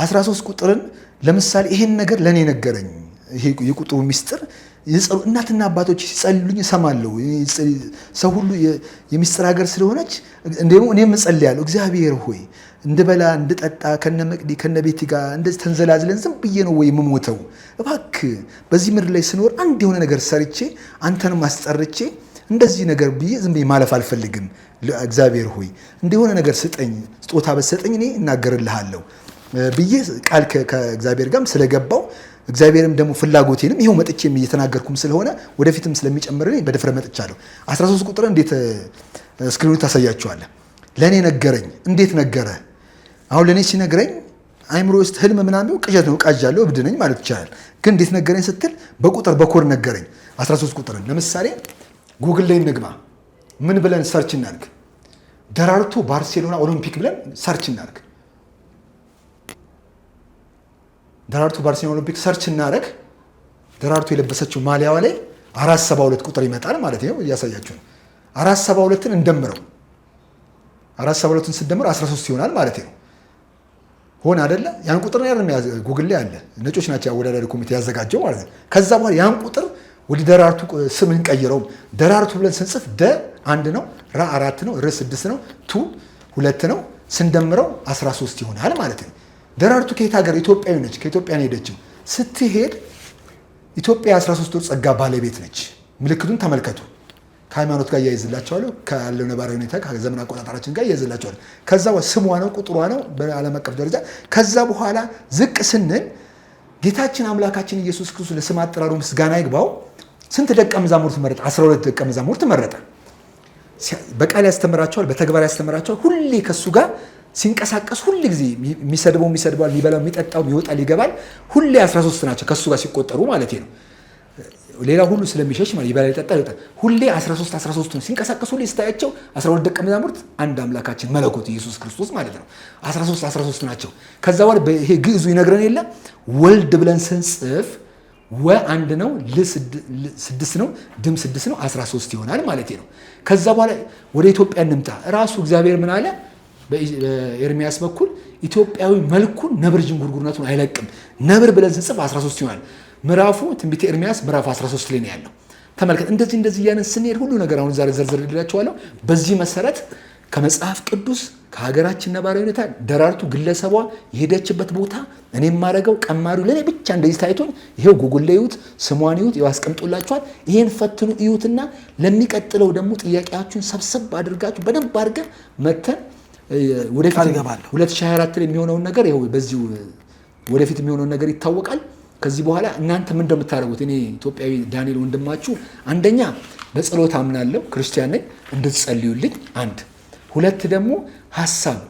13 ቁጥርን ለምሳሌ ይሄን ነገር ለኔ ነገረኝ። ይሄ የቁጥሩ ሚስጥር እናትና አባቶች ሲጸልዩልኝ እሰማለሁ። ሰው ሁሉ የሚስጥር ሀገር ስለሆነች እንደሞ እኔም እጸልያለሁ። እግዚአብሔር ሆይ እንድበላ እንድጠጣ ከነመቅዲ ከነቤቲ ጋር እንደዚህ ተንዘላዝለን ዝም ብዬ ነው ወይ የምሞተው? እባክህ በዚህ ምድር ላይ ስኖር አንድ የሆነ ነገር ሰርቼ አንተንም አስጠርቼ እንደዚህ ነገር ብዬ ዝም ብዬ ማለፍ አልፈልግም። እግዚአብሔር ሆይ እንደሆነ ነገር ስጠኝ፣ ስጦታ በሰጠኝ እኔ እናገርልሃለሁ ብዬ ቃል ከእግዚአብሔር ጋርም ስለገባው እግዚአብሔርም ደግሞ ፍላጎቴንም ይሄው መጥቼም እየተናገርኩም ስለሆነ ወደፊትም ስለሚጨምርልኝ በድፍረት መጥቻለሁ። 13 ቁጥር እንዴት ስክሪኑ ታሳያችኋለህ። ለኔ ነገረኝ። እንዴት ነገረ? አሁን ለእኔ ሲነግረኝ አይምሮ ውስጥ ህልም ምናምን ቅዠት ነው፣ ቃዣለሁ፣ እብድ ነኝ ማለት ይቻላል። ግን እንዴት ነገረኝ ስትል በቁጥር በኮድ ነገረኝ። 13 ቁጥርን ለምሳሌ ጉግል ላይ እንግባ፣ ምን ብለን ሰርች እናድርግ? ደራርቱ ባርሴሎና ኦሎምፒክ ብለን ሰርች እናድርግ። ደራርቱ ባርሴሎና ኦሎምፒክ ሰርች እናደርግ። ደራርቱ የለበሰችው ማሊያዋ ላይ 472 ቁጥር ይመጣል ማለት ነው። እያሳያችሁ ነው። 472ን እንደምረው፣ 472ን ስንደምር 13 ይሆናል ማለት ነው። ሆነ አይደለ? ያን ቁጥር ነው ጉግል ላይ አለ። ነጮች ናቸው ያወዳዳሪ ኮሚቴ ያዘጋጀው ማለት ነው። ከዛ በኋላ ያን ቁጥር ወደ ደራርቱ ስም እንቀይረው። ደራርቱ ብለን ስንጽፍ ደ 1 ነው፣ ራ 4 ነው፣ ር 6 ነው፣ ቱ 2 ነው። ስንደምረው 13 ይሆናል ማለት ነው። ደራርቱ ከየት ሀገር? ኢትዮጵያዊ ነች። ከኢትዮጵያ ነው ሄደችው። ስትሄድ ኢትዮጵያ 13 ወር ጸጋ ባለቤት ነች። ምልክቱን ተመልከቱ። ከሃይማኖት ጋር እያይዝላቸዋለሁ፣ ካለው ነባራዊ ሁኔታ ከዘመን አቆጣጠራችን ጋር እያይዝላቸዋለሁ። ከዛ ስሟ ነው፣ ቁጥሯ ነው በዓለም አቀፍ ደረጃ። ከዛ በኋላ ዝቅ ስንል ጌታችን አምላካችን ኢየሱስ ክርስቶስ ለስም አጠራሩ ምስጋና ይግባው ስንት ደቀ መዛሙርት መረጠ? 12 ደቀ መዛሙርት መረጠ። በቃል ያስተምራቸዋል፣ በተግባር ያስተምራቸዋል። ሁሌ ከሱ ጋር ሲንቀሳቀስ ሁል ጊዜ የሚሰድበው ይሰድባል፣ የሚበላው የሚጠጣው ይወጣል ይገባል። ሁሌ 13 ናቸው ከሱ ጋር ሲቆጠሩ ማለት ነው። ሌላ ሁሉ ስለሚሸሽ ማለት ይበላል ይጠጣል ይወጣል። ሁሌ 13 ነው ሲንቀሳቀሱ። ሁሌ ስታያቸው 12 ደቀ መዛሙርት አንድ አምላካችን መለኮት ኢየሱስ ክርስቶስ ማለት ነው። 13 ናቸው። ከዛ በኋላ ይሄ ግዕዙ ይነግረን የለ ወልድ ብለን ስንጽፍ ወ 1 ነው፣ ል 6 ነው፣ ድም 6 ነው፣ 13 ይሆናል ማለት ነው። ከዛ በኋላ ወደ ኢትዮጵያ እንምጣ። ራሱ እግዚአብሔር ምን አለ? በኤርሚያስ በኩል ኢትዮጵያዊ መልኩን ነብር ዥንጉርጉርነቱን አይለቅም። ነብር ብለን ስንጽፍ 13 ይሆናል። ምዕራፉ ትንቢተ ኤርሚያስ ምዕራፍ 13 ላይ ነው ያለው። ተመልከት። እንደዚህ እያለን ስንሄድ ሁሉ ነገር አሁን ዛሬ ዘርዘር ልላችኋለሁ። በዚህ መሰረት ከመጽሐፍ ቅዱስ ከሀገራችን ነባራዊ ሁኔታ ደራርቱ ግለሰቧ የሄደችበት ቦታ እኔ የማደርገው ቀማሪው ለእኔ ብቻ እንደዚህ ታይቶኝ ይሄው ጉግል ላይ እዩት፣ ስሟን እዩት፣ ይኸው አስቀምጦላችኋል። ይሄን ፈትኑ እዩትና ለሚቀጥለው ደግሞ ጥያቄያችሁን ሰብሰብ አድርጋችሁ በደንብ አድርገን መተን ወደፊት 2024 ላይ የሚሆነውን ነገር ይኸው በዚሁ ወደፊት የሚሆነውን ነገር ይታወቃል። ከዚህ በኋላ እናንተ ምን እንደምታደርጉት እኔ ኢትዮጵያዊ ዳንኤል ወንድማችሁ አንደኛ በጸሎት አምናለሁ፣ ክርስቲያን ነኝ፣ እንድትጸልዩልኝ አንድ። ሁለት ደግሞ ሀሳብ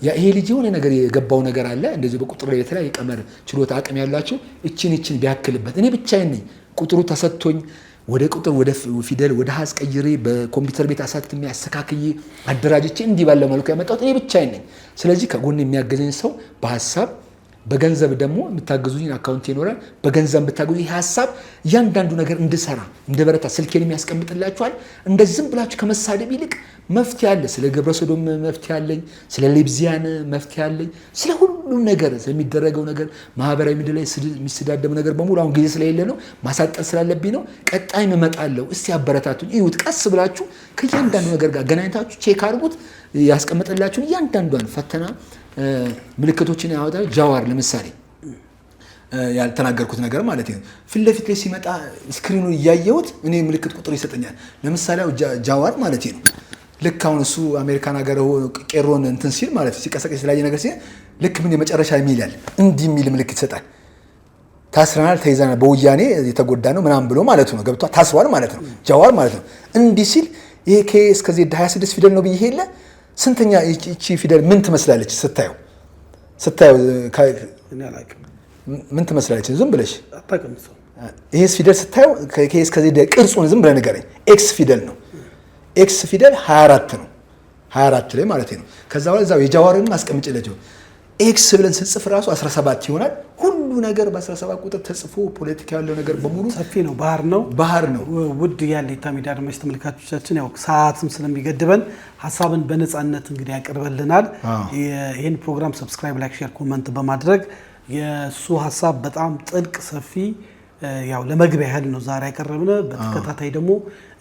ይሄ ልጅ የሆነ ነገር የገባው ነገር አለ እንደዚህ በቁጥር ላይ የተለያየ ቀመር ችሎታ አቅም ያላችሁ እቺን ቢያክልበት እኔ ብቻዬን ነኝ ቁጥሩ ተሰጥቶኝ ወደ ቁጥር ወደ ፊደል ወደ ሀስ ቀይሬ በኮምፒውተር ቤት አሳትሜ አስተካክዬ አደራጅቼ እንዲህ ባለ መልኩ ያመጣሁት እኔ ብቻዬን ነኝ። ስለዚህ ከጎን የሚያገዘኝ ሰው በሀሳብ በገንዘብ ደግሞ የምታገዙኝ አካውንት ይኖራል። በገንዘብ ብታገዙኝ ሀሳብ እያንዳንዱ ነገር እንድሰራ እንደበረታ ስልኬን የሚያስቀምጥላችኋል። እንደዚህም ብላችሁ ከመሳደብ ይልቅ መፍትሄ አለ። ስለ ገብረ ሰዶም መፍትሄ አለኝ፣ ስለ ሌብዚያን መፍትሄ አለኝ፣ ስለ ሁሉም ነገር የሚደረገው ነገር ማህበራዊ ሚዲያ ላይ የሚሰዳደቡ ነገር በሙሉ አሁን ጊዜ ስለሌለ ነው ማሳጠር ስላለብኝ ነው። ቀጣይ እመጣለሁ። እስቲ አበረታቱኝ፣ እዩት። ቀስ ብላችሁ ከእያንዳንዱ ነገር ጋር ገናኝታችሁ ቼክ አድርጉት። ያስቀምጥላችሁን እያንዳንዷን ፈተና ምልክቶችን ያወጣል። ጃዋር ለምሳሌ ያልተናገርኩት ነገር ማለት ነው። ፊት ለፊት ላይ ሲመጣ ስክሪኑን እያየሁት እኔ ምልክት ቁጥር ይሰጠኛል። ለምሳሌ ጃዋር ማለት ነው። ልክ አሁን እሱ አሜሪካን ሀገር ቄሮን እንትን ሲል ማለት ሲቀሰቀስ የተለያየ ነገር ሲል ልክ ምን የመጨረሻ የሚል ያለ እንዲህ የሚል ምልክት ይሰጣል። ታስረናል፣ ተይዘናል፣ በወያኔ የተጎዳ ነው ምናምን ብሎ ማለት ነው። ገብቷ ታስሯል ማለት ነው። ጃዋር ማለት ነው። እንዲህ ሲል ይሄ ከ እስከ ዜድ 26 ፊደል ነው ብዬ የለ ስንተኛ እቺ ፊደል ምን ትመስላለች? ስታየው ምን ትመስላለች? ዝም ብለሽ ይሄ ፊደል ስታየው ከኤክስ ከዚህ ቅርጹን ዝም ብለህ ንገረኝ። ኤክስ ፊደል ነው። ኤክስ ፊደል 24 ነው። 24 ላይ ማለት ነው። ከዛ በኋላ እዛው የጃዋርን አስቀምጬላችሁ ኤክስ ብለን ስንጽፍ ራሱ 17 ይሆናል። ሁሉ ነገር በ17 ቁጥር ተጽፎ ፖለቲካ ያለው ነገር በሙሉ ሰፊ ነው፣ ባህር ነው። ውድ የሀሌታ ሚዲያ አድማጭ ተመልካቾቻችን ያው ሰዓትም ስለሚገድበን ሀሳብን በነፃነት እንግዲህ ያቀርበልናል። ይህን ፕሮግራም ሰብስክራይብ፣ ላይክ፣ ሼር፣ ኮመንት በማድረግ የሱ ሀሳብ በጣም ጥልቅ ሰፊ ያው ለመግቢያ ያህል ነው ዛሬ ያቀረብነ። በተከታታይ ደግሞ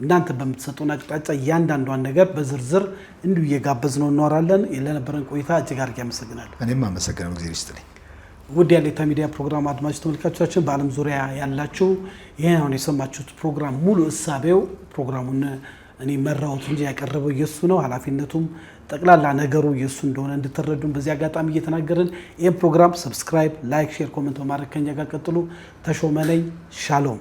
እናንተ በምትሰጡን አቅጣጫ እያንዳንዷን ነገር በዝርዝር እንዲሁ እየጋበዝነው እንኖራለን። ለነበረን ቆይታ እጅግ አድርጌ አመሰግናለሁ። እኔም አመሰግናለሁ። እግዚአብሔር ይስጥልኝ። ውድ የሀሌታ ሚዲያ ፕሮግራም አድማጭ ተመልካቾቻችን በዓለም ዙሪያ ያላችሁ ይሄን አሁን የሰማችሁት ፕሮግራም ሙሉ እሳቤው ፕሮግራሙን እኔ መራሁት እንጂ ያቀረበው የሱ ነው። ኃላፊነቱም ጠቅላላ ነገሩ የሱ እንደሆነ እንድትረዱን በዚህ አጋጣሚ እየተናገርን ይህን ፕሮግራም ሰብስክራይብ፣ ላይክ፣ ሼር፣ ኮሜንት በማድረግ ከኛ ጋር ቀጥሉ። ተሾመ ነኝ። ሻሎም